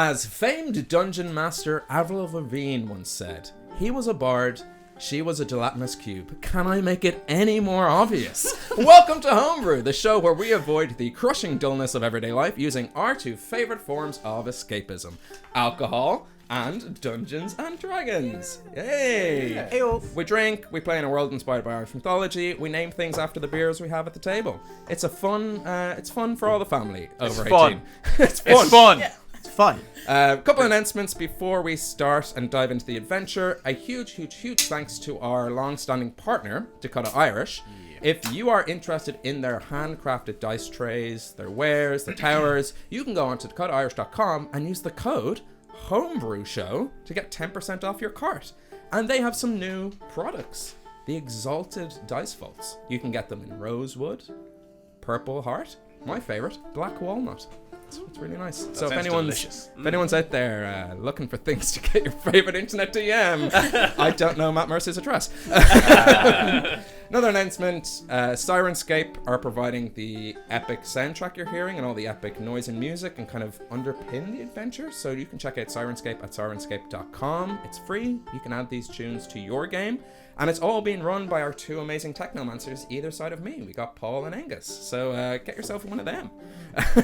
As famed dungeon master Avril Lavigne once said, he was a bard, she was a gelatinous cube. Can I make it any more obvious? Welcome to Homebrew, the show where we avoid the crushing dullness of everyday life using our two favourite forms of escapism. Alcohol and Dungeons and Dragons. Yay! Hey-o. We drink, we play in a world inspired by Irish mythology, we name things after the beers we have at the table. It's fun for all the family over 18. It's fun. Yeah, it's fun. Couple announcements before we start and dive into the adventure. A huge thanks to our long-standing partner, Dakota Irish. If you are interested in their handcrafted dice trays, their wares, their towers, you can go on to dakotairish.com and use the code Homebrew Show to get 10% off your cart. And they have some new products. The Exalted Dice Vaults. You can get them in Rosewood, Purple Heart, my favorite, Black Walnut. It's really nice. That so if sounds anyone's out there looking for things to get your favorite internet DM, I don't know Matt Mercer's address. Another announcement, Sirenscape are providing the epic soundtrack you're hearing and all the epic noise and music and kind of underpin the adventure. So you can check out Sirenscape at sirenscape.com. It's free. You can add these tunes to your game. And it's all being run by our two amazing technomancers either side of me. We got Paul and Angus. So get yourself one of them.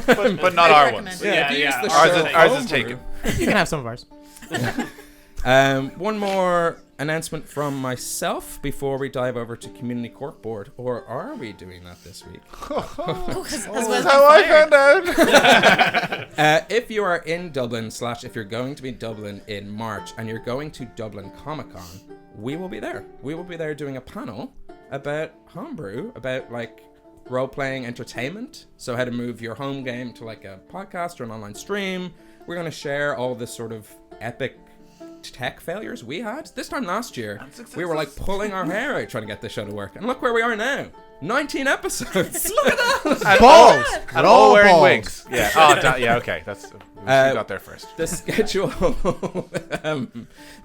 but not our ones. Yeah, if you use the Ours show is taken. You can have some of ours. One more announcement from myself before we dive over to Community Corkboard. Or are we doing that this week? That's how I found out. If you are in Dublin / if you're going to be in Dublin in March and you're going to Dublin Comic Con, we will be there. We will be there doing a panel about homebrew, about like role-playing entertainment. So how to move your home game to like a podcast or an online stream. We're going to share all this sort of epic tech failures we had. This time last year, we were like pulling our hair out trying to get this show to work. And look where we are now. 19 episodes. Look at that. Balls. And all wearing balls. wigs. Yeah. Oh, yeah. Okay. We got there first. The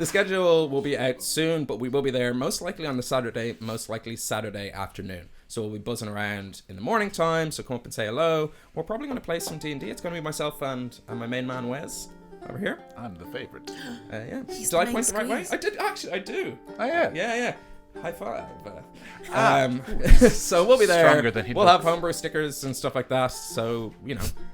schedule will be out soon, but we will be there most likely on the Saturday, most likely Saturday afternoon. So we'll be buzzing around in the morning time. So come up and say hello. We're probably going to play some D&D. It's going to be myself and my main man Wes over here. I'm the favorite. Yeah. He's Did I the point the right way? main I did actually. I do. Oh yeah. Yeah. High five. So we'll be there. Stronger than he We'll looks. have homebrew stickers and stuff like that. So,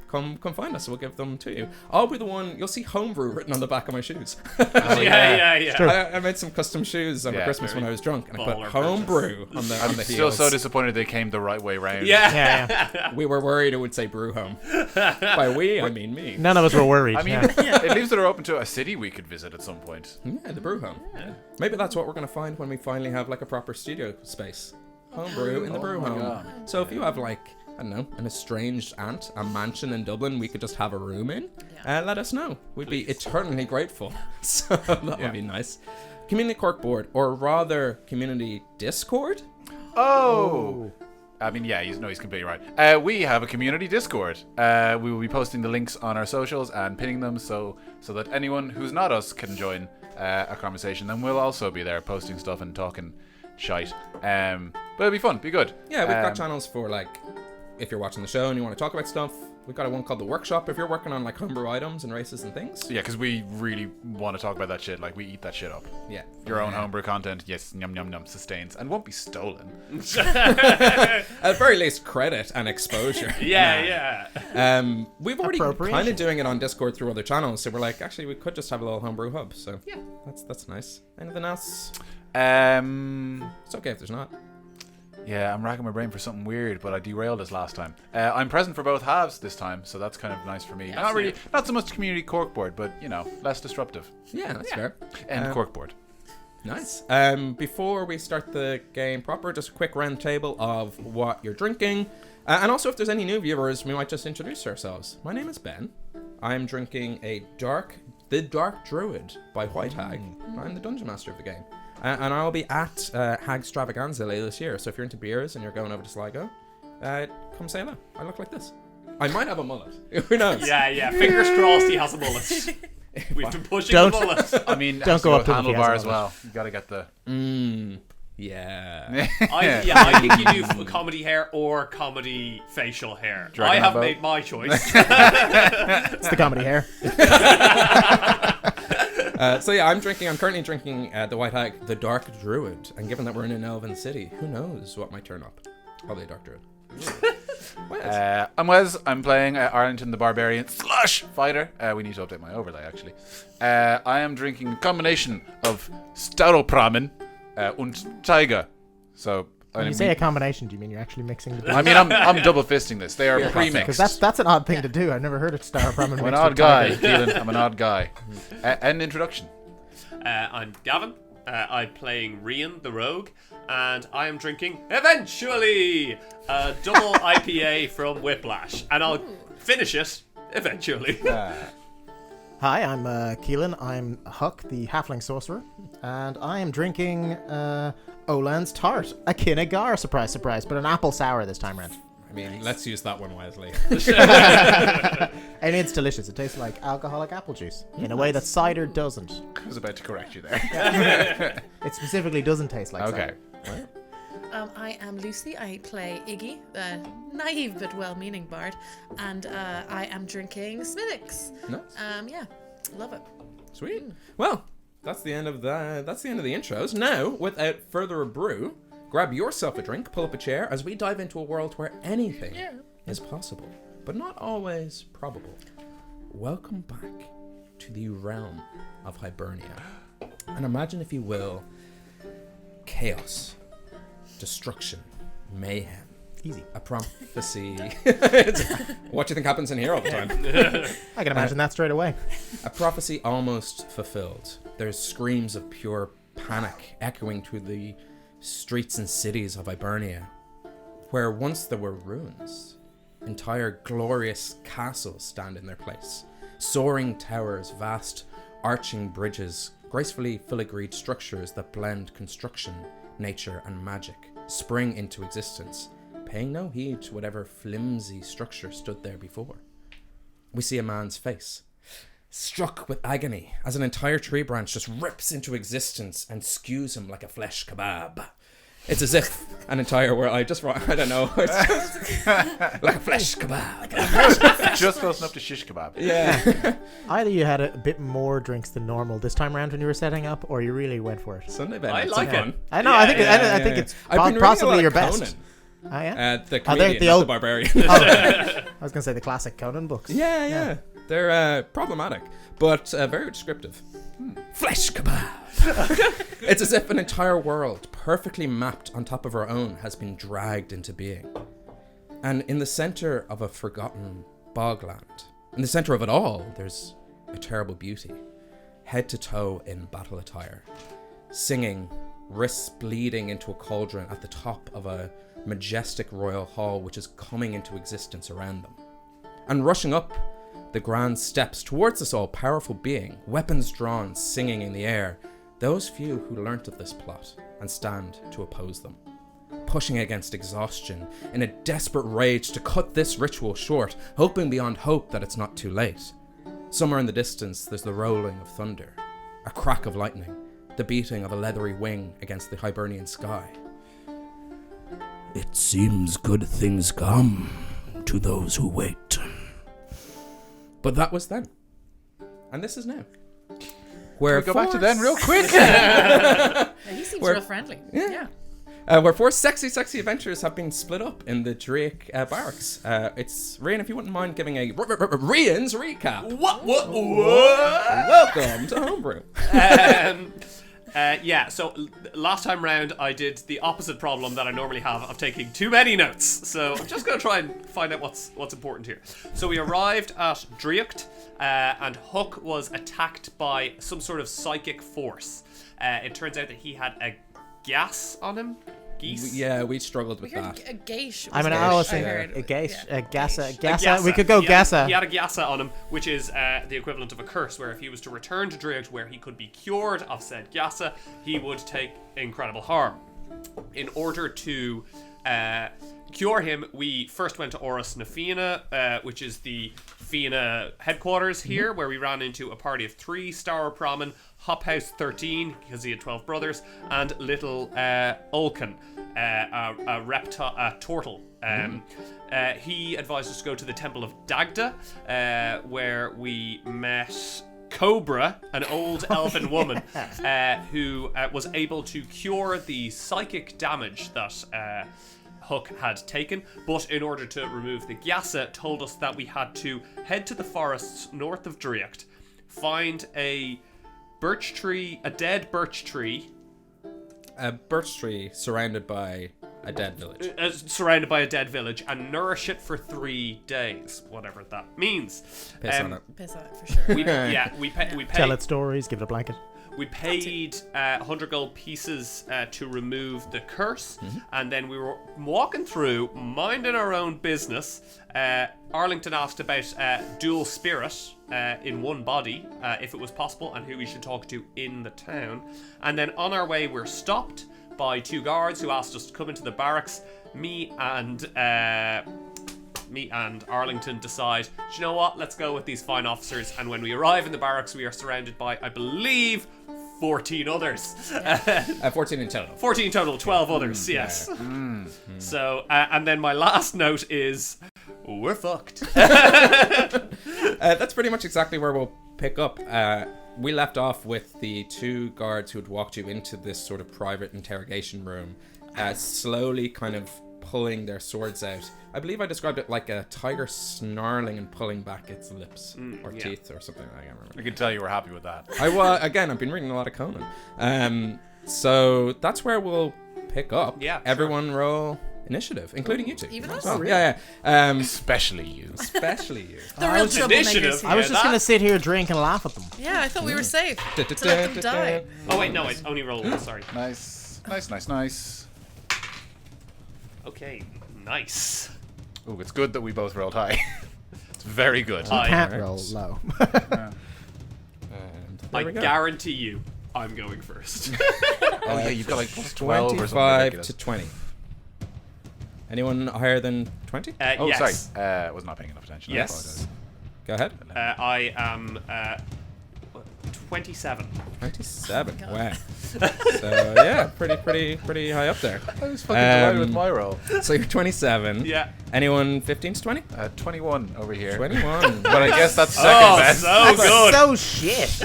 come find us. We'll give them to you. I'll be the one. You'll see homebrew written on the back of my shoes. Yeah. I made some custom shoes over Christmas when I was drunk, and I put Baller homebrew on the I'm heels. still so disappointed they came the right way round. Yeah. We were worried it would say brew home. By we, I mean me. None of us were worried. I mean, yeah. it leaves the door open to a city we could visit at some point. Yeah, the brew home. Yeah. Maybe that's what we're going to find when we finally have like a proper studio space. Homebrew in the brew my home. God. So if you have like, I don't know, an estranged aunt, a mansion in Dublin we could just have a room in, let us know. We'd be eternally grateful. So that would be nice. Community Corkboard, or rather Community Discord. Oh! I mean, yeah, he's completely right. We have a community Discord. We will be posting the links on our socials and pinning them so that anyone who's not us can join a conversation. And we'll also be there posting stuff and talking shite. But it'll be fun, be good. Yeah, we've got channels for like, if you're watching the show and you want to talk about stuff. We've got one called The Workshop if you're working on like homebrew items and races and things. Yeah, because we really want to talk about that shit. Like, we eat that shit up. Yeah. Your own homebrew content, yes, yum yum yum, sustains and won't be stolen. At the very least, credit and exposure. Yeah. We've already kind of doing it on Discord through other channels, so we're like, actually, we could just have a little homebrew hub. So yeah, that's nice. Anything else? It's okay if there's not. Yeah, I'm racking my brain for something weird, but I derailed us last time. I'm present for both halves this time, so that's kind of nice for me. Yeah, Not so much community corkboard, but less disruptive. Yeah, that's fair. And corkboard. Nice. Before we start the game proper, just a quick round table of what you're drinking. And also, if there's any new viewers, we might just introduce ourselves. My name is Ben. I'm drinking The Dark Druid by White Hag. I'm the Dungeon Master of the game. And I'll be at Hagstravaganza later this year. So if you're into beers and you're going over to Sligo, come say hello. I look like this. I might have a mullet. Who knows? Yeah. Fingers crossed he has a mullet. We've been pushing the mullet. I mean, Don't go up to him if he has handlebar a as well. You gotta get the. Yeah. I think you do comedy hair or comedy facial hair. Dragon I have boat. made my choice. It's the comedy hair. So yeah, I'm currently drinking the White Hag, the Dark Druid. And given that we're in an elven city, who knows what might turn up? Probably a Dark Druid. Wes. I'm Wes. I'm playing Arlington the Barbarian / Fighter. We need to update my overlay, actually. I am drinking a combination of Stauropramen und Tiger. So When you say a combination, do you mean you're actually mixing the I mean, I'm double fisting this. They are pre-mixed. Because that's an odd thing to do. I've never heard of Stauropramen mixed I'm an with odd guy, Tiger. Keelan. I'm an odd guy. An introduction. I'm Gavin. I'm playing Rian the Rogue, and I am drinking, eventually, a double IPA from Whiplash. And I'll finish it eventually. Hi, I'm Keelan. I'm Huck, the Halfling Sorcerer, and I am drinking Olan's Tart, a Kinnagar, surprise, surprise, but an apple sour this time round. I mean, let's use that one wisely. And it's delicious. It tastes like alcoholic apple juice in a way that cider doesn't. I was about to correct you there. It specifically doesn't taste like Okay. cider. I am Lucy. I play Iggy, the naive but well-meaning bard, and I am drinking Smithix. Nice. Yeah, love it. Sweet. Well, that's the end of the intros. Now, without further ado, grab yourself a drink, pull up a chair, as we dive into a world where anything is possible, but not always probable. Welcome back to the realm of Hibernia. And imagine, if you will, chaos, destruction, mayhem. Easy. A prophecy. What do you think happens in here all the time? I can imagine that straight away. A prophecy almost fulfilled. There's screams of pure panic echoing through the streets and cities of Hibernia, where once there were ruins. Entire glorious castles stand in their place. Soaring towers, vast arching bridges, gracefully filigreed structures that blend construction, nature, and magic spring into existence, paying no heed to whatever flimsy structure stood there before. We see a man's face, struck with agony, as an entire tree branch just rips into existence and skews him like a flesh kebab. It's as if an entire world, I don't know, it's just like a flesh kebab. Just close enough to shish kebab. Yeah. Either you had a bit more drinks than normal this time round when you were setting up, or you really went for it. Sunday I bed. like it. I know. Yeah, I think it's I've been reading possibly a lot your of best. Conan. Oh yeah. The comedian, the not old- the barbarian. Oh, I was gonna say the classic Conan books. Yeah. They're problematic, but very descriptive. Flesh kebab. It's as if an entire world, perfectly mapped on top of our own, has been dragged into being. And in the center of a forgotten bogland, in the center of it all, there's a terrible beauty, head to toe in battle attire, singing, wrists bleeding into a cauldron at the top of a majestic royal hall which is coming into existence around them. And rushing up the grand steps towards this all-powerful being, weapons drawn, singing in the air, those few who learnt of this plot and stand to oppose them, pushing against exhaustion in a desperate rage to cut this ritual short, hoping beyond hope that it's not too late. Somewhere in the distance there's the rolling of thunder, a crack of lightning, the beating of a leathery wing against the Hibernian sky. It seems good things come to those who wait. But that was then. And this is now. Where Can we go back to then real quick? Yeah, he seems We're- real friendly. Yeah. Where four sexy adventures have been split up in the Drake barracks. It's Rian, if you wouldn't mind giving a Rian's recap. What? Welcome to Homebrew. So last time round I did the opposite problem that I normally have of taking too many notes. So I'm just going to try and find out what's important here. So we arrived at Driocht, and Hook was attacked by some sort of psychic force. It turns out that he had a gas on him. Geese? Yeah, we struggled We with heard that. a geish. I mean, was I was geish. thinking heard. a gasa, Yeah. a gasa, A gasa. We could go He had gasa. a gasa on him, which is the equivalent of a curse, where if he was to return to Driocht where he could be cured of said gasa, he would take incredible harm. In order to cure him, we first went to Oros na Fianna, which is the Fianna headquarters here, where we ran into a party of 3, Star Praman, Hop House 13, because he had 12 brothers, and little Olkan, a turtle. He advised us to go to the Temple of Dagda, where we met Cobra, an old elven woman who was able to cure the psychic damage that Hook had taken, but in order to remove the Gyasa, told us that we had to head to the forests north of Driocht, find a dead birch tree. A birch tree surrounded by a dead village. Surrounded by a dead village, and nourish it for 3 days, whatever that means. Piss on it. Piss on it for sure. We paid. Tell it stories, give it a blanket. We paid 100 gold pieces to remove the curse, and then we were walking through, minding our own business. Arlington asked about dual spirit in one body, if it was possible, and who we should talk to in the town. And then on our way, we're stopped by 2 guards who asked us to come into the barracks. Me and Arlington decide, do you know what, let's go with these fine officers. And when we arrive in the barracks, we are surrounded by, I believe, 14 others. 14 in total. 14 total, 12 others, yes. So, and then my last note is, we're fucked. That's pretty much exactly where we'll pick up. We left off with the 2 guards who had walked you into this sort of private interrogation room, slowly kind of pulling their swords out. I believe I described it like a tiger snarling and pulling back its lips or teeth or something. I can't remember. I can tell you were happy with that. Again, I've been reading a lot of Conan. So that's where we'll pick up. Yeah, Everyone roll initiative, including you 2. Even us? Oh, yeah. Especially you. Especially you. The real initiative. troublemakers I here. was just going to sit here, drink, and laugh at them. Yeah, I thought we were safe to let them die. Oh wait, no, I only rolled, sorry. Nice. Okay, nice. Ooh, it's good that we both rolled high. It's very good. I- Can't Right. roll low. And I there we go. guarantee you, I'm going first. Oh yeah, you've got like plus 12 or something 25 ridiculous. to 20. Anyone higher than 20? Oh, yes. sorry. I was not paying enough attention. Yes. I apologize. Go ahead. I am 27. 27. God. Wow. So yeah, pretty high up there. I was fucking delighted with Um, my roll. So you're 27. Yeah. Anyone 15 to 20? 21 over here. 21. But I guess that's second Oh, best. so That's good. so shit.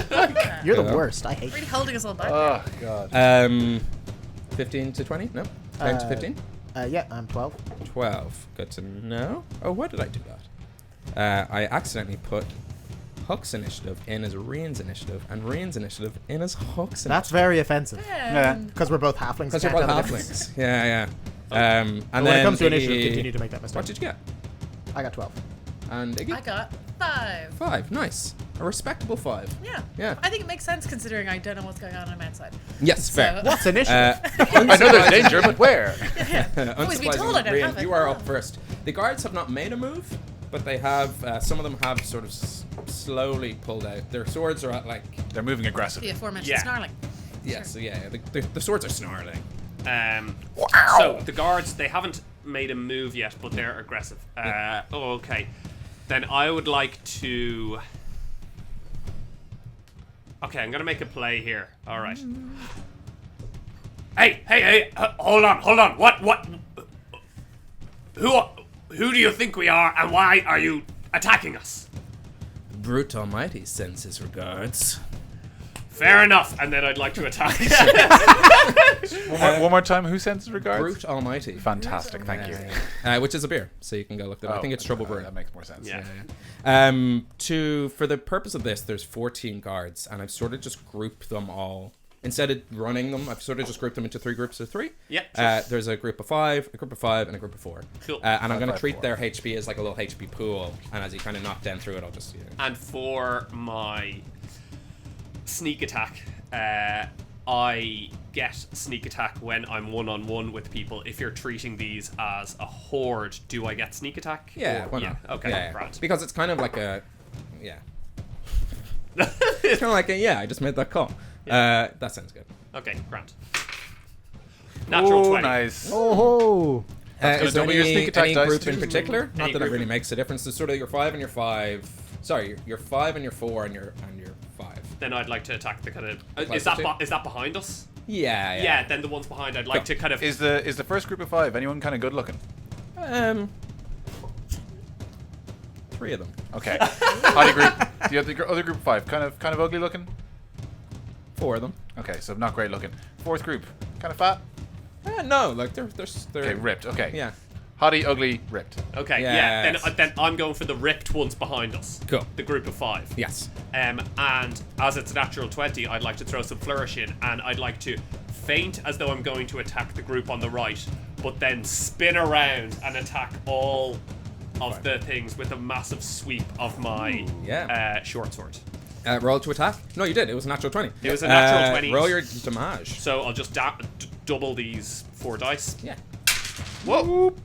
You're the Yeah. worst. I hate you. Really holding us all back. Oh god. 15 to 20? No. 10 to 15? Yeah, I'm 12. 12. Good to know. Oh, why did I do that? I accidentally put Huck's initiative in as Rian's initiative, and Rian's initiative in as Huck's That's initiative. very offensive. Yeah. Because we're both halflings. Because you're can't both tell the difference. halflings. Yeah. But And when then it comes to Iggy- initiative, continue to make that mistake. What did you get? I got 12. And Iggy? I got 5. 5. Nice. A respectable 5. Yeah. Yeah. I think it makes sense considering I don't know what's going on outside. Yes, fair. So- What's initiative? I know there's danger, but where? Always be told I don't Unsurprisingly, have it. you are up first. The guards have not made a move, but they have. Some of them have sort of slowly pulled out. Their swords are at like. They're moving The aggressively. aforementioned Yeah. Snarling. Yes, yeah. The swords are snarling. So the guards, they haven't made a move yet, but they're aggressive. Okay. Then I would like to. Okay, I'm gonna make a play here. All right. Hey! Hold on! What? Who do you think we are, and why are you attacking us? Brute Almighty sends his regards. Fair enough. And then I'd like to attack. One more time. Who sends regards? Brute Almighty. Fantastic. Thank you. Which is a beer, so you can go look that up. I think it's Trouble Brewing. That makes more sense. Yeah. For the purpose of this, there's 14 guards, and I've sort of just grouped them all. Instead of running them, I've sort of just grouped them into 3 groups of 3. Yeah, There's a group of 5, a group of 5, and a group of 4. Cool. And I'm going to 5, treat 4. their HP as like a little HP pool, and as you kind of knock down through it, I'll just... And for my sneak attack, I get sneak attack when I'm one-on-one with people. If you're treating these as a horde, do I get sneak attack? Yeah, Or- why not? Okay, Yeah. grand. Because it's kind of like a... Yeah. It's kind of like a, I just made that call. That sounds good. Okay, grand. Natural Oh, 20. nice. Oh, gonna Is there double your sneak attack any dice group too. in particular? Not that it group. really makes a difference. It's sort of your 5 and your 5. Sorry, your 5 and your 4 and your 5. Then I'd like to attack the kind of. Closer to? Is that behind us? Yeah. Yeah. Then the ones behind, I'd like to kind of. Is the first group of 5 anyone kind of good looking? 3 of them. Okay. Hottie group. The other group of 5 kind of ugly looking. 4 of them. Okay, so not great looking. Fourth group, kind of fat. No, like they're Okay, ripped. Okay. Yeah. Hottie, ugly, ripped. Okay. Yes. Yeah. Then I'm going for the ripped ones behind us. Cool. The group of 5. Yes. And as it's a natural 20, I'd like to throw some flourish in, and I'd like to feint as though I'm going to attack the group on the right, but then spin around and attack all of the things with a massive sweep of my short sword. Roll to attack? No, you did. It was a natural 20. It was a natural 20. Roll your damage. So I'll just double these 4 dice. Yeah. Whoa!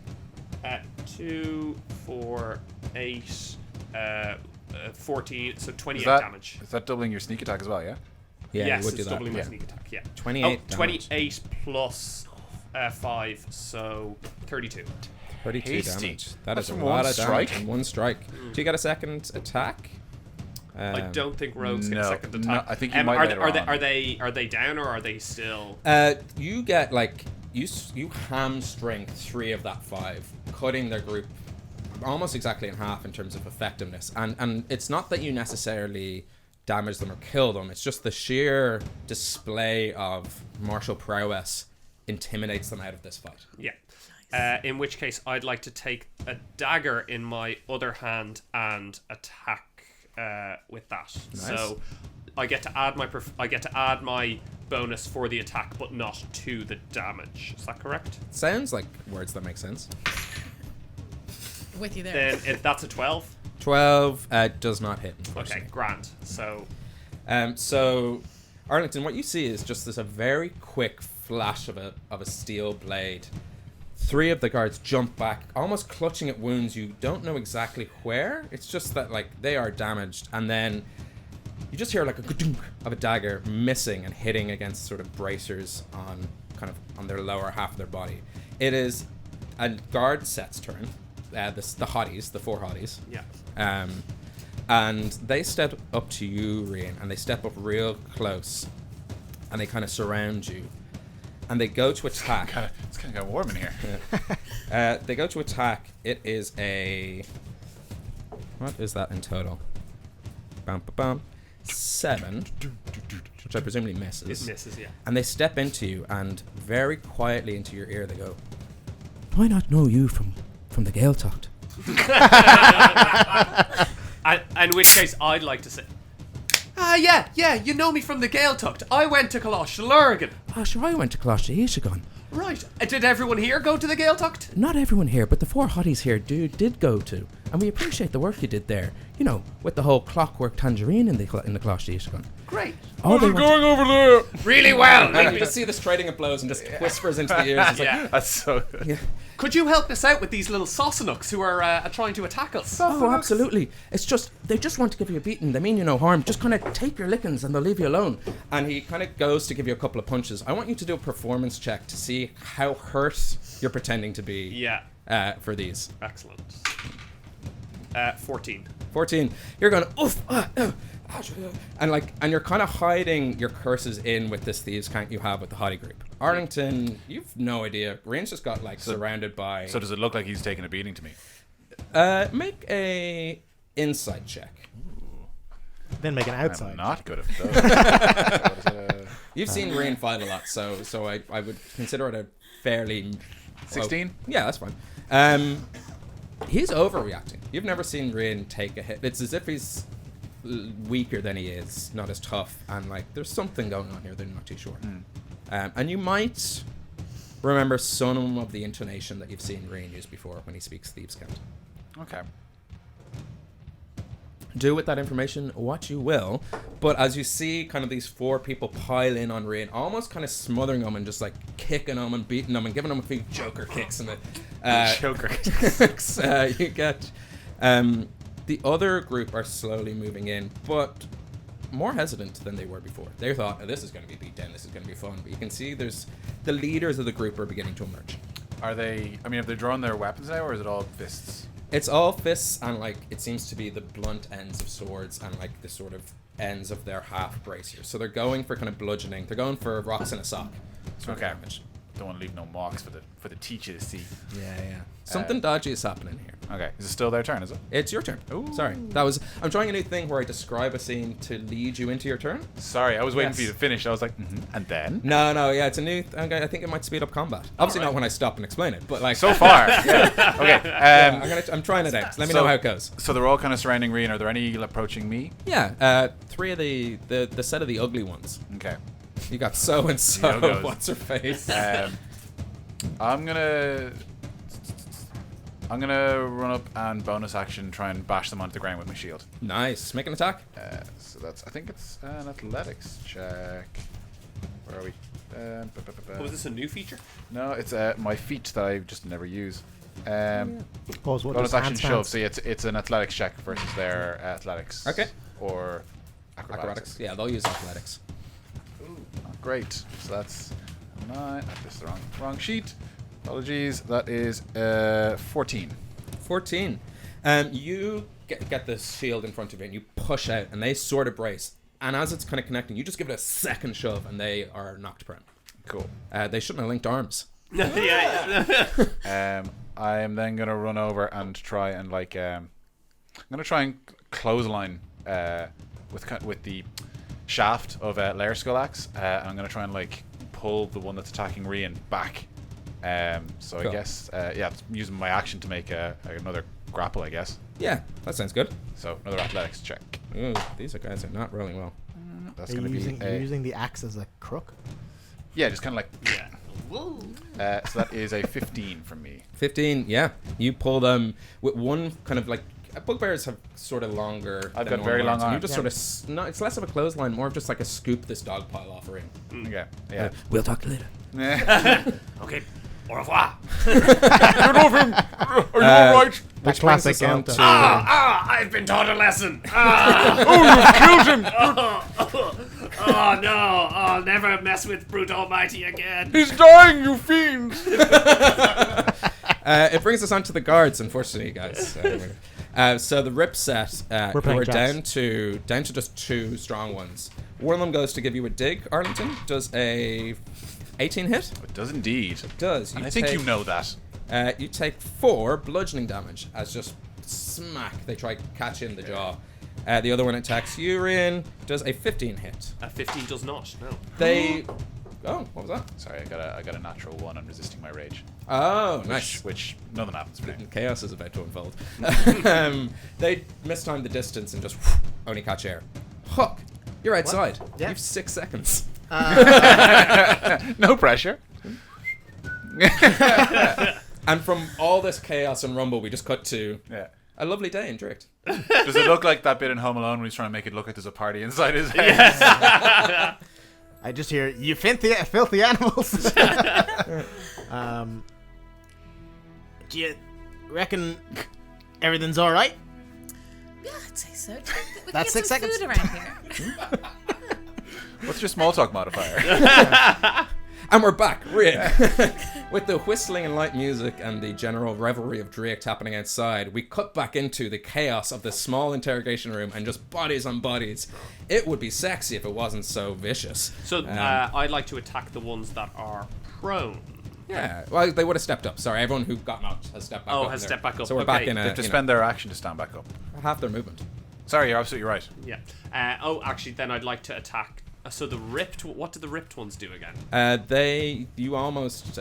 2, 4, 8, 14, so 28 damage. Is that doubling your sneak attack as well, yeah? Yeah, Yes, you would do it's that. doubling my Yeah. sneak attack, yeah. 28 28 plus 5, so 32. 32 Hasty. damage. That is a from lot one of strike? damage in one strike. Do you get a second attack? I don't think rogues get a no, second no, attack. I think you might later on. Are they down or are they still? You get like you hamstring 3 of that 5, cutting their group almost exactly in half in terms of effectiveness. And it's not that you necessarily damage them or kill them. It's just the sheer display of martial prowess intimidates them out of this fight. Yeah. In which case, I'd like to take a dagger in my other hand and attack with that. Nice. So I get to add my bonus for the attack, but not to the damage. Is that correct? Sounds like words that make sense. With you there. Then that's a 12. 12 does not hit. Okay, Unfortunately. grand. So So, Arlington, what you see is just a very quick flash of a steel blade. 3 of the guards jump back, almost clutching at wounds you don't know exactly where. It's just that like they are damaged, and then you just hear like a gadunk of a dagger missing and hitting against sort of bracers on their lower half of their body. It is a guard set's turn. The hotties, the 4 hotties. yeah. And they step up to you, Rian, and they step up real close, and they kind of surround you, and they go to attack. It's kind of got warm in here. They go to attack. It is a... What is that in total? 7, which I presumably misses. It misses, yeah. And they step into you, and very quietly into your ear they go, "Do I not know you from the Gaeltacht?" In which case, I'd like to say, yeah, you know me from the Gaeltacht. I went to Colosh Lurgan. "Ah, sure, I went to Closh Ishigon. Right. Did everyone here go to the Gaeltacht? Not everyone here, but the 4 hotties here did go to, and we appreciate the work you did there. You know, with the whole clockwork tangerine in the Closh Ishigon. Great. Oh, they Going over there. Really well. And you just see this trading of blows and just whispers into the ears. It's like, Yeah. That's so good. Could you help us out with these little Sassanooks who are trying to attack us? "Oh, absolutely. It's just, they just want to give you a beating. They mean you no harm. Just kind of take your lickings and they'll leave you alone." And he kind of goes to give you a couple of punches. I want you to do a performance check to see how hurt you're pretending to be Yeah. for these. Excellent. 14. 14. You're going, oof, and you're kind of hiding your curses in with this thieves' cant you have with the hottie group. Arlington, you've no idea. Rain's just got surrounded by. So does it look like he's taking a beating to me? Make a insight check. Then make an I'm outside. not good at those. You've seen Rain fight a lot, so I would consider it a fairly 16? Yeah, that's fine. He's overreacting. You've never seen Rain take a hit. It's as if he's weaker than he is, not as tough, and like there's something going on here. They're not too sure. And you might remember some of the intonation that you've seen Rain use before when he speaks thieves' cant. Okay. Do with that information what you will, but as you see kind of these 4 people pile in on Rain, almost kind of smothering him and just like kicking him and beating him and giving him a few joker kicks and Joker. you get the other group are slowly moving in, but more hesitant than they were before. They thought, "Oh, this is going to be beat down, this is going to be fun," but you can see there's the leaders of the group are beginning to emerge. Are they? I mean, have they drawn their weapons now, or is it all fists? It's all fists and like it seems to be the blunt ends of swords and like the sort of ends of their half braziers. So they're going for kind of bludgeoning. They're going for rocks in a sock. Sort of Okay. damage. Don't want to leave no marks for the teacher to see. Yeah. Something dodgy is happening here. Okay, is it still their turn? Is it? It's your turn. Ooh. Sorry. I'm trying a new thing where I describe a scene to lead you into your turn. Sorry, I was waiting Yes. for you to finish. I was like, and then. No, yeah, it's a new. I think it might speed up combat. Obviously not when I stop and explain it, but like So far, yeah. Okay. I'm trying it out. Let me know how it goes. So they're all kind of surrounding Rian. Are there any approaching me? Yeah, 3 of the set of the ugly ones. Okay. You got so and so. Yogos. What's her face? I'm gonna run up and bonus action try and bash them onto the ground with my shield. Nice. Make an attack. So that's, I think it's an athletics check. Where are we? Was this a new feature? No, it's my feet that I just never use. Pause. What Bonus does action handstands- shove. See, it's an athletics check versus their athletics. Okay. Or acrobatics. Yeah, they'll use athletics. Oh, great. So that's 9. This is the wrong sheet. Apologies. That is 14. 14. You get the shield in front of you and you push out and they sort of brace. And as it's kind of connecting, you just give it a second shove and they are knocked prone. Cool. They shouldn't have linked arms. Yeah. I am then gonna run over and try and I'm gonna try and clothesline with the shaft of Lair Skull Axe. And I'm gonna try and pull the one that's attacking Rian back. So Cool. I guess I'm using my action to make another grapple, I guess. Yeah, that sounds good. So another athletics check. Ooh, these guys are not rolling well. That's Are you gonna be using the axe as a crook? yeah, just kind of like. Yeah. Woo. So that is a 15 from me. 15, yeah. You pull them with one kind of bugbears have sort of longer. I've than got very normal long arms, and you arms. just sort of. No, it's less of a clothesline, more of just like a scoop this dog pile off a ring. Okay. Yeah. We'll talk later. Okay. Au revoir. Get off him! Are you alright? The classic on Ganta. to- I've been taught a lesson. Ah. Oh, you've killed him! Oh no! I'll never mess with Brute Almighty again. He's dying, you fiends! It brings us on to the guards, unfortunately, guys. So the rip set, We're playing we're jacks. down to just 2 strong ones. One of them goes to give you a dig. Arlington does a 18 hit. It does indeed. Does And I think you know that. You take 4 bludgeoning damage as just smack. They try to catch you in the jaw. The other one attacks Urian, does a 15 hit. A 15 does not. No. They. Oh, what was that? Sorry, I got a natural 1 on resisting my rage. Oh, nice. Which none of them happens for now. Chaos is about to unfold. They mistime the distance and just only catch air. Huck, you're outside. Yeah. You've 6 seconds. No pressure. And from all this chaos and rumble, we just cut to Yeah. a lovely day in Drift. Does it look like that bit in Home Alone when he's trying to make it look like there's a party inside his head? I just hear, you filthy animals. Do you reckon everything's all right? Yeah, I'd say so. We That's can get 6 some seconds. food around here. What's your small talk modifier? And we're back, Rick. With the whistling and light music and the general revelry of Drake happening outside, we cut back into the chaos of this small interrogation room and just bodies on bodies. It would be sexy if it wasn't so vicious. So I'd like to attack the ones that are prone. Yeah, well, they would have stepped up. Sorry, everyone who got knocked has stepped back up. Oh, in has there. stepped back up. So we're Okay. back in They a, have to you know, spend their action to stand back up. half their movement. Sorry, you're absolutely right. Yeah. Actually, then I'd like to attack. So the ripped. What did the ripped ones do again? You almost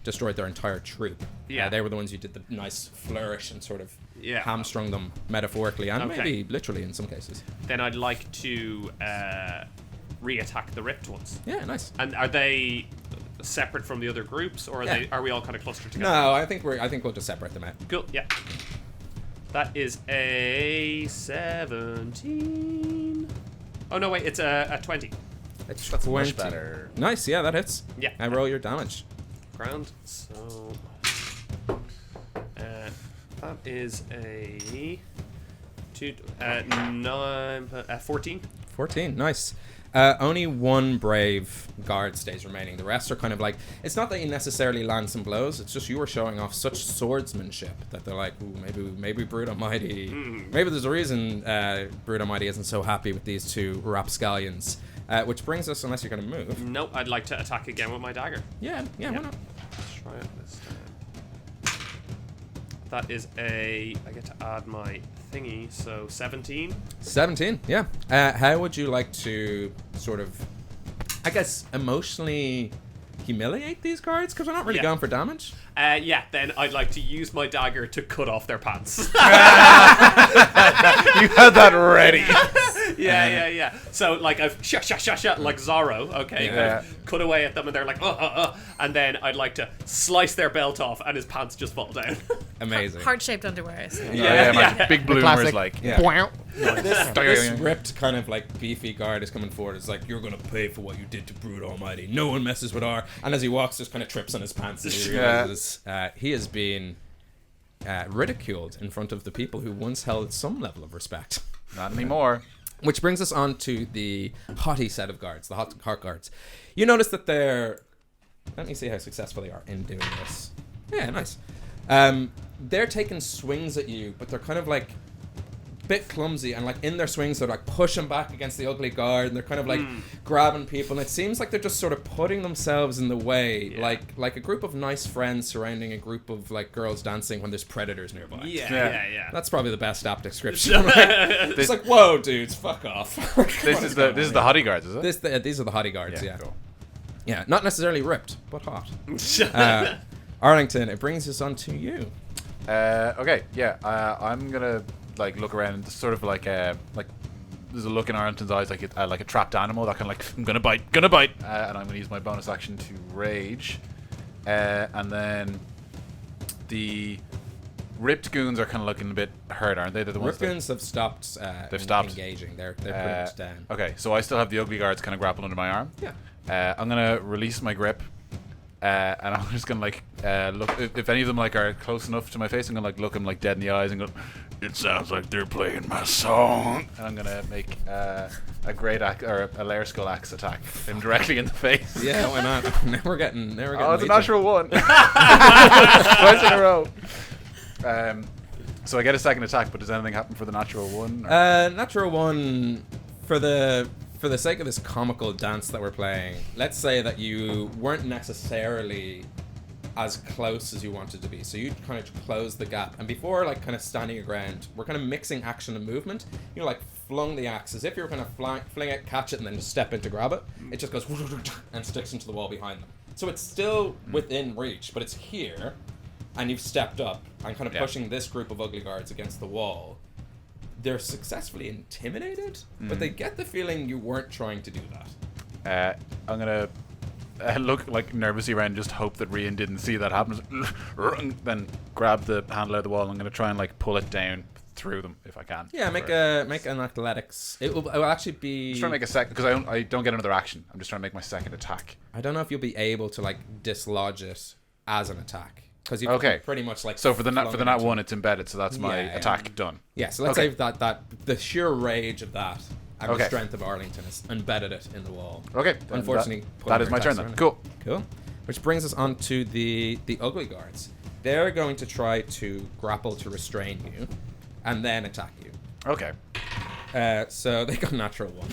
destroyed their entire troop. Yeah. They were the ones who did the nice flourish and sort of Yeah. hamstrung them metaphorically and Okay. maybe literally in some cases. Then I'd like to re-attack the ripped ones. Yeah, nice. And are they separate from the other groups, or are we all kind of clustered together? No, I think we'll just separate them out. Cool. Yeah. That is a 17. Oh no, wait, it's a 20. It's That's 20. much better. Nice, yeah, that hits. Yeah. And roll your damage. Grand. So that is a 14. 14, nice. Only one brave guard stays remaining. The rest are kind of like, it's not that you necessarily land some blows, it's just you were showing off such swordsmanship that they're like, ooh, maybe Brood Almighty, maybe there's a reason Brood Almighty isn't so happy with these two rapscallions. Which brings us, unless you're going to move. Nope, I'd like to attack again with my dagger. Yeah, why not? Let's try it this time. That is I get to add my thingy, so 17. 17, yeah. How would you like to sort of, I guess, emotionally humiliate these guards? Because they're not really going for damage. Then I'd like to use my dagger to cut off their pants. You had that ready. Yeah. So, like, I've shut, like Zorro, okay? Yeah. I've cut away at them, and they're like, and then I'd like to slice their belt off, and his pants just fall down. Amazing. Heart-shaped underwear. So. My big bloomers, classic. like, Wow. This ripped kind of like beefy guard is coming forward. It's like, you're gonna pay for what you did to Brood Almighty. No one messes with our. And as he walks, just kind of trips on his pants. And he realizes he has been ridiculed in front of the people who once held some level of respect. not anymore. Which brings us on to the haughty set of guards, the heart guards. You notice that they're. Let me see how successful they are in doing this. Yeah, nice. They're taking swings at you, but they're kind of like bit clumsy, and like in their swings they're like pushing back against the ugly guard, and they're kind of like grabbing people, and it seems like they're just sort of putting themselves in the way, like a group of nice friends surrounding a group of like girls dancing when there's predators nearby. Yeah. That's probably the best apt description. It's like, whoa, dudes, fuck off. This is the haughty guards, is it? These are the haughty guards. Yeah, Cool. Yeah, not necessarily ripped, but hot. Arlington, it brings us on to you. Okay, yeah. I'm gonna like look around and sort of like there's a look in Arlington's eyes like a trapped animal that kind of like, I'm gonna bite, and I'm gonna use my bonus action to rage, and then the ripped goons are kind of looking a bit hurt, aren't they? They're the ones Ripped goons have stopped. They've stopped engaging. They're pretty much down. Okay, so I still have the ugly guards kind of grappled under my arm. Yeah. I'm gonna release my grip, and I'm just gonna like look if any of them like are close enough to my face. I'm gonna like look them like dead in the eyes and go, "It sounds like they're playing my song." And I'm gonna make a great axe or a layer skull axe attack him directly in the face. Yeah, why not? Now we're getting. Oh, it's a natural one. Twice in a row. So I get a second attack, but does anything happen for the natural one? Natural one for the sake of this comical dance that we're playing, let's say that you weren't necessarily as close as you wanted to be, so you kind of close the gap, and before like kind of standing your ground, we're kind of mixing action and movement. You like flung the axe as if you were kind of fling it, catch it, and then just step in to grab it. It just goes and sticks into the wall behind them, so it's still within reach, but it's here, and you've stepped up and kind of pushing this group of ugly guards against the wall. They're successfully intimidated, but they get the feeling you weren't trying to do that. I'm gonna look like nervously around, just hope that Rian didn't see that happen. Then grab the handle out of the wall. I'm gonna try and like pull it down through them if I can. Yeah, make an athletics. It will actually be. Just trying to make a second because I don't get another action. I'm just trying to make my second attack. I don't know if you'll be able to like dislodge it as an attack. Because you pretty much like so for the nat one it's embedded, so that's my attack done. Yeah, so let's say that the sheer rage of that and the strength of Arlington has embedded it in the wall. Okay, unfortunately, that is my turn then. Cool. Which brings us on to the ugly guards. They're going to try to grapple to restrain you, and then attack you. Okay. So they got natural one.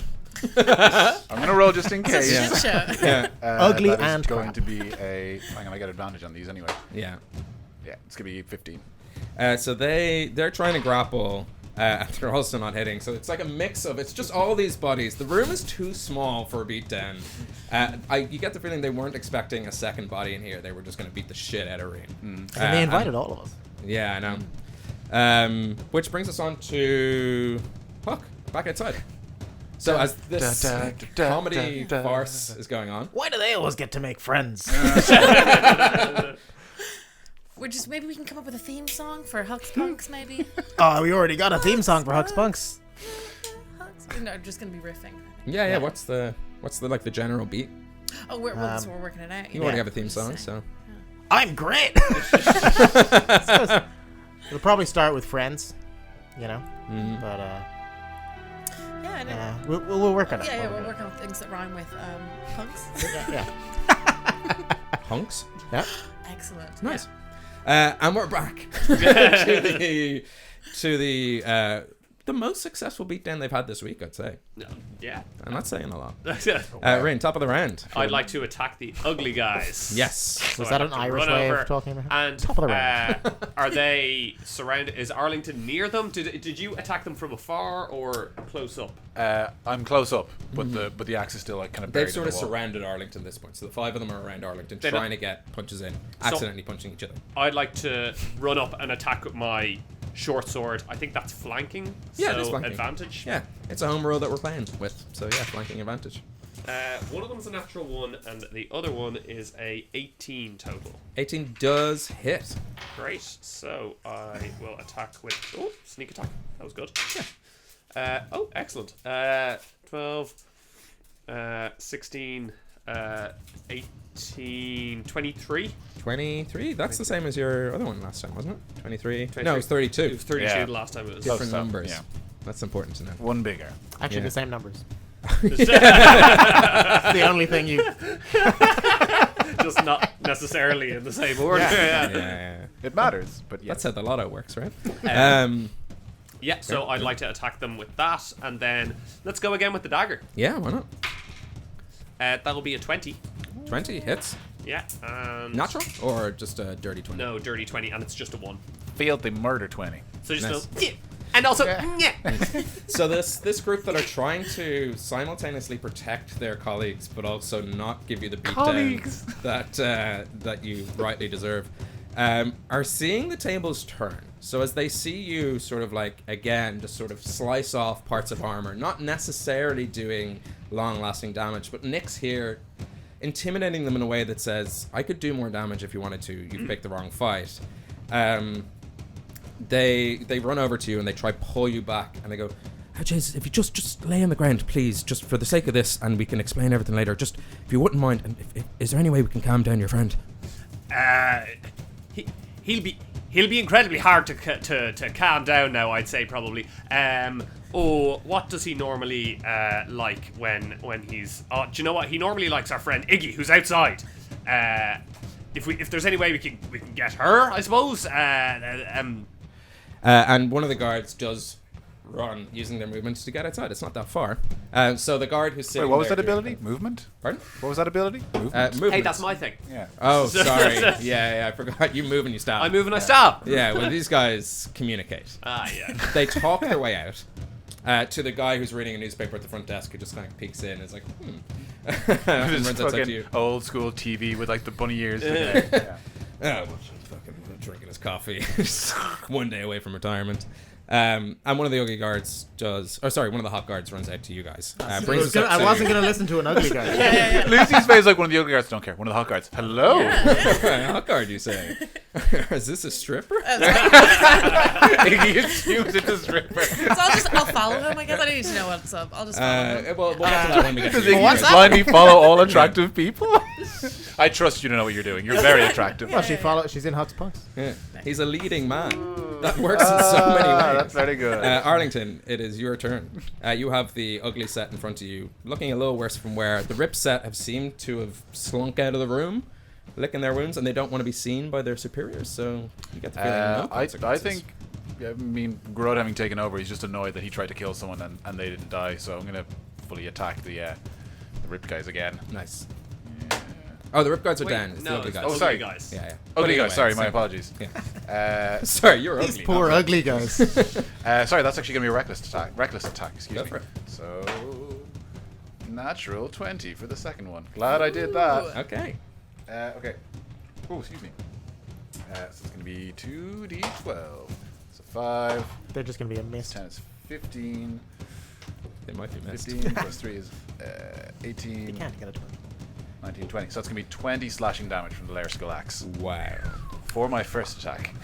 I'm gonna roll just in case. Ugly that is and going crap. to be a. I'm gonna get advantage on these anyway. Yeah, it's gonna be 15. So they're trying to grapple. And they're also not hitting, so it's like a mix of. It's just all these bodies. The room is too small for a beatdown. You get the feeling they weren't expecting a second body in here. They were just going to beat the shit out of Rian. And they invited all of us. Yeah, I know. Which brings us on to Puck, back outside. So as this comedy farce is going on, Why do they always get to make friends? Maybe we can come up with a theme song for Huck's Punks, maybe. Oh, we already got a theme song for Huck's Punks. No, I'm just gonna be riffing. yeah. What's the like the general beat? Oh, we're working it out. You already have a theme song, so. I'm great. It'll probably start with friends, you know. But Yeah, Yeah, I know. Yeah, we'll work on it. Yeah, we're working on things that rhyme with punks. Yeah. Hunks. Yeah. Excellent. Nice. And we're back to the most successful beatdown they've had this week, I'd say. No. Yeah. I'm not saying a lot. I'd Rain, top of the round. like to attack the ugly guys. Yes. So Was I'd that an like to Irish run way over of talking about it? And Top of the round. are they surrounded? Is Arlington near them? Did you attack them from afar or close up? I'm close up, but the axe is still like kind of buried They've sort in of the wall. surrounded Arlington at this point. So the 5 of them are around Arlington, They don't- trying to get punches in, accidentally punching each other. I'd like to run up and attack with my short sword. I think that's flanking. Yeah, so it is flanking. advantage. Yeah, it's a home rule that we're playing with. So yeah, flanking advantage. One of them's a natural 1, and the other one is a 18 total. 18 does hit. Great. So I will attack with sneak attack. That was good. Excellent. 12, 16, 18, 23. 23. That's the same as your other one last time, wasn't it? 23. 23. No, it was 32. It was 32 Yeah. the last time. It was Different stuff, numbers. yeah. That's important to know. One bigger. Actually, Yeah. the same numbers. just That's the only thing you. not necessarily in the same order. Yeah. Yeah. It matters, but yeah. That's how the lotto works, right? Yeah, so I'd like to attack them with that, and then let's go again with the dagger. Yeah, why not? That'll be a 20. 20 hits. Yeah. And Natural or just a dirty 20? No, dirty 20, and it's just a 1. Filthy murder 20. So just Nice. yeah. And also, yeah. So this group that are trying to simultaneously protect their colleagues, but also not give you the Colleagues. beatdown that you rightly deserve, are seeing the tables turn. So as they see you sort of like, again, just sort of slice off parts of armor, not necessarily doing long-lasting damage, but Nick's here intimidating them in a way that says, I could do more damage if you wanted to. You've picked the wrong fight. They run over to you and they try pull you back and they go, oh, Jesus, if you just lay on the ground, please, just for the sake of this, and we can explain everything later. Just if you wouldn't mind, and is there any way we can calm down your friend? He'll be incredibly hard to calm down now, I'd say probably. What does he normally like when he's? Do you know what? He normally likes our friend Iggy, who's outside. If there's any way we can get her, I suppose. And one of the guards does run using their movement to get outside. It's not that far. So the guard who's sitting Wait, what was there that doing ability? things- Movement? Pardon? What was that ability? Movement. Movement. Hey, that's my thing. Yeah. Oh, sorry. Yeah, I forgot. You move and you stab. I move and I stab. Yeah, well, these guys communicate. Yeah. They talk their way out to the guy who's reading a newspaper at the front desk, who just kind of peeks in and is like, and runs It's outside to fucking you. old school TV with like the bunny ears. Yeah. Oh, well, fucking drinking his coffee. One day away from retirement. And one of the ugly guards does, one of the hot guards runs out to you guys. Brings us up I to- wasn't going to listen to an ugly guy. Lucy's face like one of the ugly guards. Don't care. One of the hot guards. Hello. Hot guard, you say? Is this a stripper? He assumes it's a stripper. So I'll follow him. I guess I don't need to know what's up. I'll just follow him. Well, we'll get to that when we get to Does you Iggy guys. just blindly follow all attractive people? I trust you to know what you're doing. You're very attractive. Well, she's in Hot Spunks. Yeah. He's a leading man. That works in so many ways. That's very good. Arlington, it is your turn. You have the ugly set in front of you, looking a little worse from where the rip set have seemed to have slunk out of the room, licking their wounds, and they don't want to be seen by their superiors, so you get the feeling no I consequences. think, I mean, Grod having taken over, he's just annoyed that he tried to kill someone and they didn't die, so I'm going to fully attack the ripped guys again. Nice. Oh, the rip guards are Wait, down. It's the no, ugly it's guys. Oh, sorry. guys. Yeah. Ugly But guys, anyway, sorry, my same. apologies. Yeah. Sorry, you're ugly. Poor not ugly guys. Sorry, that's actually going to be a reckless attack, excuse Go me. for it. So, natural 20 for the second one. Glad I did that. Okay. Okay. Oh, excuse me. So it's going to be 2d12. So 5, They're just going to be a miss. 10 is 15. They might be missed. 15 plus 3 is 18. You can't get a 20. 19, 20. So that's going to be 20 slashing damage from the Lair Skull Axe Wow. for my first attack.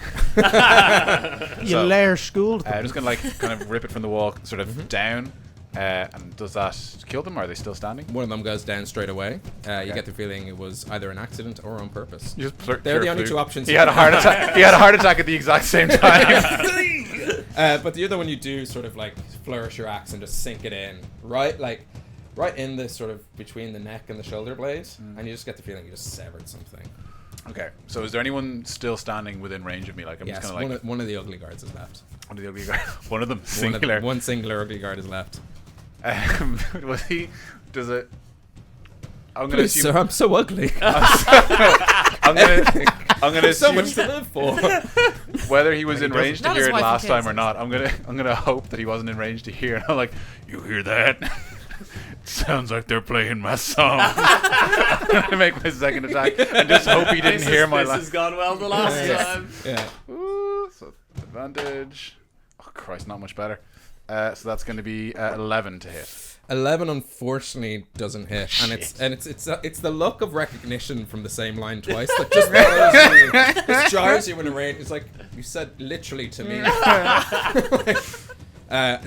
You So, lair schooled I'm them. just going to kind of rip it from the wall, sort of down. And does that kill them, or are they still standing? One of them goes down straight away. You get the feeling it was either an accident or on purpose. You just They're the only two options He you had a can heart attack. He had a heart attack at the exact same time. But the other one you do sort of like flourish your axe and just sink it in, right in the sort of between the neck and the shoulder blades, and you just get the feeling you just severed something. Okay, so is there anyone still standing within range of me? Like I'm Yes, just kind of like one of the ugly guards is left. one of the ugly guys. One of them singular. One singular ugly guard is left. Was he? Does it? I'm gonna Please, assume. sir, I'm so ugly. I'm gonna so assume much to live for. whether he was in range to Not hear his it wife and last time kids. or not. I'm gonna hope that he wasn't in range to hear. And I'm like, you hear that? Sounds like they're playing my song. I'm gonna make my second attack and just hope he didn't hear my This has last. gone well the last time. Yeah. Ooh, so advantage. Oh Christ, not much better. So that's going to be 11 to hit. 11 unfortunately doesn't hit, and it's the luck of recognition from the same line twice that just throws you, just jars you in a range. It's like you said literally to me.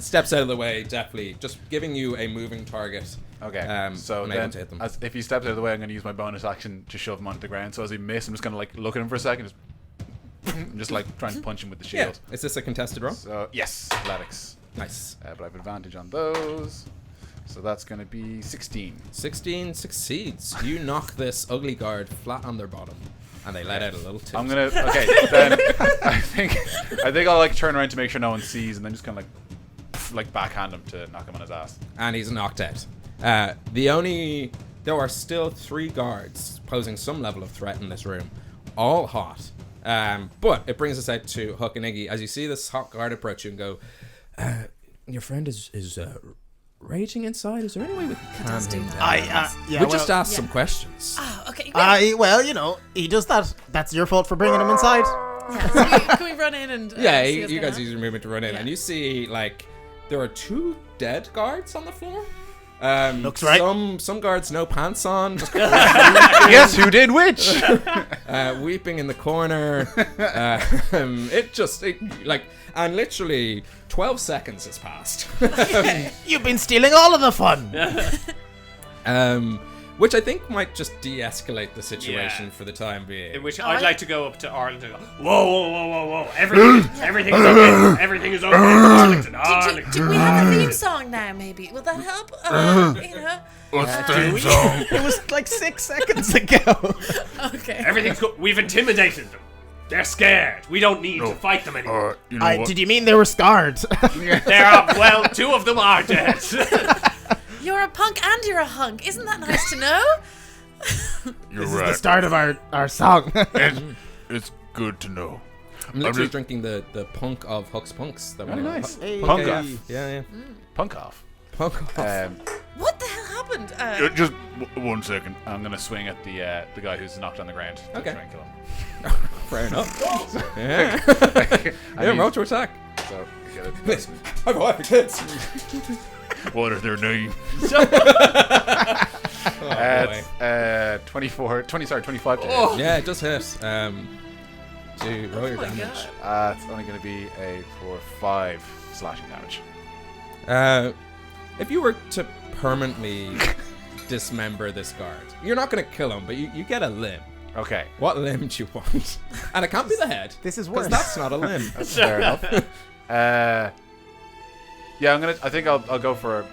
Steps out of the way, definitely, just giving you a moving target. Okay, so unable then to hit them. if he steps out of the way, I'm going to use my bonus action to shove him onto the ground. So as he misses, I'm just going to like look at him for a second, just like trying to punch him with the Yeah. shield. Is this a contested roll? So yes, athletics. Nice. But I have advantage on those. So that's going to be 16. 16 succeeds. You knock this ugly guard flat on their bottom, and they let out a little toot. I'm gonna then I think I'll like turn around to make sure no one sees, and then just kind of like backhand him to knock him on his ass. And he's knocked out. There are still 3 guards posing some level of threat in this room, all hot. But it brings us out to Hook and Iggy as you see this hot guard approach you and go, your friend is raging inside. Is there any way we can calm does do him that. down? We just asked some questions. Oh, okay. Wait. Well, you know, he does that. That's your fault for bringing him inside. Yeah, so can we run in and Yeah, see what's you going guys on? use your movement to run in, Yeah. and you see like there are 2 dead guards on the floor. Looks right. Some guards no pants on, just Guess who did which? weeping in the corner. And literally 12 seconds has passed. You've been stealing all of the fun. Which I think might just de-escalate the situation Yeah. for the time being. In which Oh, I'd I- like to go up to Arlington and go, whoa. Everything's okay. Everything is okay. Arlington. Do we have a theme song now, maybe? Will that help? You know? It was like 6 seconds ago. Okay. Everything's good. We've intimidated them. They're scared. We don't need to fight them anymore. Did you mean they were scarred? There are, well, 2 of them are dead. You're a punk and you're a hunk. Isn't that nice to know? This is the start of our song. It's good to know. I'm literally drinking the punk of Huck's Punks. That we nice. Hey. Punk yeah, off. yeah. Punk off. Punk off. What the hell happened? Just 1 second. I'm gonna swing at the guy who's knocked on the ground. to Okay. try and kill him. Fair enough. Yeah. I Yeah, mean, roll to attack. So get it. I have a wife and kids. What are their names? Oh, boy. 25 to hit. Yeah, it does hit. To roll your my damage. God. It's only going to be for 5 slashing damage. If you were to permanently dismember this guard, you're not going to kill him, but you get a limb. Okay, What limb do you want? And it can't be the head. This is Because worse. that's not a limb. that's fair enough. Yeah, I think I'll go for.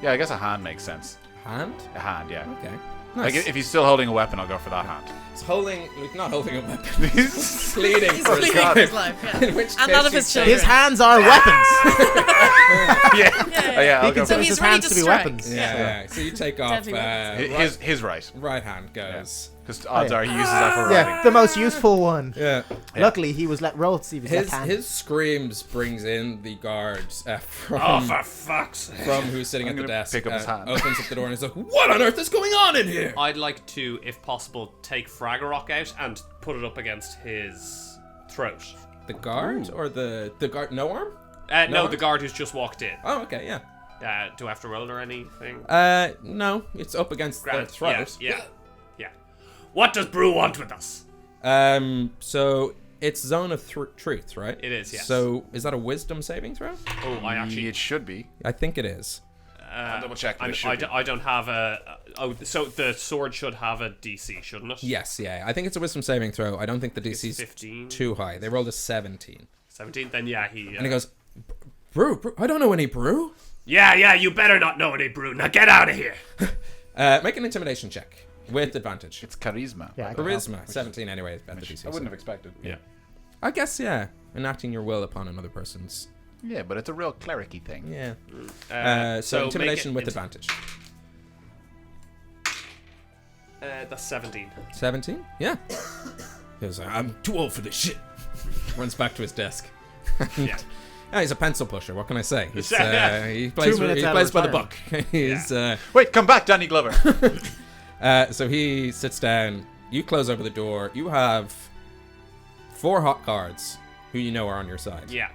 Yeah, I guess a hand makes sense. Hand? A hand, yeah. Okay. Like Nice. if he's still holding a weapon, I'll go for that hand. He's holding, like, not holding a weapon. He's pleading He's for his bleeding life. for his life, yeah. In which And case none of you his take- children. His hands are weapons. Yeah. Yeah. Yeah, I'll He go So for considers he's his ready hands to to be strike. weapons. Yeah. So you take off. Deadly weapons. his right. Right hand goes. Because odds yeah. are he uses that for Yeah, riding. the most useful one. Yeah. Luckily, he was let roll to see if he's His left hand. his screams brings in the guards from Oh, for fuck's sake. from who's sitting I'm at the gonna desk. pick up his hand. Opens up the door and is like, "What on earth is going on in here?" I'd like to, if possible, take Fragorok out and put it up against his throat. The guard or the guard? No arm? No, No. the guard who's just walked in. Oh, okay, yeah. Do I have to roll or anything? No, it's up against their Grand. throat. Yeah. What does Brew want with us? So it's zone of truth, right? It is, yes. So is that a wisdom saving throw? Oh, I actually. It should be. I think it is. I'll double check. But it should be. I don't have a. Oh, so the sword should have a DC, shouldn't it? Yes, yeah. I think it's a wisdom saving throw. I don't think the DC is 15. too high. They rolled a 17. 17, then yeah, he... And he goes, brew? I don't know any brew. Yeah, you better not know any brew. Now get out of here. Make an intimidation check with advantage. It's charisma. Yeah, I can help. Charisma, 17 anyway. At the DC, I wouldn't have expected. Yeah. I guess, yeah. Enacting your will upon another person's. Yeah, but it's a real clericy thing. Yeah. So intimidation with advantage. That's 17. 17? Yeah. He goes, I'm too old for this shit. Runs back to his desk. Yeah. Yeah, he's a pencil pusher. What can I say? He 2 plays minutes out of by the book. retirement. Wait, come back, Danny Glover. So he sits down. You close over the door. You have 4 hot guards who you know are on your side. Yeah.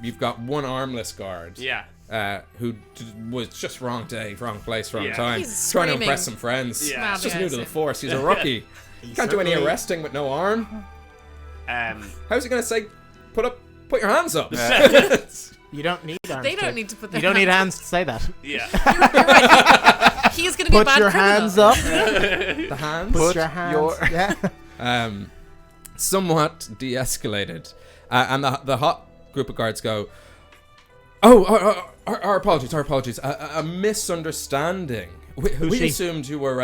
You've got 1 armless guard. Yeah. Who was just wrong day, wrong place, wrong Yeah. time. He's Trying to screaming. impress some friends. Yeah. He's just new to the Yes. force. He's a rookie. Can't do any certainly- arresting with no arm. How's he going to say, put your hands up? You don't need arms. They don't need to put their You don't need hands hands to say that. Yeah. You're right. He's going to be a Put bad your criminal. hands up. The hands. Put your hands. Yeah. Somewhat de-escalated. And the hot group of guards go, our apologies. A misunderstanding. We she? assumed you were,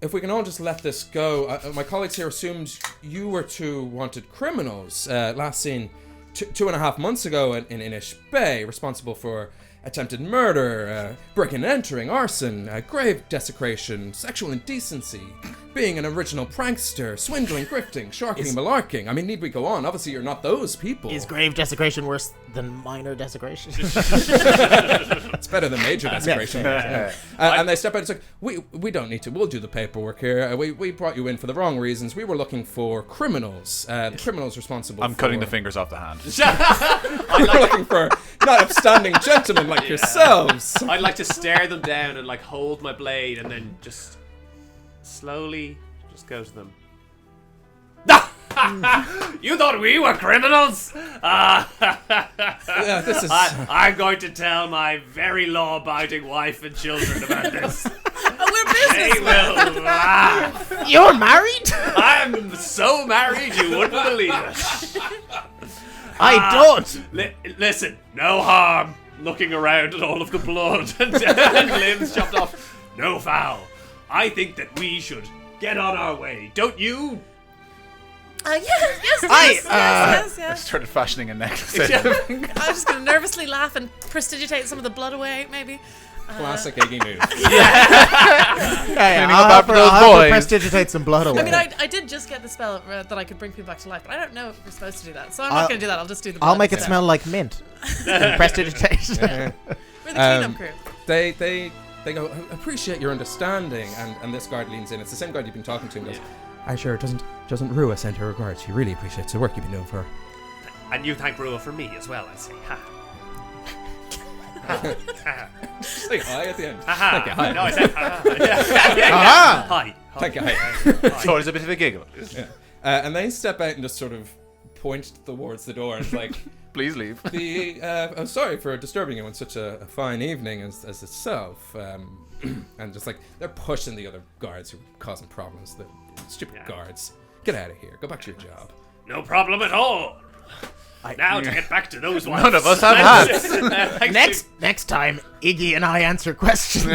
if we can all just let this go, my colleagues here assumed you were 2 wanted criminals, last seen 2.5 months ago in Inish Bay, responsible for attempted murder, breaking and entering, arson, grave desecration, sexual indecency, being an original prankster, swindling, grifting, sharking, malarking. I mean, need we go on? Obviously, you're not those people. Is grave desecration worse than minor desecration? It's better than major desecration. Yeah. And they step out. It's like, we don't need to. We'll do the paperwork here. We brought you in for the wrong reasons. We were looking for criminals. The criminals responsible. I'm cutting the fingers off the hand. We were looking for not upstanding gentlemen like yourselves. I'd like to stare them down and like hold my blade and then just slowly just go to them. You thought we were criminals? Yeah, this is. I'm going to tell my very law-abiding wife and children about this. Oh, They we're business. will laugh. You're married? I'm so married you wouldn't believe it. I don't. Listen, no harm looking around at all of the blood and limbs chopped off. No foul. I think that we should get on our way. Don't you? Yes. I started fashioning a necklace. I'm just going to nervously laugh and prestidigitate some of the blood away, maybe. Classic Iggy move. Yeah, Cleaning up after those I'll boys. prestidigitate some blood away. I mean, I did just get the spell that I could bring people back to life, but I don't know if we're supposed to do that. So I'm not going to do that. I'll just do the blood I'll make it instead. smell like mint. Prestidigitate. We're the cleanup crew. They go, appreciate your understanding, and this guard leans in. It's the same guard you've been talking to and goes, I sure doesn't Rua send her regards. She really appreciates the work you've been doing for her. And you thank Rua for me as well, I say. Ha. Say hi at the end. Ha. Thank you, hi. No, I said ha. Aha! Hi. Thank you, hi. So there's a bit of a giggle. Yeah. And they step out and just sort of point towards the door and it's like, Please leave. I'm sorry for disturbing you on such a fine evening as itself. And just like, they're pushing the other guards who are causing problems. The stupid guards. Get out of here. Go back to your job. No problem at all. Now to get back to those ones. None of us have hats. Next time, Iggy and I answer questions.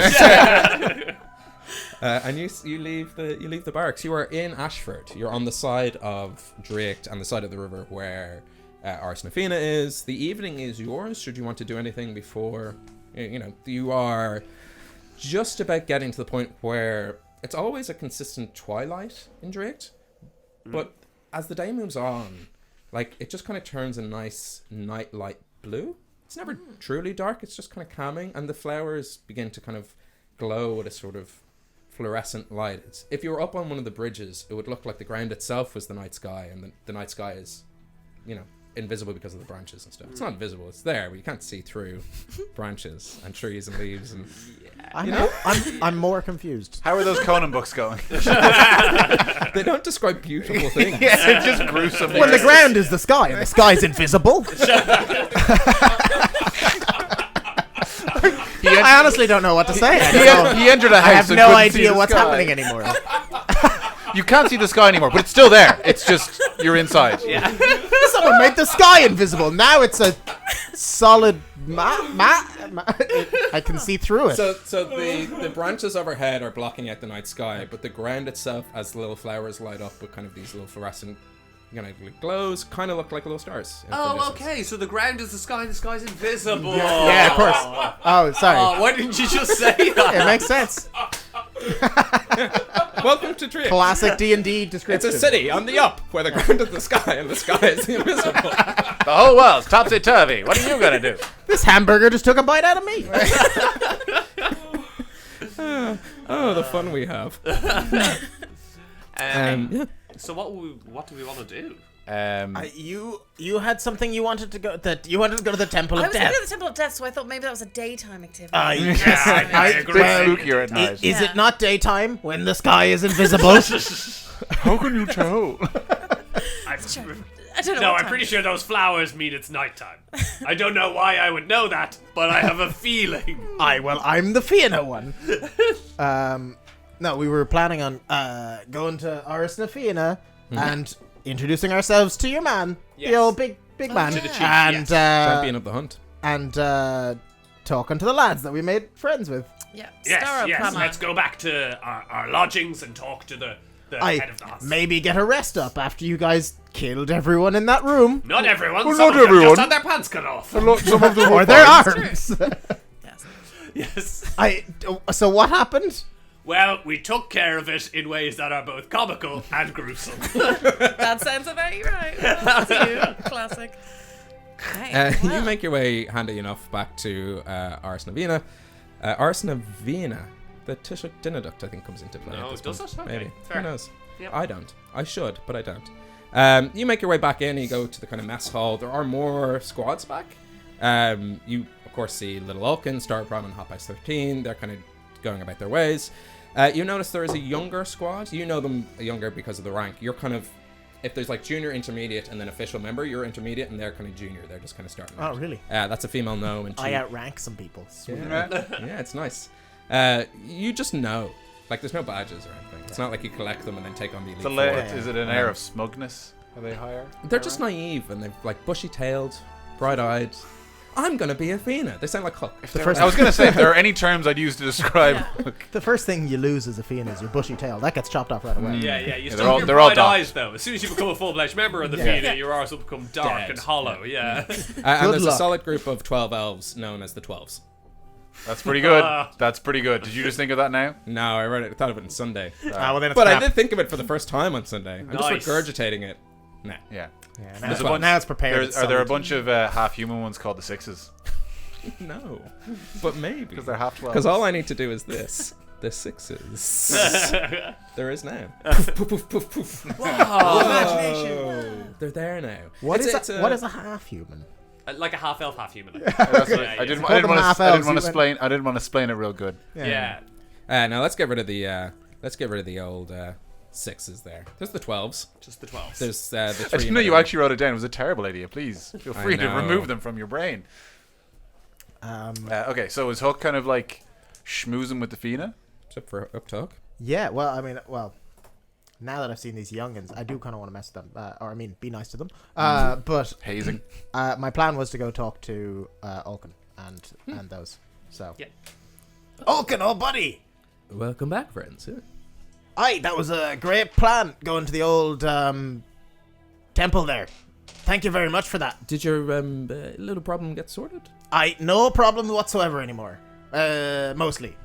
And you leave the barracks. You are in Ashford. You're on the side of Drake and the side of the river where Arsnafina is. The evening is yours. Should you want to do anything before, you are just about getting to the point where it's always a consistent twilight in Drake, but as the day moves on, like it just kind of turns a nice night light blue. It's never truly dark. It's just kind of calming, and the flowers begin to kind of glow with a sort of fluorescent light. If you were up on one of the bridges, it would look like the ground itself was the night sky, and the night sky is, invisible because of the branches and stuff. It's not invisible; it's there, but you can't see through branches and trees and leaves. And I'm more confused. How are those Conan books going? they don't describe beautiful things. Yeah, it's just gruesome. When the ground is the sky and the sky's invisible. I honestly don't know what to say. He entered a house. I have and no couldn't see idea the what's sky. happening anymore. You can't see the sky anymore, but it's still there. It's just you're inside. So Someone made the sky invisible. Now it's a solid I can see through it. So the branches overhead are blocking out the night sky, but the ground itself, as the little flowers light up with kind of these little fluorescent, glows, kind of look like little stars. Oh, okay. So the ground is the sky, and the sky's invisible. Yeah, of course. Oh, sorry. Oh, why didn't you just say that? It makes sense. Welcome to Trick. Classic D&D description. It's a city on the up where the ground is the sky and the sky is the invisible. The whole world's topsy-turvy. What are you going to do? This hamburger just took a bite out of me. Oh, the fun we have. So what do we want to do? You had something you wanted to go to the Temple I of was thinking Death. of the Temple of Death, so I thought maybe that was a daytime activity. I agree. Spookier at night. Is it not daytime when the sky is invisible? How can you tell? I don't know. No, what I'm time pretty it sure those flowers mean it's nighttime. I don't know why I would know that, but I have a feeling. I'm the Fianna one. No, we were planning on going to Aris na Fianna and introducing ourselves to your man, the old big man, To the chief, and Champion of the hunt. and talking to the lads that we made friends with. Yeah. Yes, Star yes. Prama. Let's go back to our lodgings and talk to the head of the house. Maybe get a rest up after you guys killed everyone in that room. Not everyone. Well, some not of them everyone. just had their pants cut off. Some of them Or their arms. Yes. Yes. So what happened? Well, we took care of it in ways that are both comical and gruesome. That sounds about right. That's you. Classic. Okay. You make your way handy enough back to Ars Navina. Ars Navina, the Tishuk Dinaduct, I think, comes into play. No, at this does point. it? Okay, Maybe. fair. Who knows? Yep. I don't. I should, but I don't. You make your way back in. You go to the kind of mess hall. There are more squads back. You, of course, see Little Alkin, Star Prom, and Hot Ice 13. They're kind of going about their ways. You notice there is a younger squad. You know them younger because of the rank. You're kind of, if there's like junior, intermediate, and then official member, you're intermediate, and they're kind of junior. They're just kind of starting out. Oh, really? That's a female gnome. And I outrank some people. yeah, it's nice. You just know. Like, there's no badges or anything. It's not like you collect them and then take on the elite four. Is it an air of smugness? Are they higher? They're just naive, and they're like bushy-tailed, bright-eyed. I'm gonna be a Fianna. They sound like Hook. I was going to say, if there are any terms I'd use to describe... The first thing you lose as a Fianna is your bushy tail. That gets chopped off right away. Yeah. You still they're all- have they're your all bright dark. eyes, though. As soon as you become a full-fledged member of the Fianna, your eyes will become dark Dead. and hollow. Yeah. And there's luck. a solid group of 12 elves known as the 12s. That's pretty good. That's pretty good. Did you just think of that now? No, I thought of it on Sunday. Well, then it's But I crap. did think of it for the first time on Sunday. I'm Nice. just regurgitating it. Nah. Yeah. Yeah, There's a now, bunch. now it's prepared. Are there a bunch of half-human ones called the Sixes? No. But maybe. Because they're half 12. Because all I need to do is this. The 6s. There is now. Poof, poof, poof, poof, poof. Whoa. They're there now. What It's is what is a half-human? Like a half-elf, half-human. I didn't want to explain. I didn't want to explain it real good. Yeah. Now let's get rid of the old 6s there. There's the 12s. Just the 12s. There's the 3. I didn't know you actually wrote it down. It was a terrible idea. Please feel I free to know. remove them from your brain. Okay, so is Hook kind of like schmoozing with the Fianna? Except for up talk. Yeah, well, I mean, now that I've seen these youngins, I do kind of want to mess with them, be nice to them. But Hazing. my plan was to go talk to Alkin and those. So, Yeah. Alkin, old buddy. Welcome back, friends. Yeah. Aye, that was a great plan going to the old temple there. Thank you very much for that. Did your little problem get sorted? No problem whatsoever anymore. Mostly.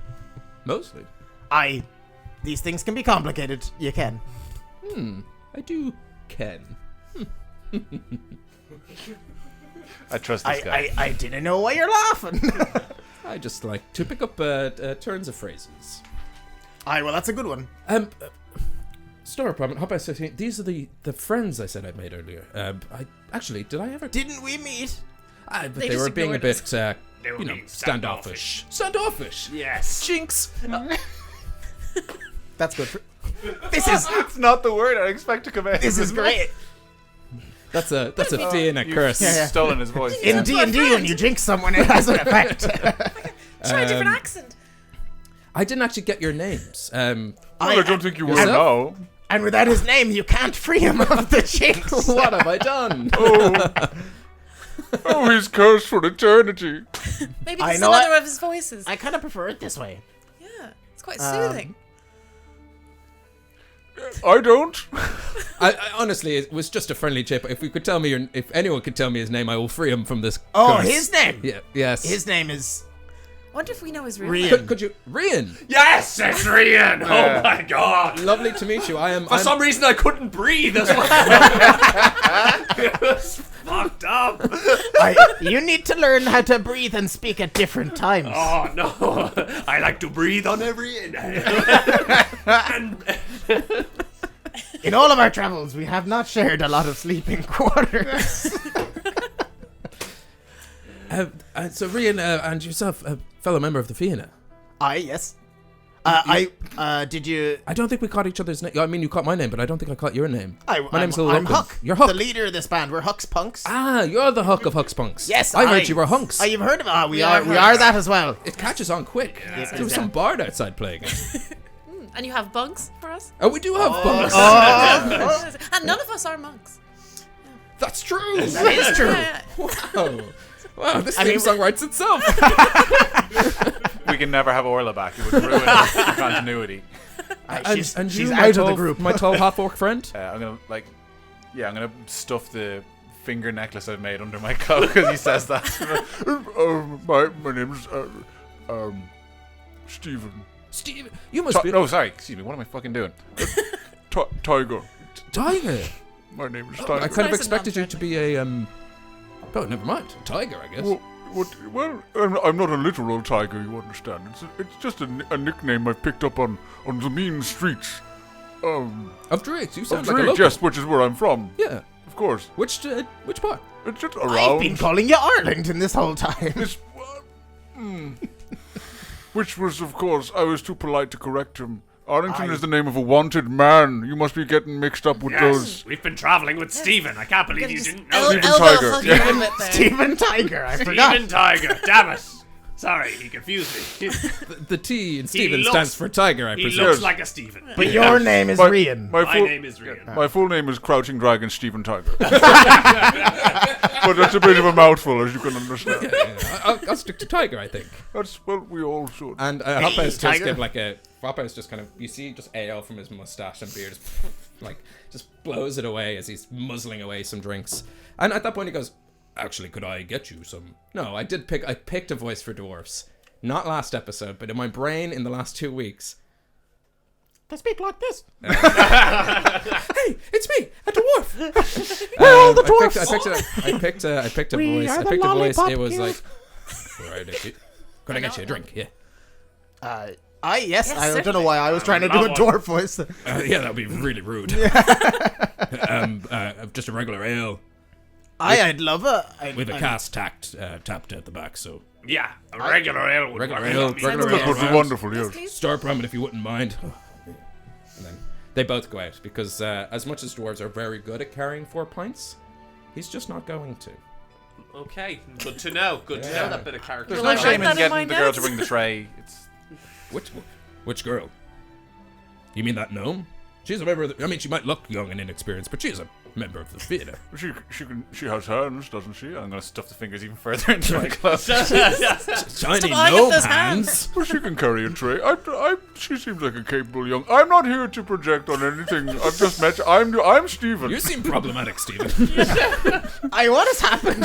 Mostly. These things can be complicated. You can. I do ken. I trust this guy. I didn't know why you're laughing. I just like to pick up turns of phrases. Aye, well, that's a good one. Store problem. How about 16? These are the friends I said I made earlier. Did I ever? Didn't we meet? But They they were just being a ignored bit, us. They were being standoffish. Standoffish. Yes. Jinx. That's good. It's not the word I expect to come out. This is great. That's a Fianna curse. Yeah. Stolen his voice. In D&D, when you jinx someone, it has an effect. Try a different accent. I didn't actually get your names. I don't think you will Yourself? know. And without his name, you can't free him of the jinx. What have I done? Oh, he's cursed for eternity. Maybe I this is know another of his voices. I kind of prefer it this way. Yeah, it's quite soothing. I don't. I honestly, it was just a friendly chip. If anyone could tell me his name, I will free him from this. Oh, curse. his name. Yeah. Yes. His name is I wonder if we know his real Rian. name. Could you, Rian? Yes, it's Rian. Oh my god. Lovely to meet you. For some reason, I couldn't breathe as well. It was fucked up. You need to learn how to breathe and speak at different times. Oh no! I like to breathe on every inhale. And In all of our travels, we have not shared a lot of sleeping quarters. So Rian and yourself, a fellow member of the Fianna. Yes. Did you? I don't think we caught each other's name. I mean, you caught my name, but I don't think I caught your name. My name's Lil I'm Logan. Huck. You're Huck. The leader of this band. We're Huck's Punks. Ah, you're the Huck of Huck's Punks. Yes, I heard you were Hunks. You've heard of? We are are that as well. It catches on quick. Yes, There was yeah. some bard outside playing it. And you have bunks for us? Oh, we do have bunks. And none of us are monks. That's true. That is true. Yeah. Wow, this I theme mean, song writes itself. We can never have Orla back. It would ruin the continuity. She's you, out of the group. My tall half-orc friend. I'm gonna I'm gonna stuff the finger necklace I've made under my coat because he says that. My name's Stephen. Steve, you must be... No, sorry. Excuse me. What am I fucking doing? Tiger. Tiger. My name is I Tiger. kind of nice expected and you to be a... Oh, never mind. Tiger, I guess. Well, I'm not a literal tiger, you understand. It's just a nickname I picked up on the mean streets. Of Drake, you sound of like a Drake, local. yes, which is where I'm from. Yeah. Of course. Which part? It's just I've around. been calling you Arlington this whole time. This, which was, of course, I was too polite to correct him. Arlington is the name of a wanted man. You must be getting mixed up with those. We've been traveling with Stephen. I can't believe you didn't know. Stephen elbow Tiger. hug Yeah. him a bit there. Stephen Tiger. I forgot. Stephen Tiger. Damn it. Sorry, he confused me. The T in Steven looks- stands for tiger, I He presume. looks Yes. like a Stephen. But your name is My- Rian. My, My full, name is Rian. my full name is Crouching Dragon Stephen Tiger. But that's a bit of a mouthful, as you can understand. I'll stick to tiger, I think. That's what we all should. And Hoppa's just Tiger. give like a... Hoppa's just kind of... You see just ale from his mustache and beard. Just blows it away as he's muzzling away some drinks. And at that point he goes, actually, could I get you some... No, I picked a voice for dwarfs. Not last episode, but in my brain in the last 2 weeks. They speak like this. Hey, it's me, a dwarf. We're all the dwarfs. I picked a We voice. are I the picked a voice. lollipop It was guild. like, right, could I get you a drink? Yeah. Yes, Yes, I don't know certainly. why I was trying to do a love dwarf voice. Yeah, that would be really rude. Just a regular ale I'd love a... with a cask tapped at the back. So Yeah, a regular ale would regular work. ale, on me. regular That ale. would be round. wonderful, yes. Please. Star Brahmin, if you wouldn't mind. And then they both go out because as much as dwarves are very good at carrying 4 pints, he's just not going to. Okay, good to know. Good to Yeah. know that bit of character. There's Well, no I write shame that in in my getting the girl notes. to bring the tray. It's Which girl? You mean that gnome? She's a member of the... I mean, she might look young and inexperienced, but she's a member of the theatre. she has hands, doesn't she? I'm gonna stuff the fingers even further into my clothes. Tiny eyeing up gnome those hands. Well, she can carry a tray. She seems like a capable young. I'm not here to project on anything. I've just met you. I'm Stephen. You seem problematic, Stephen. What has happened?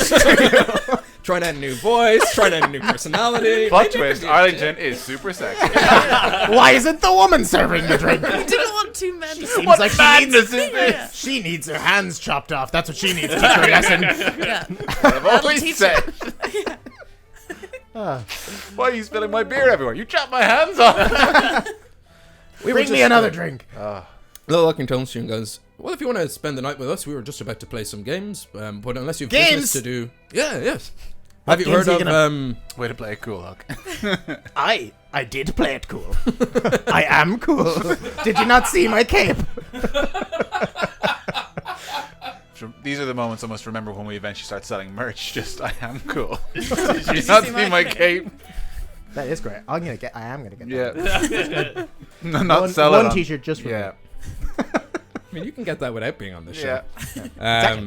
Trying out a new voice, trying out a new personality. Plot Maybe twist: it could be a Arlington is super sexy. Why isn't the woman serving the drink? I didn't want too many. Seems What like madness is Yeah, this? she needs her hands chopped off. That's what she needs to teach her lesson. yeah. I've always teach said. Why are you spilling my beer everywhere? You chopped my hands off. Bring me another drink. Lil Lucking turns to you and goes, well, if you want to spend the night with us, we were just about to play some games, but unless you've Games? business to do... Yeah, yes. Have you games heard are of... you Way to play it cool, Huck. I did play it cool. I am cool. Did you not see my cape? So these are the moments I must remember when we eventually start selling merch. Just, I am cool. Did you Did you not see see my my cape? cape? That is great. I am gonna get that. Yeah. No, not One- sell it one on- t-shirt just for Yeah. mean, you can get that without being on the show. Yeah.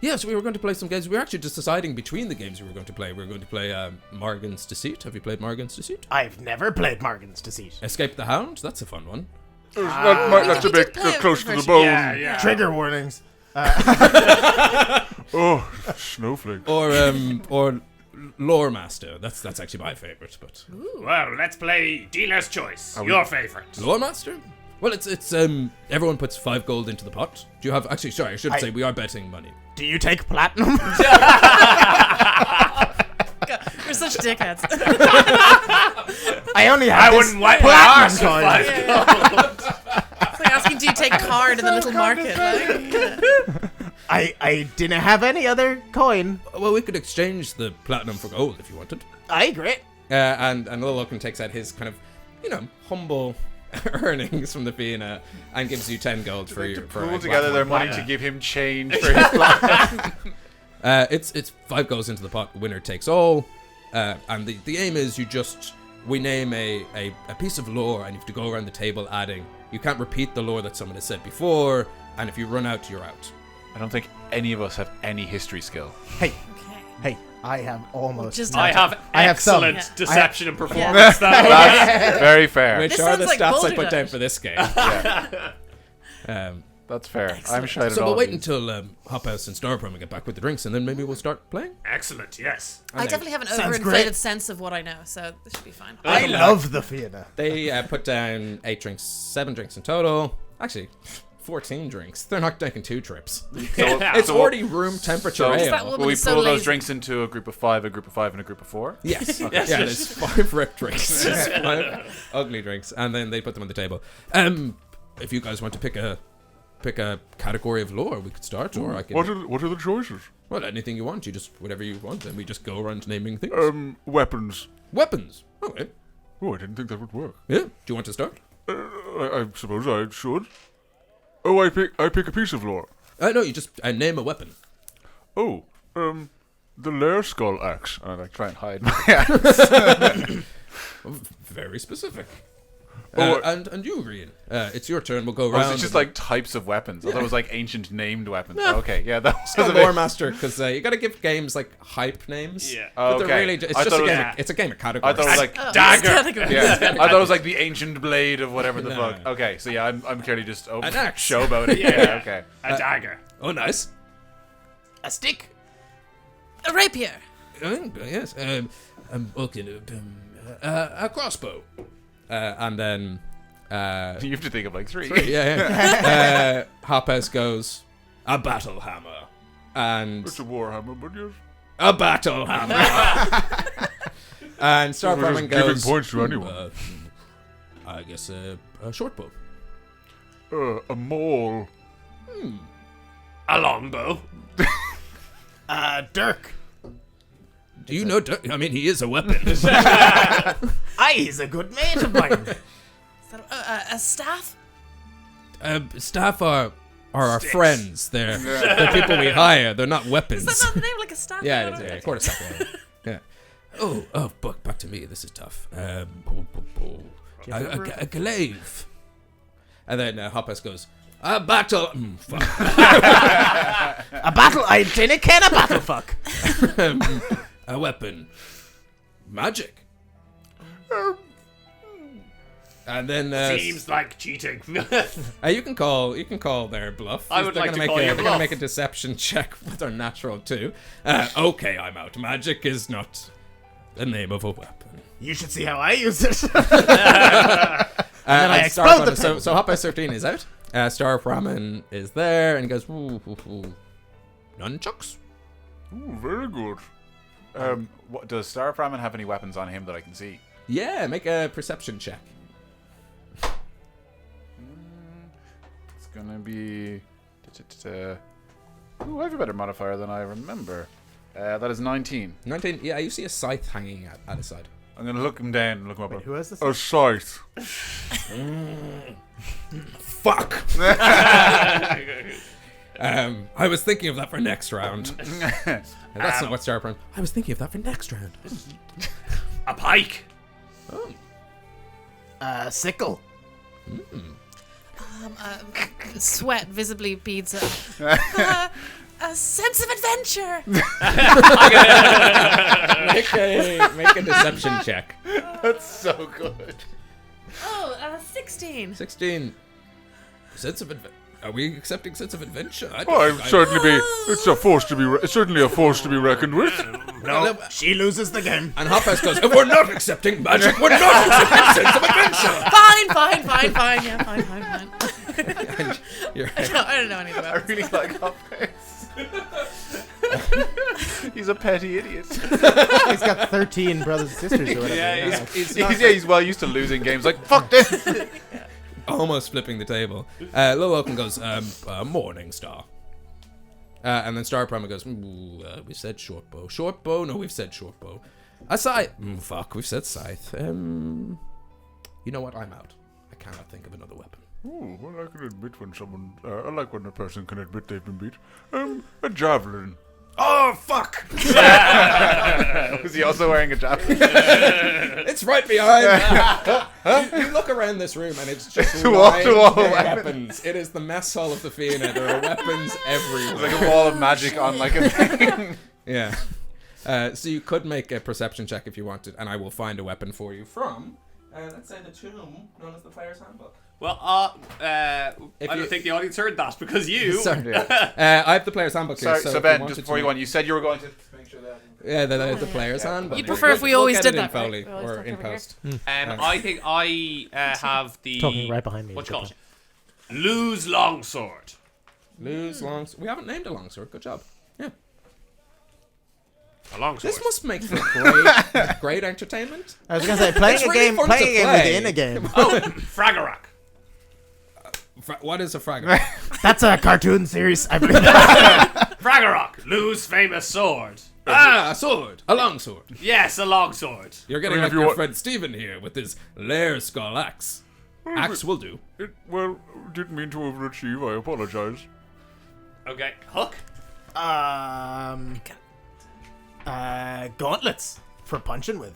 Yeah, so we were going to play some games. We were actually just deciding between the games we were going to play. We were going to play Morgan's Deceit. Have you played Morgan's Deceit? I've never played Morgan's Deceit. Escape the Hound. That's a fun one. That's a bit close to the bone. Yeah. Trigger warnings. Oh, snowflake. Or Lore Master. That's actually my favourite. But Well, let's play Dealer's Choice. Your favorite. Lore Master. Well, it's everyone puts 5 gold into the pot. Do you have actually? Sorry, I should say we are betting money. Do you take platinum? We're such dickheads. I only have this wipe my arse platinum with coin. 5 gold. It's like asking, do you take card in the little market? Like, I didn't have any other coin. Well, we could exchange the platinum for gold if you wanted. I agree. And Lil Oaken takes out his kind of, humble earnings from the Fianna and gives you 10 gold for your Pool together their money to give him change for his platinum. It's 5 goes into the pot. Winner takes all. And the aim is we name a piece of lore, and you have to go around the table adding. You can't repeat the lore that someone has said before, and if you run out, you're out. I don't think any of us have any history skill. Hey, I have almost. I have some. excellent deception and performance. Yeah. That's very fair. Which This are the sounds like stats I Boulder put down Dash. for this game. That's fair. I'm sure. So we'll wait until Hop House and Star Prom get back with the drinks, and then maybe we'll start playing. Excellent, yes. I definitely have an Sounds overinflated great. sense of what I know, so this should be fine. I love the Fianna. They put down 7 drinks in total. Actually, 14 drinks. They're not taking 2 trips. It's already room temperature ale. That woman Will we is so pull those lazy. drinks into a group of 5, and a group of 4? Yes. Yeah, there's 5 rip drinks. 5 ugly drinks. And then they put them on the table. If you guys want to pick a category of lore, we could start, or I can... What are the choices? Well, anything you want. Whatever you want, and we just go around naming things. Weapons. Weapons. Okay. Oh, I didn't think that would work. Yeah. Do you want to start? I suppose I should. Oh, I pick a piece of lore. No, you just name a weapon. Oh, the lair skull axe. I like try and hide my axe. Very specific. Oh, and you, Rian. It's your turn. We'll go Oh, around. it's just like types of weapons. I thought it was like ancient named weapons. Okay, yeah, that was a a lore bit... master, because you got to give games like hype names. Yeah. But they're Okay. really it's I just thought a it was- game. It's a game of categories. I thought it was like Dagger. Yeah, I thought it was like the ancient blade of whatever the No. fuck. Okay, so yeah, I'm clearly just An axe. showboating. Yeah, okay. A dagger. Oh, nice. A stick. A rapier. Yes. Okay. A crossbow. And then. You have to think of like 3. Yeah. Hop House goes a battle hammer, and it's a warhammer, but yes. a battle hammer. And Star We're Farming just giving goes. points to anyone. I guess a short bow. A maul. A longbow. Dirk. Do you know? I mean, he is a weapon. He's a good mate of mine. Is that a staff? Staff are our friends. They're people we hire. They're not weapons. Is that not the name, like a staff? Yeah, it is. Yeah, quarterstaff. Yeah. Oh, back to me. This is tough. A glaive. And then Hoppus goes, a battle. Fuck. A battle. I didn't ken a battle. Fuck. A weapon. Magic. And then Seems like cheating. you can call their bluff. I would They're like gonna to call your They're gonna bluff. make a deception check with their natural 2. Okay, I'm out. Magic is not the name of a weapon. You should see how I use it. I explode the table. So Hopper 13 is out. Star Ramen is there, and he goes, nunchucks? Ooh, very good. What, does Star Ramen have any weapons on him that I can see? Yeah, make a perception check. It's gonna be. Ooh, I have a better modifier than I remember. That is 19. 19. Yeah, you see a scythe hanging at his side. I'm gonna look him down and look him up. Who has this? A scythe. Fuck. I was thinking of that for next round. That's not what Star Prime. I was thinking of that for next round. A pike. Oh. Sickle. Sweat visibly beads up. A sense of adventure. Make a deception check. That's so good. 16. 16. Sense of adventure. Are we accepting sense of adventure? I'd certainly be. It's a force to be. It's certainly a force to be reckoned with. No, she loses the game. And Hophouse goes, if we're not accepting magic, we're not accepting sense of adventure. Fine. Yeah, fine. And you're I don't know any of I that. really like Hopface. He's a petty idiot. He's got 13 brothers and sisters or whatever. Yeah, He's well used to losing games. Like, fuck this. almost flipping the table. Lil Oaken goes, morning star. And then Star Primer goes, we said short bow. Short bow? No, we've said short bow. A scythe. Fuck, we've said scythe. You know what? I'm out. I cannot think of another weapon. Ooh, well, I can admit when someone. I like when a person can admit they've been beat. A javelin. Oh, fuck! Was he also wearing a javelin? It's right behind. You look around this room and it's just wall-to-wall weapons. It is the mess hall of the Fianna. There are weapons everywhere. It's like a wall of magic on like a thing. Yeah. So you could make a perception check if you wanted, and I will find a weapon for you from, let's say, the tomb known as the Player's Handbook. Well, I don't think the audience heard that because you. Sorry. I have the Player's Handbook here. So So Ben, just before you go on, you said you were going to make sure that. Yeah, the Player's Handbook. You'd prefer if we always get did it that, in Foley right? We always or talked in over here. post. I think I have the. Talking right behind me. What you call it? Lose longsword. Lose longsword. We haven't named a longsword. Good job. Yeah. A longsword. This must make for great entertainment. I was going to say, playing It's a really game fun to within play. a game. Oh, Fragarak. What is a fragment? That's a cartoon series, I believe. Fragarak. Lose famous sword. A sword. A longsword. Yes, a longsword. You're getting Well, like if you your want- friend Stephen here with his lair skull axe. Axe will do. Well, didn't mean to overachieve. I apologize. Okay, Hook. Gauntlets for punching with.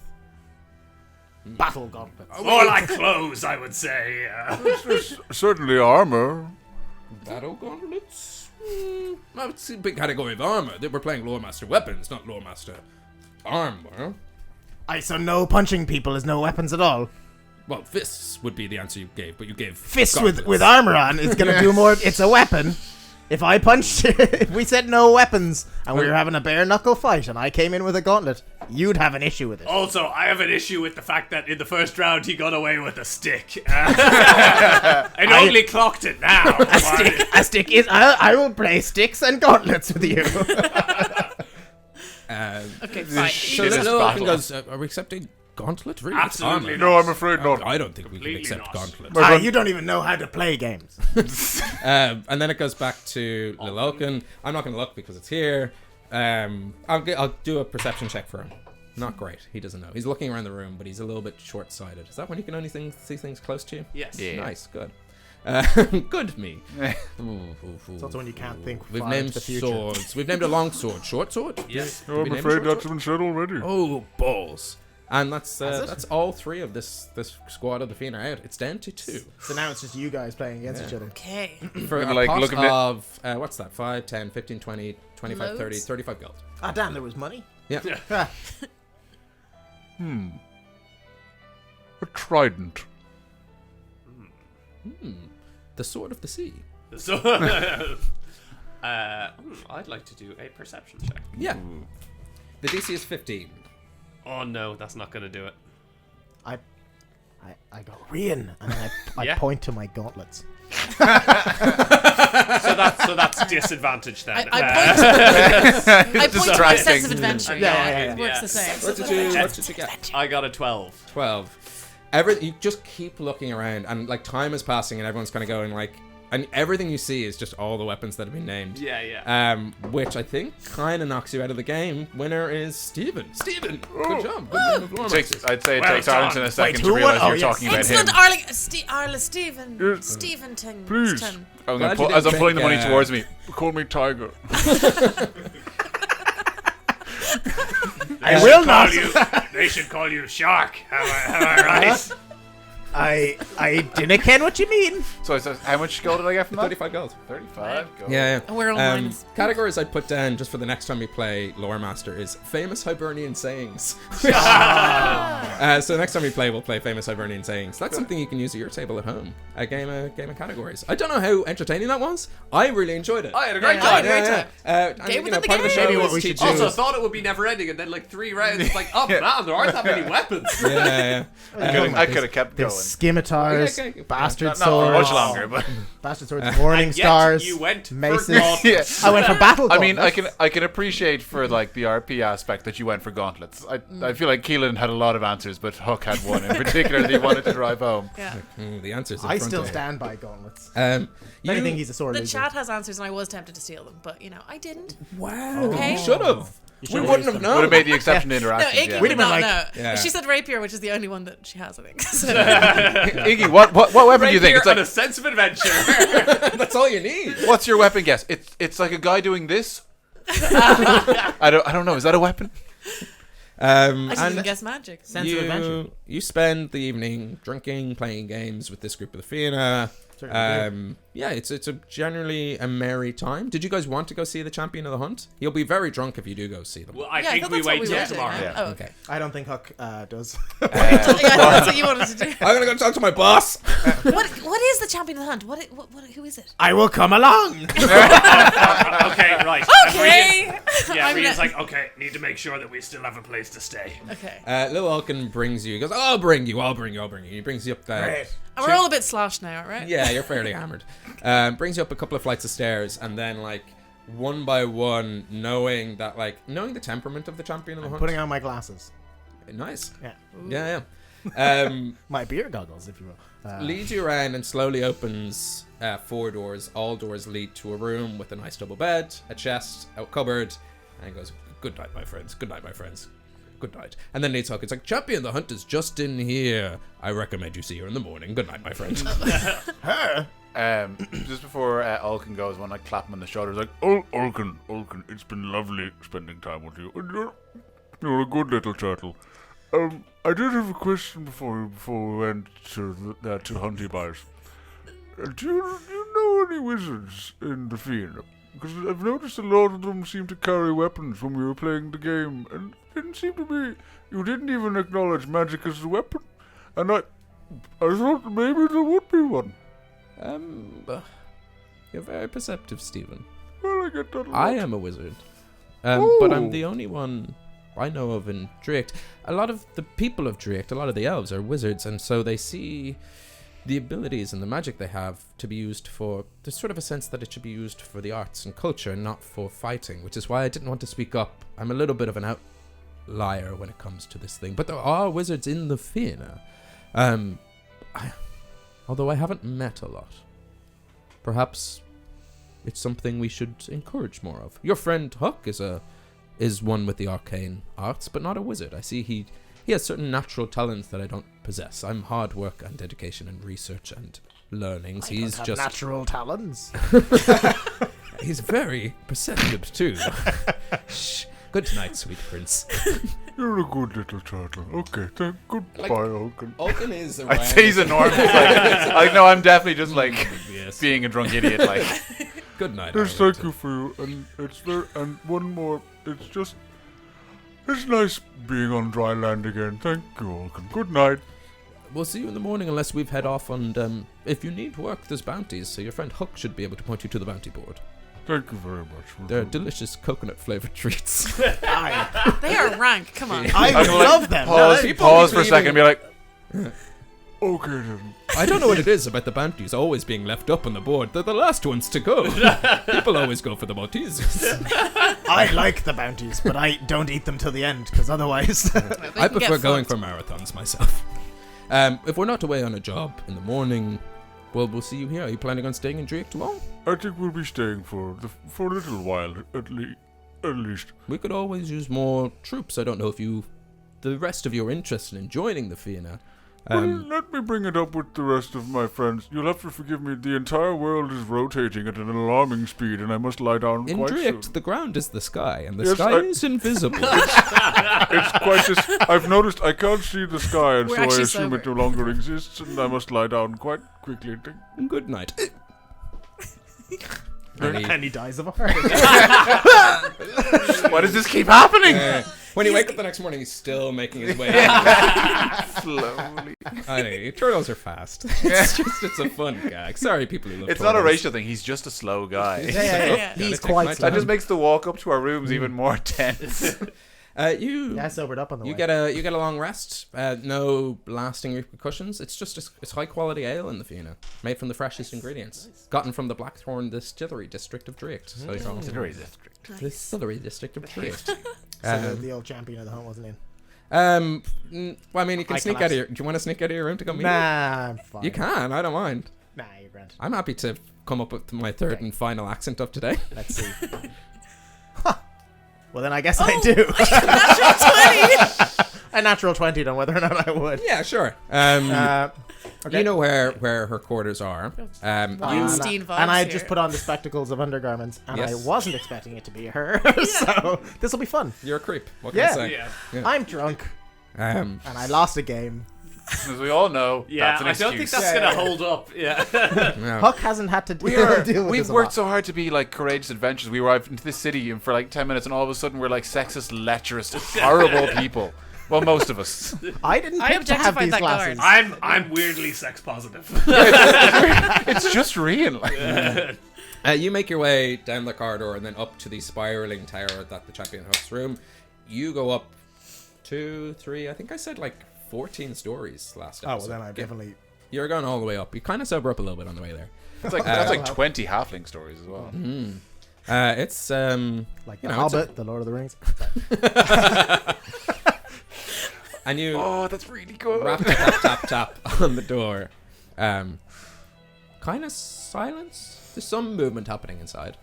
Battle gauntlets. More like clothes, I would say. Certainly armor. Battle gauntlets? No, it's a big category of armor. We're playing Lore Master weapons, not Lore Master armor. So no punching people is no weapons at all. Well, fists would be the answer you gave, but you gave Fist gauntlets. with armor on is gonna do more. It's a weapon. If I punched, if we said no weapons and we were having a bare knuckle fight and I came in with a gauntlet, you'd have an issue with it. Also, I have an issue with the fact that in the first round he got away with a stick. I only clocked it now. A stick is. I will play sticks and gauntlets with you. Okay, fine. So Shit is Lil Oaken battle. goes, are we accepting gauntlets? Really? It's Absolutely armor. No, I'm afraid not. I don't think we can Completely accept not. gauntlets. You don't even know how to play games. And then it goes back to Lil Oaken. I'm not going to look because it's here. I'll do a perception check for him. Not great. He doesn't know. He's looking around the room, but he's a little bit short-sighted. Is that when you can only see things close to you? Yes. Yeah. Nice. Good. Good me. It's also when you can't think We've far named into the future. swords. We've named a long sword. Short sword? Yes. No, I'm we name afraid short that's sword? been said already. Oh, balls. And that's it? that's all three of this squad of the Fiend are out. It's down to 2. So now it's just you guys playing against each other. Okay. For a Like, pot look a bit- of, what's that, 5, 10, 15, 20, 25, 30, Loads? 35 gold. Ah, damn, there was money. Yeah. A trident. The Sword of the Sea. So, I'd like to do a perception check. Yeah. The DC is 15. Oh no, that's not going to do it. I go Rian, and then I Yeah. point to my gauntlets. So that's disadvantage then. I point to my distracting. sense of adventure. Yeah. It works the same. What did you get? I got a 12. 12. You just keep looking around, and like time is passing, and everyone's kind of going like, and everything you see is just all the weapons that have been named. Yeah. Which I think kind of knocks you out of the game. Winner is Stephen. Stephen, good job. Good game of Lore Masters. I'd say it Well takes Arlington done. a second who to realize won? you're Oh, talking about Excellent, him. Arla Stephen. Yes. Steventon. Please. I'm Glad gonna you pull, didn't as I'm pulling the think, money towards me. Call me Tiger. I will not. They should call you Shark. Am I right? I didn't ken what you mean. So how much gold did I get from that? 35 gold. 35 gold. Yeah. And we're all minus. Categories I'd put down just for the next time we play Lore Master is famous Hibernian sayings. So next time we play, we'll play famous Hibernian sayings. That's something you can use at your table at home. A game of categories. I don't know how entertaining that was. I really enjoyed it. I had a great Yeah, time. I had a great time. And, Game you know, within the part of the game. show Maybe what is we should teaching- do Also, thought it would be never ending, and then like 3 rounds, it's like, oh man, there aren't that many weapons. Yeah. I could have kept going. There's scimitars, Okay. bastard Not for much swords, longer, but bastard swords, morning Yet stars, you went for maces. God. yeah. I went for battle. I mean, gauntlets. I can appreciate for like the RP aspect that you went for gauntlets. I feel like Keelan had a lot of answers, but Hook had one in particular that he wanted to drive home. Yeah. The answers. in I front still of you. stand by gauntlets. You, I think he's a sword The loser. chat has answers, and I was tempted to steal them, but I didn't. wow. Okay. You should have. We should've wouldn't used have them. Would known. have made the exception to No, interactions. Iggy yeah. would not like- know. Yeah. She said rapier, which is the only one that she has, I think. So, Iggy, what weapon do you think? Rapier It's like, and a sense of adventure. That's all you need. what's your weapon guess? It's like a guy doing this. I don't know. Is that a weapon? I should even And guess magic. Sense of adventure. you spend the evening drinking, playing games with this group of the Fianna. Yeah, it's a generally a merry time. Did you guys want to go see the champion of the hunt? You'll be very drunk if you do go see them. Well, I Yeah, think thought we that's what wait till were doing, tomorrow. right? Yeah. Oh, okay. I don't think Huck does. Yeah, that's what you wanted to do. I'm gonna go talk to my boss. What is the champion of the hunt? What who is it? I will come along. Okay, right. Okay. Yeah, I'm Rhea's not- like, okay, need to make sure that we still have a place to stay. Okay. Lil Alkin brings you. He goes, I'll bring you. He brings you up there. Great. And we're all a bit sloshed now, right? Yeah, you're fairly hammered. Brings you up a couple of flights of stairs, and then like one by one, knowing the temperament of the champion of the hunt. Putting on my glasses. Nice. Yeah. Yeah. My beer goggles, if you will. Leads you around and slowly opens 4 doors. All doors lead to a room with a nice double bed, a chest, a cupboard, and goes, "Good night, my friends. Good night, my friends. Good night." And then Nate's it's like, "Champion, the hunt is just in here. I recommend you see her in the morning. Good night, my friend." Just before Ulkin goes, when I clap him on the shoulder, like, Oh, Ulkin, it's been lovely spending time with you. And you're a good little turtle. I did have a question before we went to Hunty Bars. Do you know any wizards in the field? Because I've noticed a lot of them seem to carry weapons when we were playing the game, and it didn't seem to be. You didn't even acknowledge magic as a weapon, and I thought maybe there would be one. You're very perceptive, Stephen. Well, I get that a lot. I am a wizard, but I'm the only one I know of in Driacht. A lot of the people of Driacht, a lot of the elves are wizards, and so they see the abilities and the magic they have to be used for. There's sort of a sense that it should be used for the arts and culture, not for fighting, which is why I didn't want to speak up. I'm a little bit of an outlier when it comes to this thing, but there are wizards in the Fianna. Although I haven't met a lot. Perhaps it's something we should encourage more of. Your friend Huck is one with the arcane arts, but not a wizard. I see he has certain natural talents that I don't possess. I'm hard work and dedication and research and learnings. He's Don't have just natural talents. he's very perceptive too. Shh. Good night, sweet prince. You're a good little turtle. Okay, goodbye, Ulkin. Alkin is I'd say he's enormous. I know I'm definitely just like Yes. being a drunk idiot. Like, Good night. Yes, Ireland. thank you for you, and one more. It's nice being on dry land again. Thank you, Ulkin. Good night. We'll see you in the morning unless we've head off, and if you need work, there's bounties, so your friend Huck should be able to point you to the bounty board. Thank you very much. They're delicious coconut-flavored treats. They are rank. Come on. I I'm gonna, like, love them. Pause for a second and be like, Okay then. I don't know what it is about the bounties always being left up on the board. They're the last ones to go. People always go for the bounties. I like the bounties, but I don't eat them till the end, because otherwise... I prefer going for marathons myself. If we're not away on a job in the morning, well, we'll see you here. Are you planning on staying in Drake tomorrow? I think we'll be staying for a little while at least. We could always use more troops. I don't know if the rest of you are interested in joining the Fianna. Well, let me bring it up with the rest of my friends. You'll have to forgive me. The entire world is rotating at an alarming speed, and I must lie down In quite Drift, soon. the ground is the sky, and the Yes, sky is invisible. It's quite I've noticed I can't see the sky, and We're so I actually assume it no sober. longer exists, and I must lie down quite quickly. Good night. And he dies of a heart. Why does this keep happening? When you wake up the next morning, he's still making his way. Slowly. I know, turtles are fast. It's a fun gag. Sorry, people who love It's turtles. not a racial thing. He's just a slow guy. Yeah. He's take my quite time. slow. That just makes the walk up to our rooms even more tense. Yeah, sobered up on the You way. get a long rest. No lasting repercussions. It's just it's high quality ale in the Fianna, made from the freshest ingredients, gotten from the Blackthorn Distillery District of Drift. So you call it. Distillery District of Drift. So the old champion of the hunt wasn't in. Well, I mean, you can High sneak class. out of your. Do you want to sneak out of your room to come meet me? Nah, I'm fine. You can. I don't mind. Nah, you're grand. I'm happy to come up with my third and final accent of today. Let's see. Well, then I guess I do. Natural 20! A natural 20 on whether or not I would. Yeah, sure. Okay. You know where her quarters are. Weinstein vibes and I here. just put on the spectacles of undergarments, and I Yes. wasn't expecting it to be her. So this will be fun. You're a creep. What can Yeah. I say? Yeah. I'm drunk, and I lost a game. As we all know, Yeah, that's an I excuse. don't think that's gonna hold up. Yeah. No. Huck hasn't had to deal with We've this a worked lot. so hard to be like courageous adventurers. We arrived into this city and for like 10 minutes, and all of a sudden we're like sexist, lecherous, horrible people. Well, most of us. I didn't I pick to have objectified these that glasses. guard. I'm weirdly sex positive. It's just real. Like, You make your way down the corridor and then up to the spiraling tower that the champion hosts room. You go up 2, 3, I think I said like 14 stories last Oh, well, episode. then I definitely... You're going all the way up. You kind of sober up a little bit on the way there. that's like 20 halfling stories as well. It's Like you The know, it's Hobbit, The Lord of the Rings. and you Oh, that's really good. rap tap on the door. Kind of silence. There's some movement happening inside.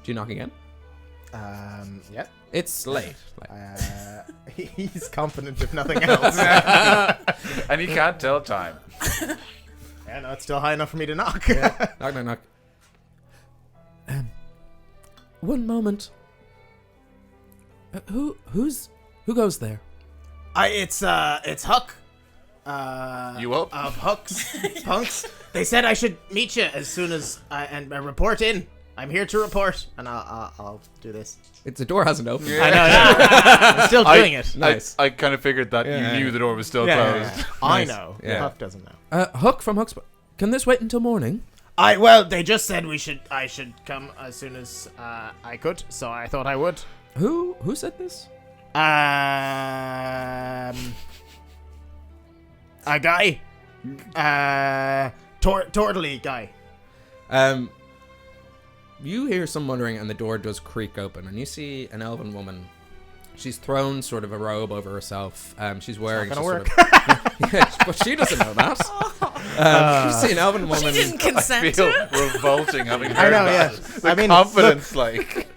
Do you knock again? Yep. It's late. Like, He's confident if nothing else. And you can't tell time. Yeah, no, it's still high enough for me to knock. knock. One moment. Who goes there? It's Huck. You up? Of Huck's Punks. They said I should meet you as soon as I report in. I'm here to report, and I'll do this. The door hasn't opened. I know. Yeah. I'm still doing it. Nice. I kind of figured that Yeah. you knew the door was still Yeah. closed. I Nice. know. Yeah. Huck doesn't know. Hook from Hook's. Can this wait until morning? Well, they just said I should come as soon as I could, so I thought I would. Who said this? A guy. Tortly guy. You hear some muttering, and the door does creak open, and you see an elven woman. She's thrown sort of a robe over herself. She's wearing It's just not sort of. Yeah, but she doesn't know that. You see an elven She woman. didn't I consent feel to it. revolting having heard I know, that. yeah. The I mean, confidence, like.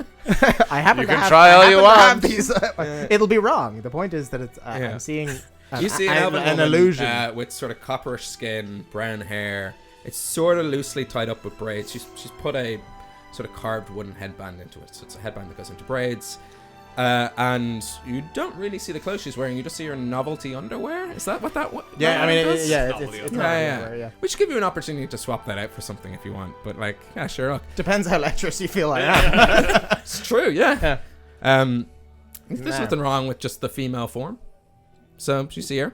I happen You to can have, try I all happen you to want. have these, it'll be wrong. The point is that it's. Yeah. I'm seeing. You see an elven woman illusion. with sort of copperish skin, brown hair. It's sort of loosely tied up with braids. She's put a sort of carved wooden headband into it. So it's a headband that goes into braids. And you don't really see the clothes she's wearing. You just see her novelty underwear. Is that what that? Yeah, I mean, it's yeah. not everywhere, yeah. We should give you an opportunity to swap that out for something if you want. But like, yeah, sure. Look. Depends how lecherous you feel I am. It's true, yeah. There's Nah. nothing wrong with just the female form. So you see her.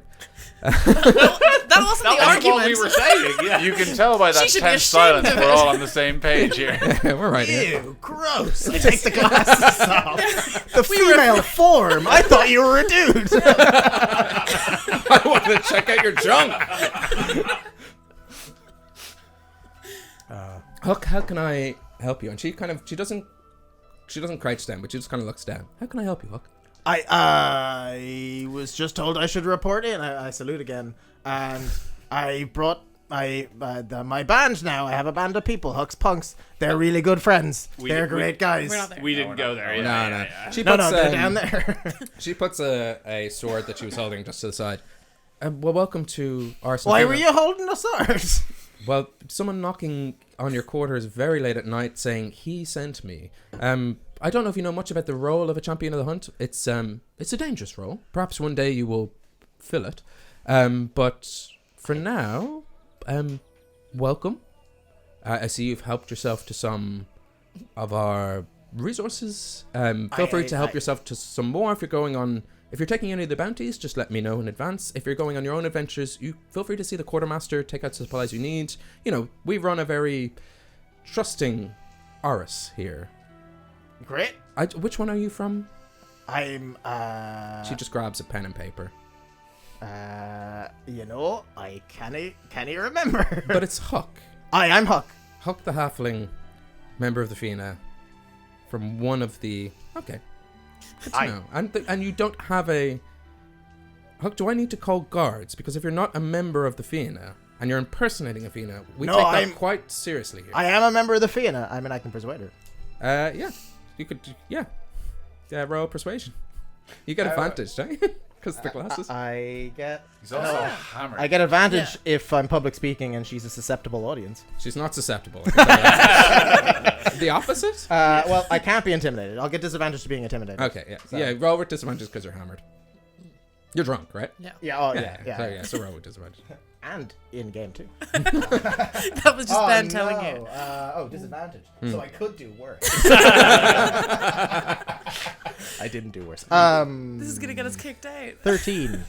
That wasn't That the was what argument. we were saying. Yeah. You can tell by that She should be tense ashamed silence of we're it. all on the same page here. We're right here. Ew, gross. I take the glasses off. The female form. I thought you were a dude. I wanted to check out your junk. Hook, how can I help you? And she doesn't crouch down, but she just kind of looks down. How can I help you, Hook? I was just told I should report in. I salute again, and I brought my band now. I have a band of people, Huck's Punks. They're really good friends. They're great guys. We're not there. We didn't go there. No, Yeah, no. yeah, yeah. She No, puts, they're down there. She puts a sword that she was holding just to the side. Well, welcome to our. Why were you holding the swords? Well, someone knocking on your quarters very late at night saying he sent me. I don't know if you know much about the role of a champion of the hunt. It's a dangerous role. Perhaps one day you will fill it. But for now, welcome. I see you've helped yourself to some of our resources. Feel free to help yourself to some more if you're going on. If you're taking any of the bounties, just let me know in advance. If you're going on your own adventures, you feel free to see the quartermaster, take out supplies you need. You know, we run a very trusting Aris here. Great. Which one are you from? I'm, She just grabs a pen and paper. I can't remember. But it's Huck. I'm Huck. Huck the halfling, member of the Fianna, from one of the... Okay. Good to know. And you don't have a... Huck, do I need to call guards? Because if you're not a member of the Fianna, and you're impersonating a Fianna, we take that quite seriously here. I am a member of the Fianna. I mean, I can persuade her. Yeah. You could... Yeah. Roll persuasion. You get advantage, don't you? Because of the glasses. I get... He's also hammered. I get advantage if I'm public speaking and she's a susceptible audience. She's not susceptible. The opposite? Well, I can't be intimidated. I'll get disadvantage to being intimidated. Okay, yeah. So- Yeah, roll with disadvantage because you're hammered. You're drunk, right? Yeah. Yeah, So roll with disadvantage. And in game too. That was just Ben telling you. Disadvantage. So I could do worse. I didn't do worse. This is gonna get us kicked out. 13.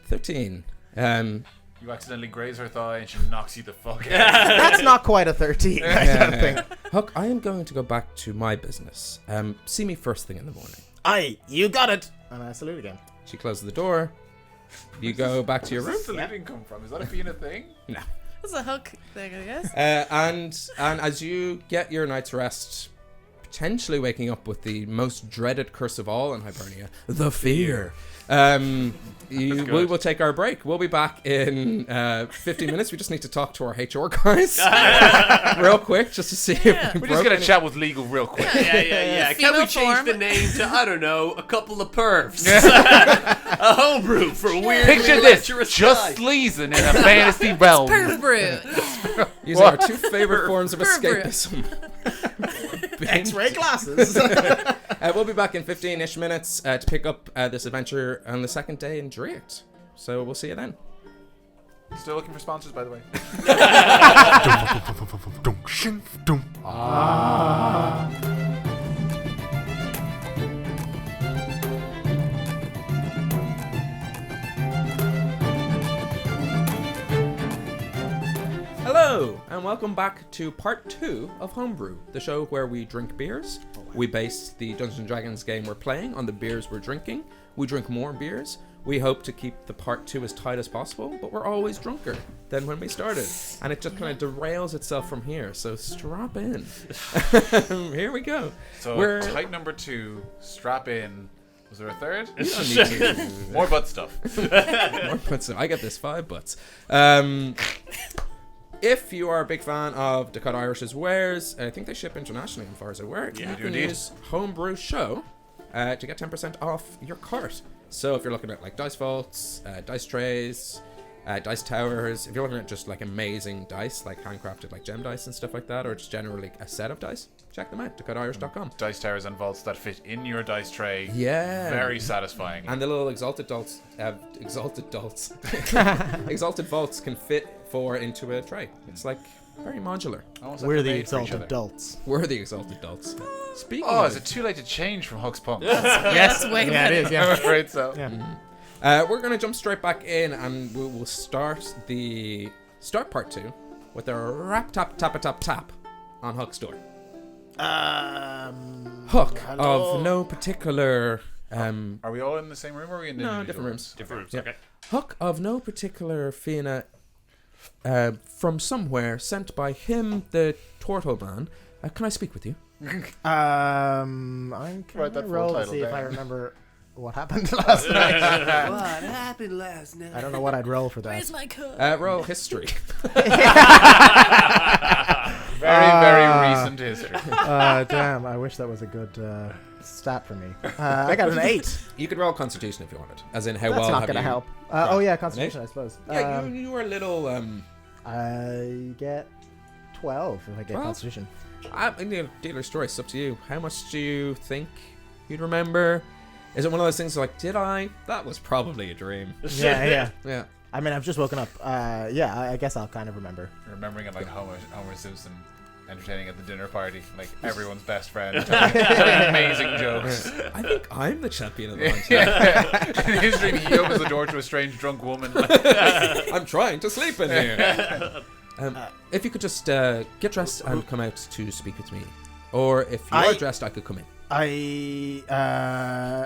13. You accidentally graze her thigh and she knocks you the fuck out. That's not quite a 13. I don't think. Huck, I am going to go back to my business. See me first thing in the morning. Aye, you got it. And I salute again. She closes the door. You go back to your room. Where's the saluting come from? Is that a Fianna thing? No. That's a hook thing, I guess. And as you get your night's rest, potentially waking up with the most dreaded curse of all in Hibernia, the fear. We will take our break. We'll be back in 15 minutes. We just need to talk to our HR guys real quick just to see if We're just going to chat with legal real quick. Yeah. Can we Female change form. the name to, I don't know, a couple of pervs? A homebrew for weird, Picture this, lecherous just guys. sleazing in a fantasy realm. Perv brew. using our two favorite forms of Pervert. escapism. X-ray glasses. We'll be back in 15-ish minutes to pick up this adventure on the second day in Driat. So we'll see you then. Still looking for sponsors, by the way. Hello, and welcome back to part 2 of Homebrew, the show where we drink beers. We base the Dungeons & Dragons game we're playing on the beers we're drinking. We drink more beers. We hope to keep the part 2 as tight as possible, but we're always drunker than when we started. And it just kind of derails itself from here, so strap in. Here we go. So type number 2, strap in. Was there a third? You don't need to. More butt stuff. More butts. I get this 5 butts. If you are a big fan of Dakota Irish's wares, I think they ship internationally as far as I work. Yeah, you they can do indeed. use Homebrew Show to get 10% off your cart. So if you're looking at like dice vaults, dice trays, dice towers, if you're looking at just like amazing dice, like handcrafted like gem dice and stuff like that, or just generally a set of dice, check them out, DakotaIrish.com. Dice towers and vaults that fit in your dice tray. Yeah. Very satisfying. And the little exalted vaults can fit 4 into a tray. It's like very modular. Almost We're like the they're made for each exalted other. adults. We're the exalted adults. Speaking Oh, of, is it too late to change from Huck's Punk? Yes. way Yeah, it is. I'm Yeah. afraid so. Yeah. we're going to jump straight back in and we will start part 2 with a rap tap tap a tap tap on Huck's door. Huck hello. of no particular Are we all in the same room or are we in no, individual different rooms. Different rooms, Yeah. okay. Huck of no particular Fianna from somewhere sent by him, the Turtle Man. Can I speak with you? I'm Write going that to full roll to title see if down. I remember what happened last night. What happened last night? I don't know what I'd roll for that. Where's my cup? Roll history. Very recent history. Damn, I wish that was a good stat for me. I got an 8. You could roll Constitution if you wanted. As in, how That's well not have going to you... help. Oh, yeah, Constitution, I suppose. Yeah, you were a little... I get 12 if I get 12? Constitution. Dealer's choice, it's up to you. How much do you think you'd remember? Is it one of those things like, did I? That was probably a dream. Yeah. Yeah. I mean, I've just woken up. Yeah, I guess I'll kind of remember. Remembering it like Homer Simpson entertaining at the dinner party, like everyone's best friend, telling amazing jokes. I think I'm the champion of the hunt. In his dream, he opens the door to a strange drunk woman. I'm trying to sleep in here. If you could just get dressed and come out to speak with me. Or if you are dressed, I could come in.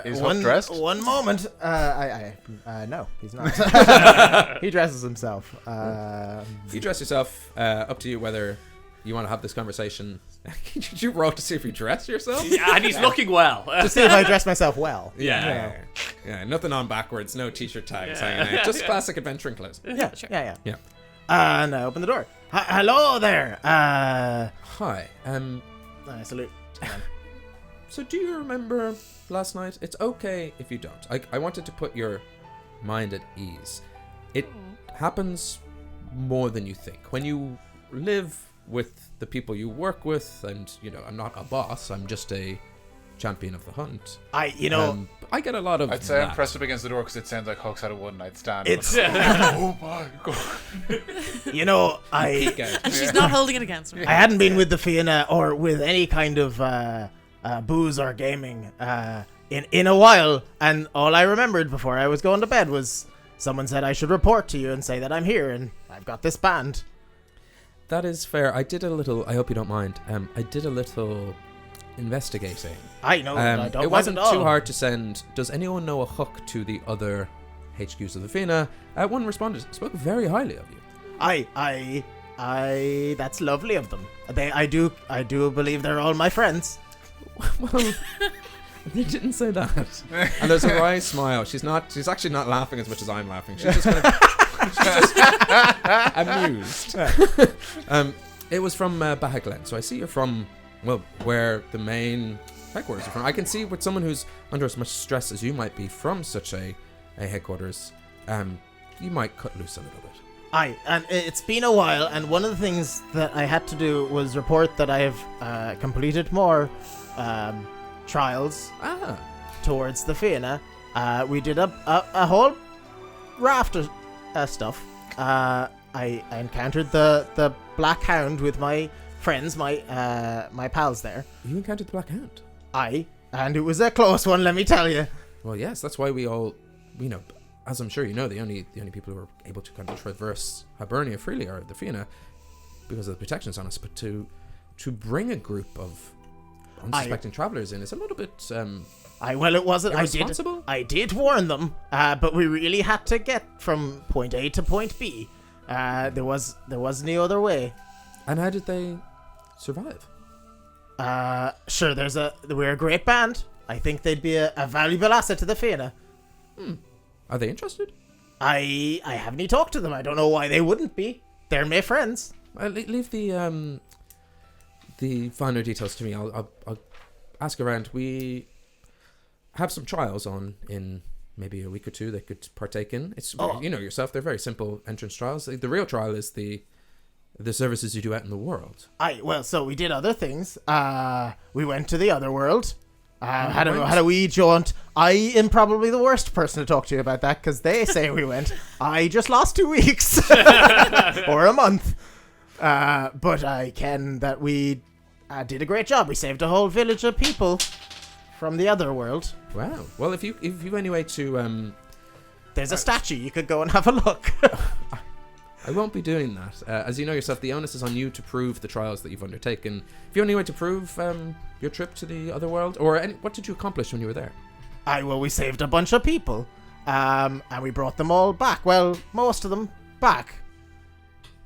Is Hook dressed? One moment. No, he's not. He dresses himself. You dress yourself. Up to you whether you want to have this conversation. Did you roll to see if you dress yourself? Yeah, and he's looking well. To see if I dress myself well. Yeah. Nothing on backwards. No t-shirt tags hanging out. Just classic adventuring clothes. Yeah. Yeah. And I open the door. Hello there. Hi. I salute. So do you remember last night? It's okay if you don't. I wanted to put your mind at ease. It happens more than you think. When you live with the people you work with, and, I'm not a boss, I'm just a champion of the hunt. I get a lot of I'd say I'm that. pressed up against the door because it sounds like Hook's had a one-night stand. It's oh my god. And she's not holding it against her. I hadn't been with the Fianna or with any kind of booze or gaming in a while, and all I remembered before I was going to bed was someone said I should report to you and say that I'm here and I've got this band. That is fair. I did a little, I hope you don't mind, I did a little investigating. I know, I don't it wasn't mind at all. too hard to send, does anyone know a hook to the other HQs of the Fianna? One responded, spoke very highly of you. I that's lovely of them. I do believe they're all my friends. Well, they didn't say that. And there's a wry smile. She's actually not laughing as much as I'm laughing. She's just amused. It was from Bahaglen. So I see you're from, where the main headquarters are from. I can see with someone who's under as much stress as you might be from such a headquarters, you might cut loose a little bit. And it's been a while, and one of the things that I had to do was report that I have completed more trials towards the Fianna. We did a whole raft of stuff. I encountered the Black Hound with my friends, my pals there. You encountered the Black Hound? And it was a close one, let me tell you. Well, yes, that's why we all, as I'm sure you know, the only people who are able to kind of traverse Hibernia freely are the Fianna because of the protections on us. But to bring a group of unsuspecting travelers in is a little bit it wasn't. irresponsible. I did warn them, but we really had to get from point A to point B. There wasn't any other way. And how did they survive? Sure. We're a great band. I think they'd be a valuable asset to the Fianna. Are they interested? I haven't talked to them. I don't know why they wouldn't be. They're my friends. Leave the finer details to me. I'll ask around. We have some trials on in maybe a week or two they could partake in. It's you know yourself, they're very simple entrance trials. The real trial is the services you do out in the world. So we did other things. We went to the other world. Had a wee jaunt. I am probably the worst person to talk to you about that because they say we went. I just lost 2 weeks or a month. But I ken that we did a great job. We saved a whole village of people from the other world. Wow. Well, if you anyway to there's a statue. You could go and have a look. I won't be doing that. As you know yourself, the onus is on you to prove the trials that you've undertaken. If you have any way to prove your trip to the other world, or what did you accomplish when you were there? We saved a bunch of people, and we brought them all back. Well, most of them back.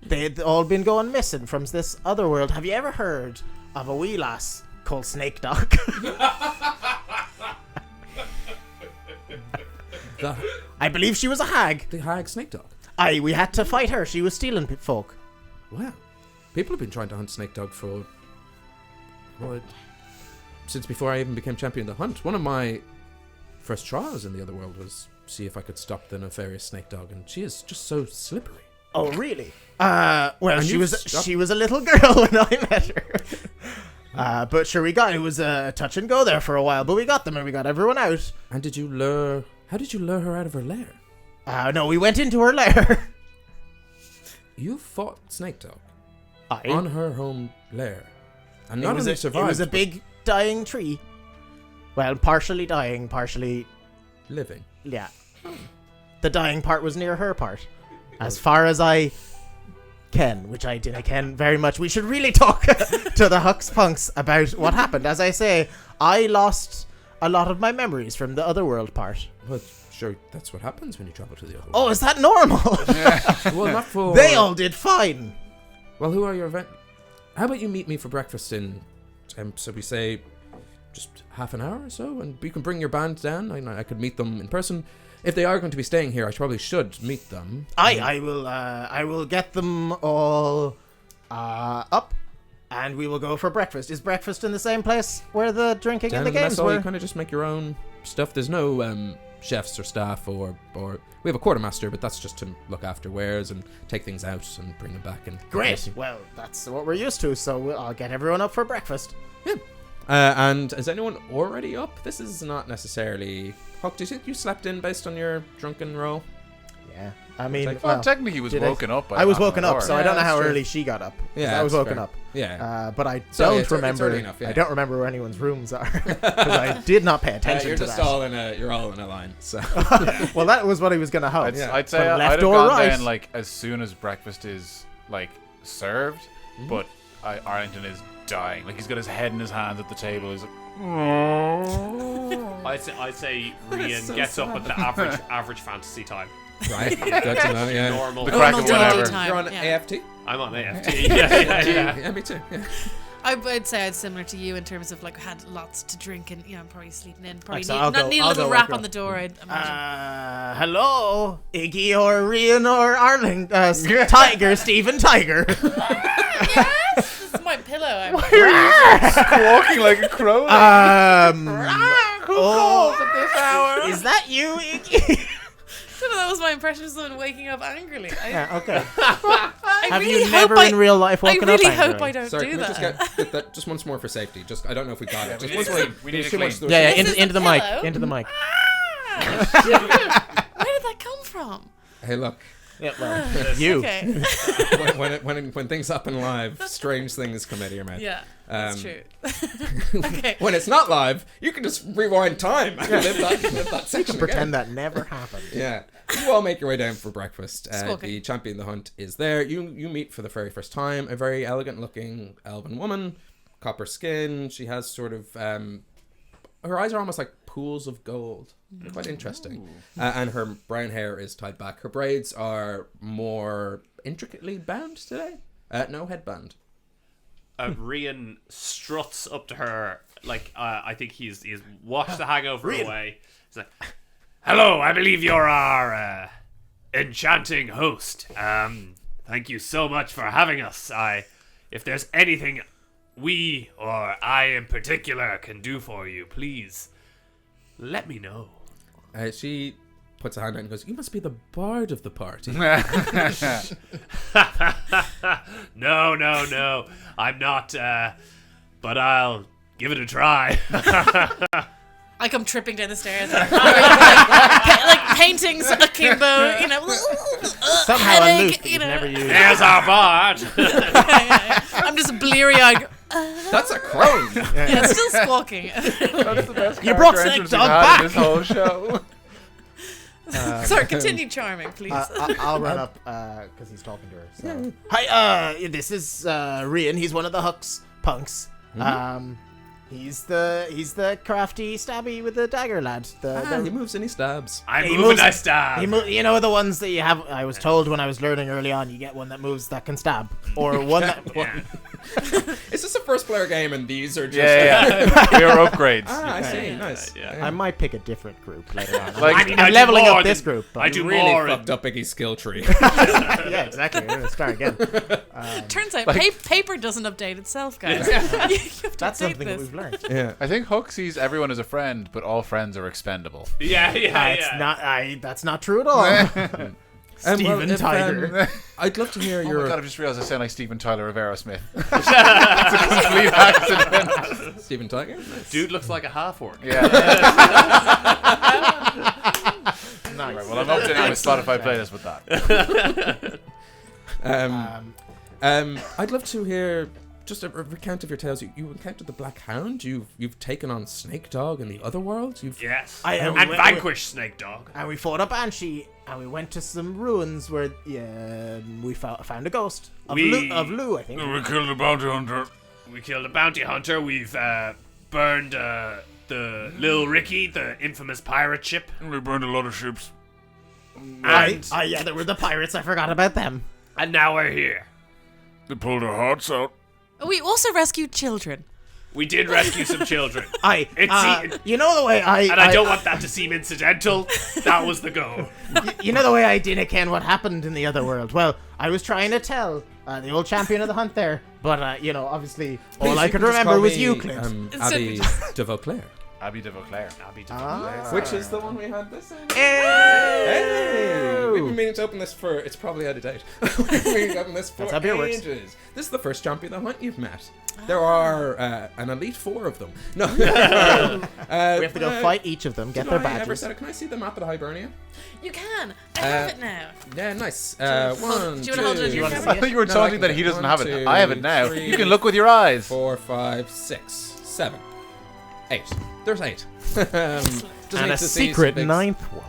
They'd all been going missing from this other world. Have you ever heard of a wee lass called Snake Dog? I believe she was a hag. The hag Snake Dog. We had to fight her. She was stealing folk. Wow. People have been trying to hunt snake dog for since before I even became champion of the hunt. One of my first trials in the other world was see if I could stop the nefarious snake dog, and she is just so slippery. Oh, really? Well, And she you've was stopped- she was a little girl when I met her. But sure, it was a touch and go there for a while, but we got them and we got everyone out. And how did you lure her out of her lair? No, we went into her lair. You fought snake dog Aye. on her home lair, and It not was only a, survived, it was a but big dying tree. Well, partially dying, partially... living. Yeah. The dying part was near her part. As far as I ken, which I didn't ken very much. We should really talk to the Hux Punks about what happened. As I say, I lost a lot of my memories from the otherworld part. But sure, that's what happens when you travel to the other Oh, world. is that normal? Well, not for They all did fine. Well, who are your event? How about you meet me for breakfast in, so we say, just half an hour or so, and you can bring your band down. I could meet them in person. If they are going to be staying here, I probably should meet them. I will get them all up, and we will go for breakfast. Is breakfast in the same place where the drinking Down and the in the mess games hall, you were? kind of just make your own stuff. There's no chefs or staff or we have a quartermaster, but that's just to look after wares and take things out and bring them back. And Great. Well, that's what we're used to, so I'll get everyone up for breakfast. Yeah. And is anyone already up? This is not necessarily... Huck, do you think you slept in based on your drunken roll? Yeah. I mean, Like- Well, technically he was did I- woken up. By I was half an woken up, hour. so I Yeah, don't know that's how true. early she got up. 'cause Yeah, I was that's woken fair. up. Yeah. But I So, don't it's remember. early enough, yeah. I don't remember where anyone's rooms are because I did not pay attention you're to just that. you're all in a line. So Well, that was what he was gonna hope. I'd say From I'd left have or gone right. down like as soon as breakfast is like served, but Arlington is dying. Like he's got his head in his hands at the table. He's like, I'd say Rian so gets up at the average fantasy time. right, good to know. Yeah. Normal. The crack of Normal whatever. D&D time. You're on yeah. AFT. I'm on AFT. Yeah. Yeah, me too. Yeah. I'd say I'd similar to you in terms of like had lots to drink and probably sleeping in. Probably So I'll need a go little wake rap her on up. the door. I'd imagine. Hello, Iggy or Rian or Arling, Tiger, Stephen Tiger. Yes, this is my pillow. squawking like a crow. Oh, at this hour? Is that you, Iggy? That was my impression of someone waking up angrily. Yeah, okay. I Have really you hope never in real life I woken up really hope angry? I don't Sorry, do can we that. just get that just once more for safety? Just I don't know if we got it. Just need once to more. clean. We need There's to too much. clean. Yeah, This is into the the mic, pillow. into the mic. Where did that come from? Hey, look. Yeah, well, you. Okay. When things happen live, strange things come out of your mouth. Yeah, that's Um, true. Okay. When it's not live, you can just rewind time and live that section Pretend again. that never happened. Yeah. You all make your way down for breakfast. Smoking. The champion of the hunt is there. You meet for the very first time a very elegant looking elven woman, copper skin. She has sort of her eyes are almost like pools of gold. They're quite interesting. And her brown hair is tied back. Her braids are more intricately bound today. No headband. Rian struts up to her like I think he's washed the hangover away. He's like, "Hello, I believe you're our enchanting host. Thank you so much for having us. If there's anything we or I in particular can do for you, please let me know." She puts a hand out and goes, "You must be the bard of the party." No, I'm not. But I'll give it a try. I come tripping down the stairs, like paintings akimbo, Somehow a headache, loop that you've never used. There's our bard. I'm just bleary-eyed. That's a crone. Yeah, still squawking. That's the best You brought character Snake entrance we've Dog had in back. this whole show. Sorry, continue charming, please. I'll run up because he's talking to her. So. Hi, this is Rian. He's one of the Hux Punks. He's the crafty stabby with the dagger lad. He moves and he stabs. I'm He moving, moves- I stab. You know the ones that you have. I was told when I was learning early on, you get one that moves that can stab, or one that. Yeah. Is this a first-player game and these are just... Yeah. We are upgrades. I see. Nice. Yeah. I might pick a different group later on. Like- I mean, I'm I do leveling more up this than- group. But I do really more. fucked up Iggy's skill tree. yeah, exactly. We're gonna start again. Turns out Like- paper doesn't update itself, guys. you have to That's update something that this. we've learned. Yeah. I think Hook sees everyone as a friend, but all friends are expendable. Yeah. It's not. That's not true at all. Steven Tiger. I'd love to hear Oh your... my god, I just realized I sound like Steven Tyler of Aerosmith. It's a complete accident. Steven Tiger? Nice. Dude looks like a half orc. Yeah. Nice. Right, well, I'm updating my Spotify playlist with that. I'd love to hear just a recount of your tales. You encountered the Black Hound. You've taken on Snake Dog in the other world. Yes. and and vanquish Snake Dog. And we fought a banshee, and we went to some ruins where we found a ghost of Lou, I think. We killed a bounty hunter. We killed a bounty hunter. We've burned the Lil Ricky, the infamous pirate ship. We burned a lot of ships. And, Yeah, there were the pirates. I forgot about them. and now we're here. They pulled our hearts out. We also rescued children. We did rescue some children. You know the way And I don't want that to seem incidental. That was the goal. You know the way I didn't ken what happened in the other world. Well, I was trying to tell the old champion of the hunt there, but obviously all I could remember was Euclid. Abby de Vauclair. Abby de Vauclair. Which is the one we had this in. Hey! We've been meaning to open this for... It's probably out of date. We've been meaning to open this for That's how beer works. ages. This is the first champion of the hunt you've met. There are an elite 4 of them. No. We have to go fight each of them, get their Ever badges. said it? Can I see the map of the Hibernia? You can. I have it now. Yeah, nice. Do you wanna One, hold it on two, your You wanna camera? see I thought you were No, I taunting can that he get doesn't 1, have it. 2, I have it now. 3, You can look with your eyes. 4, 5, 6, 7, 8. There's 8. Just And need a to see secret some big- 9th one.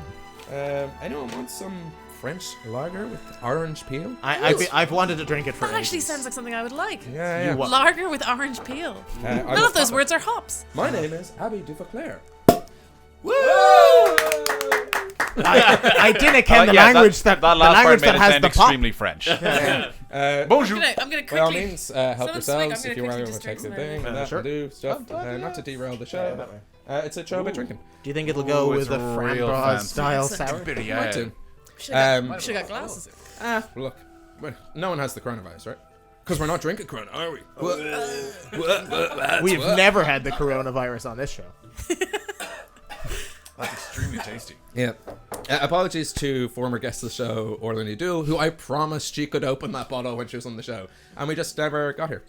Anyone want some French lager with orange peel? I've wanted to drink it for That actually ages. sounds like something I would like. Yeah, yeah. What? Lager with orange peel. I None will of those pop it. words are hops. My name is Abby de Vauclair. I didn't ken the Yeah, language that that the last part language made that it has sound the pop. extremely French. Bonjour. I'm gonna By all quickly. means, help Someone swing, yourselves I'm if gonna you quickly want to just take the drink thing some and that sure. and do stuff. Not to derail the show. that way. It's a show about drinking. Do you think it'll go Ooh, with it's a real framboise fancy. style Fancy. sour? Bitty, Might yeah. do. Should have Um, got glasses. Look, no one has the coronavirus, right? Because we're not drinking Corona, are we? We've never had the coronavirus on this show. That's extremely tasty. Yeah. Apologies to former guest of the show, Orlando Dool, who I promised she could open that bottle when she was on the show, and we just never got here.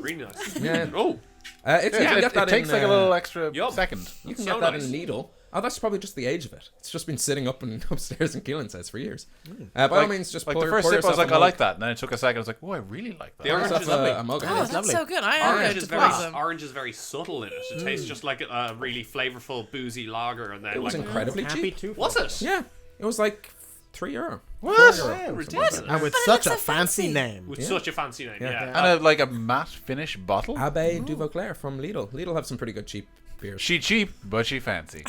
Really nice. Yeah. Oh, If you can It get that takes in, like a little extra Yup. second. you can so get that nice. in Needle. Oh, that's probably just the age of it. It's just been sitting up and upstairs in Keelan's house for years. By all means, just Like pour, the first pour sip, I was yourself like, a I like mug. that. And then it took a second. I was like, oh, I really like that. The Pour orange yourself is lovely. a mug. Oh, of it. that's lovely. so good. I am Orange going is to very pour some. orange is very subtle in it. It tastes just like a really flavorful boozy lager, and then It was like incredibly Can't be cheap. too was it? Yeah, it was like €3. What? Ridiculous. And with But it such looks a so fancy fancy. name. With such a fancy name, yeah. And like a matte finish bottle. Abbe du Vauclair from Lidl. Lidl have some pretty good cheap beers. She cheap, but she fancy.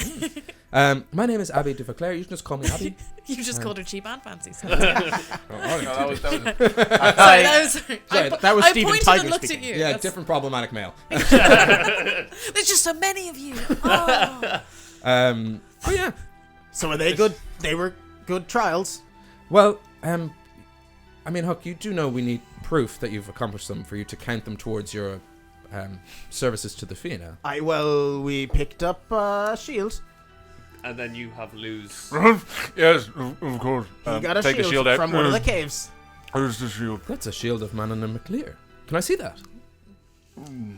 My name is Abby de Vauclair. You can just call me Abby. You just called her cheap and fancy. So. No, that was Sorry, that was. that was I Steven pointed Tiger and looked speaking. at you. Yeah, That's- different problematic male. There's just so many of you. Oh. But yeah. So are they good? They were good trials. Well, I mean, Huck, you do know we need proof that you've accomplished them for you to count them towards your services to the Fianna. We picked up shield. And then you have lose. Yes, of course. He got a take the shield shield out. from one of the caves. Where's the shield? That's a shield of Manon and McClear. Can I see that?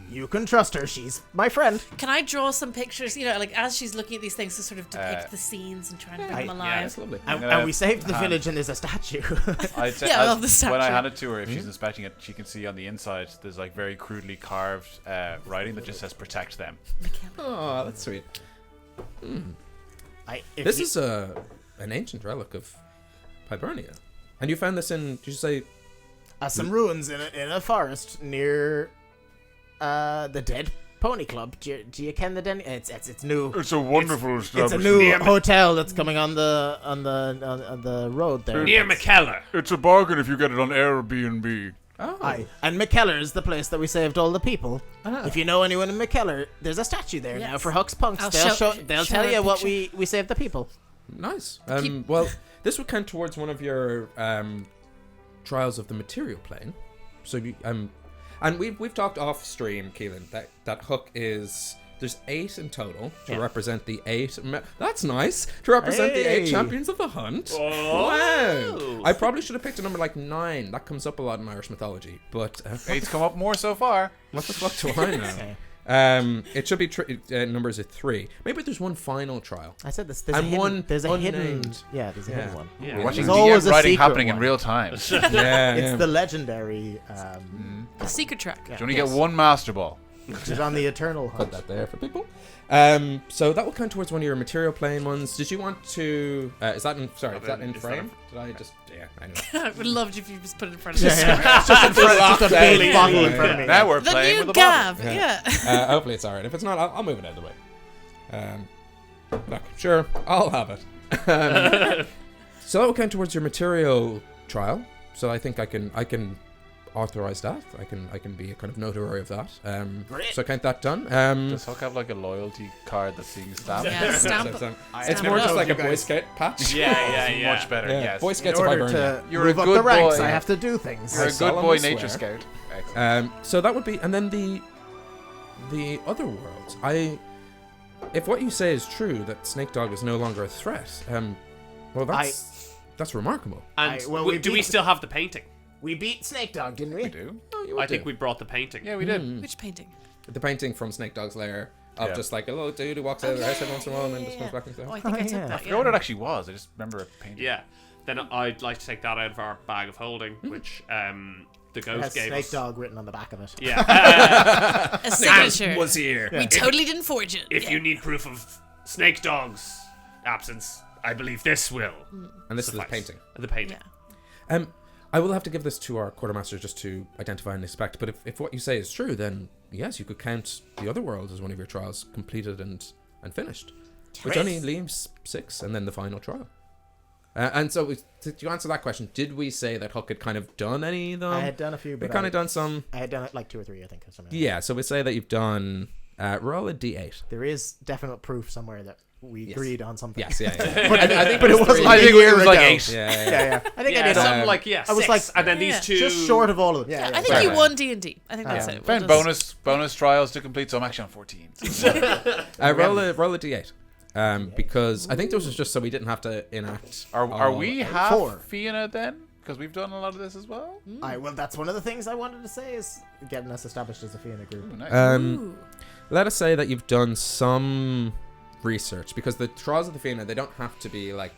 You can trust her. She's my friend. Can I draw some pictures? You know, like as she's looking at these things to sort of depict the scenes and try and bring them alive. That's lovely. And we saved the village, and there's a statue. I'd say, Yeah, I love the statue. when I hand it to her, if she's inspecting it, she can see on the inside there's like very crudely carved writing that just says "protect them." Oh, that's sweet. This This is an ancient relic of Hibernia. And you found this in, did you say, some ruins in a forest near the dead Pony Club. Do you ken the den? It's new. It's a wonderful It's a establishment. new hotel that's coming on the road there. Near McKellar. It's a bargain if you get it on Airbnb. Oh. Aye. And McKellar is the place that we saved all the people. Ah. If you know anyone in McKellar, there's a statue there now Yes. for Huck's Punks. I'll They'll show tell a you what picture. we saved the people. Nice. Keep- Well, this would count towards one of your trials of the material plane. So you, and we've talked off stream, Keelan, that Hook is. There's 8 in total to Yeah. represent the 8. That's nice to represent the 8 Hey. champions of the hunt. Oh. Wow! I probably should have picked a number like 9. That comes up a lot in Irish mythology. But 8's come up more so far. what the fuck do I know? It should be numbers at 3. Maybe there's one final trial. I said this. And one There's a hidden. unnamed. Yeah, there's a hidden Yeah. one. Yeah. We're watching There's always DM a writing secret happening in one. real time. Do Yeah, It's yeah. the legendary. The secret track. Yeah. you only get one Master Ball? Which is on the Eternal Put Hunt. that there for people. So that will count towards one of your material plane ones. Did you want to? Is that in? Sorry, is that in Is that frame? Did I just? Yeah, I know. I would love if you just put it in front of Yeah, us. yeah. It's just a big Yeah, bottle yeah, in front of me. Now we're The playing new with a bottle. Gav, yeah. Hopefully it's alright. If it's not, I'll move it out of the way. Look, sure, I'll have it. So that will count towards your material trial. So I think I can authorize that. I can be a kind of notary of that. Great. So count that done. Does Huck have like a loyalty card that's being stamped? Yeah, stamp so- it. it's Stamp more it just up. like a You Boy guys- Scout patch. Yeah. Much better, Yeah, yes. Boy In Scouts if I order burn to You're a move up good the ranks, boy. I have to do things. You're I a good boy, solemnly Nature swear. Scout. Excellent. So that would be, and then the other worlds. If what you say is true, that Snake Dog is no longer a threat. Well, that's remarkable. And well, we do we beat- still have the painting? We beat Snake Dog, didn't we? We do. I think we brought the painting. Yeah, we did. Which painting? The painting from Snake Dog's lair of Yeah. just like a little dude who walks out of the house every once in a while and then just comes back and Oh, I stuff. think I Oh, took yeah. that. I forgot what it actually was. I just remember a painting. Yeah. Then I'd like to take that out of our bag of holding, which the It ghost has gave Snake us. Dog written on the back of it. Yeah. A signature. Was here. We totally didn't forge it. If you need proof of Snake Dog's absence, I believe this will. And this is the suffice. painting. The painting. Yeah. I will have to give this to our quartermaster just to identify and inspect. But if what you say is true, then yes, you could count the other worlds as one of your trials completed and finished, which only leaves 6, and then the final trial. And so to answer that question, did we say that Huck had kind of done any of them? I had done a few, We but kind of done some. I had done it like 2 or 3, I think. Or something. Yeah, so we say that you've done. Roll a d8. There is definite proof somewhere that we agreed on something. Yes, yeah. I think But it wasn't three. like I think a year it was like ago. 8. Yeah, Yeah, yeah. I think I Yeah, did something Um, like I was 6, like- and then these Yeah. two just short of all of them. Yeah, yeah. I think Right. you won D&D. I think that's it. Found We'll just- bonus trials to complete, so I'm actually on 14. roll a d8. Because I think this was just so we didn't have to enact. Are all we of it. half 4. Fianna then? Because we've done a lot of this as well. Well, that's one of the things I wanted to say is getting us established as a Fianna group. Ooh, nice. Ooh. Let us say that you've done some research, because the trials of the Fianna, they don't have to be like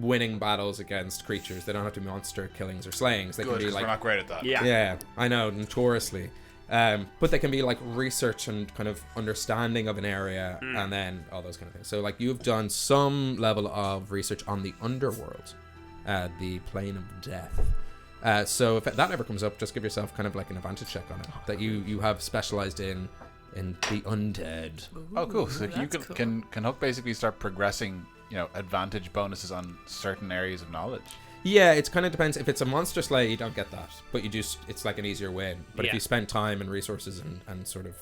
winning battles against creatures. They don't have to be monster killings or slayings. They Good, can be 'cause like we're not great at that. Yeah. I know, notoriously. But they can be like research and kind of understanding of an area, and then all those kind of things. So like you've done some level of research on the underworld, the plane of death. So if that ever comes up, just give yourself kind of like an advantage check on it, that you have specialized in the undead. Oh, cool. So you That's can Huck basically start progressing, advantage bonuses on certain areas of knowledge. Yeah, it kind of depends. If it's a monster slay, you don't get that, but it's like an easier win. But if Yeah. you spend time and resources and sort of,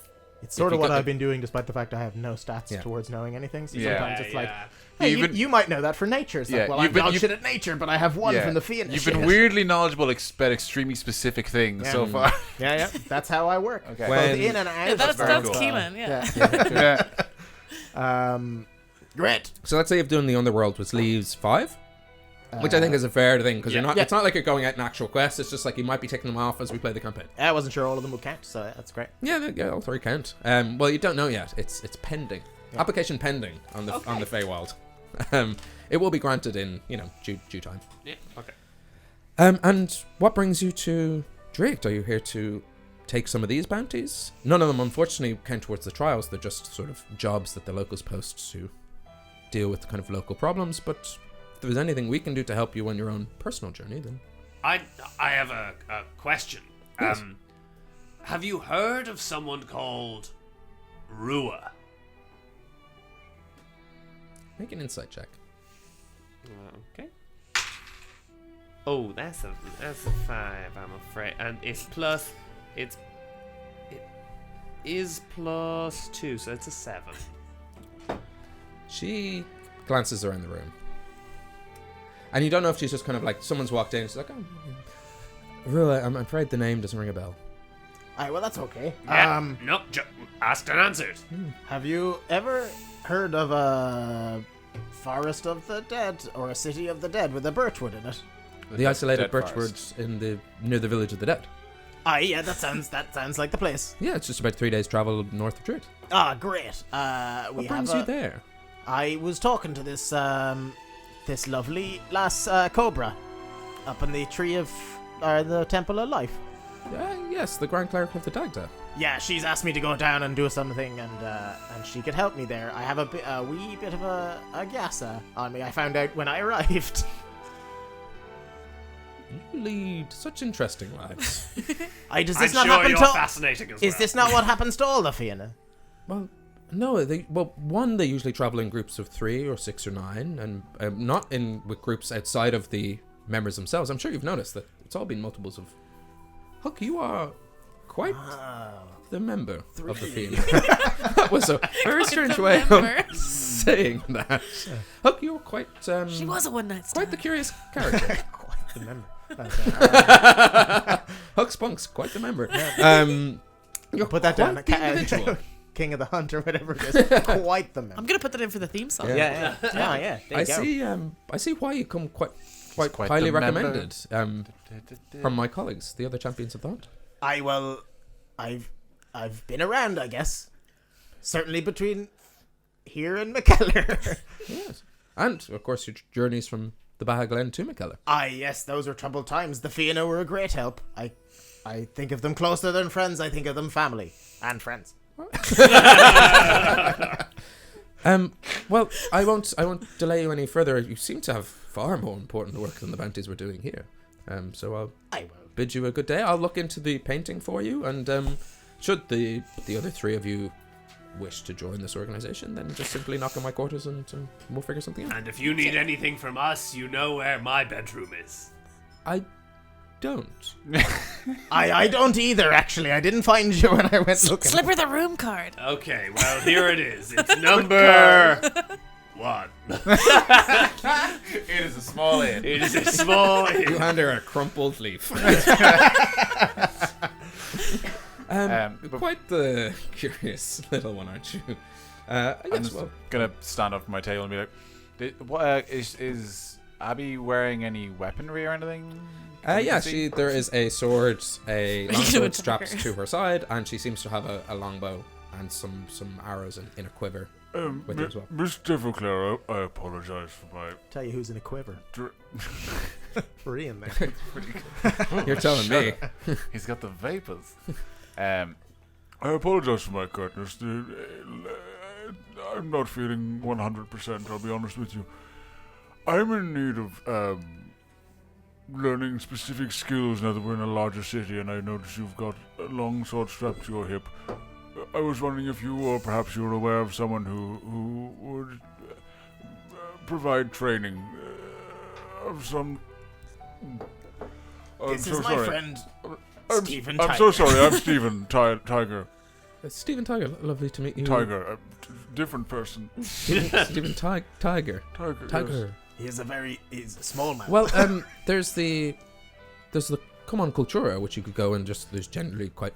It's sort If of you what got I've the- been doing, despite the fact I have no stats Yeah. towards knowing anything. So Yeah. sometimes it's like, Yeah. hey, Even- you might know that for nature. It's Yeah, like, well, you've I'm been- dog you've- shit at nature, but I have one from the Fianna You've shit. been weirdly knowledgeable about extremely specific things Yeah. so far. Yeah, that's how I work. Okay. Both When- in and out. Yeah, that's very cool. Keelan, yeah. Yeah. Great. so let's say you've done the underworld, which leaves 5. Which I think is a fair thing, because you're not. Yeah. It's not like you're going out an actual quest. It's just like you might be taking them off as we play the campaign. I wasn't sure all of them would count, so that's great. Yeah, all 3 count. Well, you don't know yet. It's pending. Application pending on the Feywild. It will be granted in due time. Yeah. Okay. And what brings you to Drake? Are you here to take some of these bounties? None of them, unfortunately, count towards the trials. They're just sort of jobs that the locals post to deal with kind of local problems. But if there's anything we can do to help you on your own personal journey, then I have a question. Yes. have you heard of someone called Rua? Make an insight check. Okay. Oh, that's a 5, I'm afraid, and it is +2, so it's a 7. She glances around the room. And you don't know if she's just kind of like, someone's walked in, she's like, oh, Rua, I'm afraid the name doesn't ring a bell. Aye, well, that's okay. No, asked and answered. Have you ever heard of a Forest of the Dead or a City of the Dead with a birchwood in it? The isolated Dead forest. birchwoods near the Village of the Dead. Aye, yeah, that sounds like the place. Yeah, it's just about 3 days travel north of Druid. Ah, great. What brings you there? I was talking to this this lovely lass Cobra up in the tree of the Temple of Life. Yes, the Grand Cleric of the Dagda. Yeah, she's asked me to go down and do something, and she could help me there. I have a wee bit of a gasa on me. I found out when I arrived. You lead such interesting lives. Does I'm this not sure happen you're to? fascinating as well. Is this not what happens to all the Fianna? Well, no. They usually travel in groups of 3 or 6 or 9, and not with groups outside of the members themselves. I'm sure you've noticed that it's all been multiples of. Huck, you are quite the member of the Fianna. That was a very strange way of saying that. Huck, you're quite. She was a one-night stand. Quite the curious character. Quite the member. Huck Spunk's quite the member. You're Put that quite down. the individual. King of the Hunt or whatever it is. Quite the member. I'm gonna put that in for the theme song. Yeah. There you go. I see why you come quite quite highly the member. recommended from my colleagues, the other champions of the hunt. I've been around, I guess. Certainly between here and McKellar. Yes, and of course your journeys from the Baha Glen to McKellar. Yes, those were troubled times. The Fianna were a great help. I think of them closer than friends. I think of them family and friends. Well, I won't delay you any further. You seem to have far more important work than the bounties we're doing here. So I will. bid you a good day. I'll look into the painting for you, and should the other 3 of you wish to join this organization, then just simply knock on my quarters and we'll figure something out. And if you need anything from us, you know where my bedroom is. I don't. I don't either, actually. I didn't find you when I went looking. Slip her the room card. Okay, well, here it is. It's number 1. It is a small inn. It is a small You hand her a crumpled leaf. Quite the curious little one, aren't you? I'm Yes, just well, gonna stand up from my table and be like, is Abby wearing any weaponry or anything? there is a sword, a Make long it a sword strapped dagger. to her side, and she seems to have a longbow and some arrows in a quiver with her as well. Miss Devoclair, I apologize for my... Tell you who's in a quiver. Dr- Free in there. You're telling me. He's got the vapors. I apologize for my curtness. I'm not feeling 100%, I'll be honest with you. I'm in need of learning specific skills now that we're in a larger city, and I notice you've got a long sword strapped to your hip. I was wondering if you, or perhaps you're aware of someone who would provide training of some... This so is my sorry. friend, Stephen I'm Tiger. so sorry, I'm Stephen Tiger. Stephen Tiger, lovely to meet you. Tiger, different person. Stephen Tiger. Tiger. Tiger. He's a small man. Well, there's the Come On Cultura, which you could go and there's generally quite,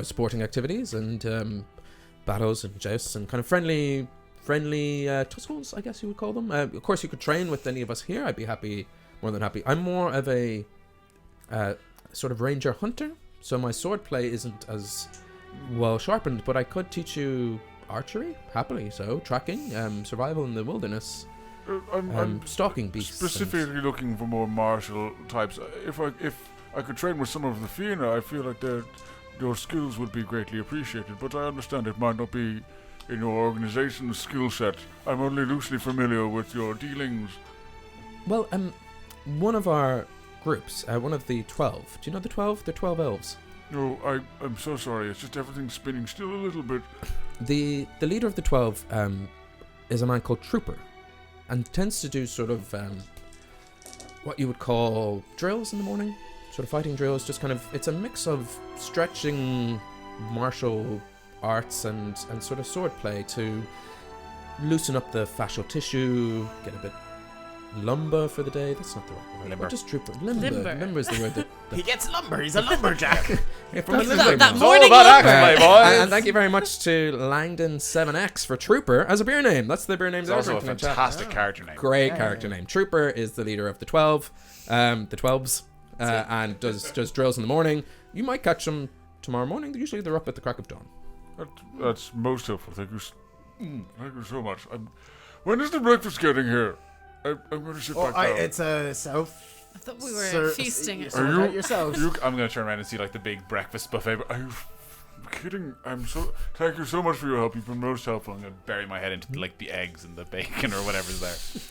sporting activities and battles and jousts and kind of friendly tussles, I guess you would call them. Of course, you could train with any of us here. I'd be more than happy. I'm more of a sort of ranger hunter, so my sword play isn't as well sharpened, but I could teach you archery, happily so, tracking, survival in the wilderness, I'm stalking beasts. specifically looking for more martial types. If I could train with some of the Fianna, I feel like your skills would be greatly appreciated, but I understand it might not be in your organization's skill set. I'm only loosely familiar with your dealings. Well, one of our groups, one of the 12. Do you know the 12? The 12 elves. No, I'm so sorry. It's just everything's spinning still a little bit. The leader of the 12 is a man called Trooper, and tends to do sort of what you would call drills in the morning, sort of fighting drills. Just kind of, it's a mix of stretching martial arts and sort of sword play to loosen up the fascial tissue, get a bit lumber for the day. That's not the right word. Limber. What does Trooper? Limber is the word that He gets lumber. He's a lumberjack. That It's morning all about lumber. action, my boys. and thank you very much to Langdon7X for Trooper as a beer name. That's the beer name. It's also a fantastic character name. Great character name. Trooper is the leader of the 12, the 12s, and does drills in the morning. You might catch them tomorrow morning. Usually they're up at the crack of dawn. That's most helpful. Thank you. Thank you so much. When is the breakfast getting here? I'm going to sit back down. It's a self. I thought we were feasting. You It. sort out yourself. I'm going to turn around and see like the big breakfast buffet. But Are you kidding? Thank you so much for your help. You've been most helpful. I'm going to bury my head into like the eggs and the bacon or whatever's there.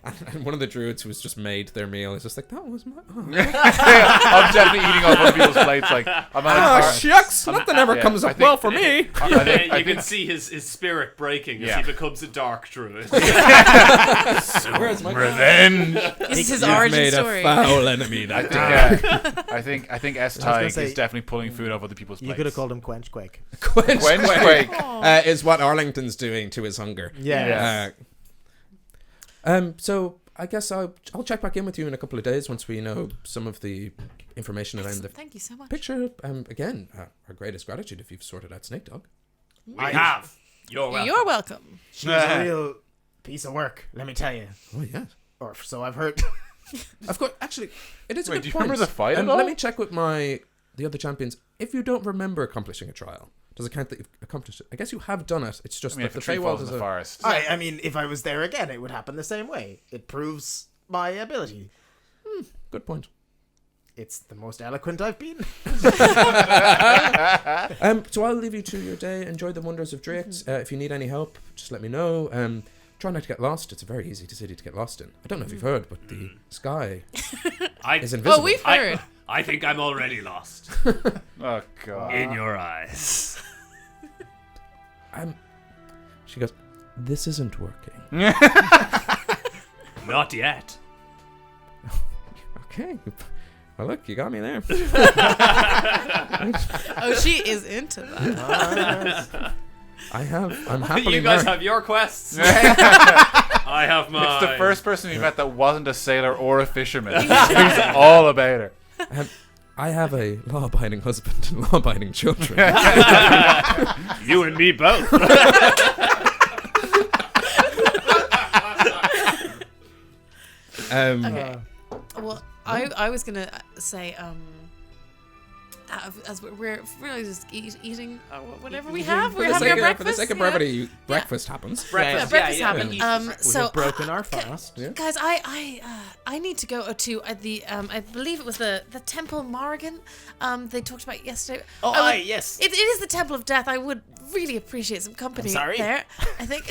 And one of the druids who was just made their meal is just like, that was my... Oh, I'm definitely eating off other people's plates. Like I'm at shucks! Nothing ever yeah, comes I up think- well for me. I You can see his spirit breaking as Yeah. he becomes a dark druid. Where's my... revenge. This is his You've origin made story. a foul enemy I that think I think S gonna Tig say- is definitely pulling food off other people's plates. You could have called him Quench Quake. Quench Quench Quake, Quake. is what Arlington's doing to his hunger. Yeah. So I guess I'll check back in with you in a couple of days once we know some of the information around the Thank you so much. picture. Again, our greatest gratitude if you've sorted out Snake Dog. We have. You're welcome. You're welcome. She's a real piece of work, let me tell you. Oh yeah. Or so I've heard. Of course, actually, it is a Wait, good do you point. remember the fight at Let all? me check with the other champions. If you don't remember accomplishing a trial, does it count that you've accomplished it? I guess you have done it. It's just I mean, that if the the tree Feywild falls in is the a... forest. I mean, if I was there again, it would happen the same way. It proves my ability. Good point. It's the most eloquent I've been. So I'll leave you to your day. Enjoy the wonders of Drake. If you need any help, just let me know. Try not to get lost. It's a very easy city to get lost in. I don't know if you've heard, but the sky is invisible. Oh, we've heard. I think I'm already lost. Oh god. In your eyes. She goes, this isn't working. Not yet. Okay. Well, look, you got me there. Oh, she is into that. I'm happily You guys married. have your quests. I have mine. It's the first person we met that wasn't a sailor or a fisherman. He's all about it. I have a law-abiding husband and law-abiding children. You and me both. Okay. Well, I was gonna say as we're really just eating whatever we have. We're having our breakfast. For the sake of you know? brevity, breakfast happens. Yeah, breakfast happened. We So have broken our fast. guys, I need to go to the I believe it was the Temple Morrigan. They talked about yesterday. Oh, I would- yes. It is the Temple of Death. I would really appreciate some company sorry? there. I think.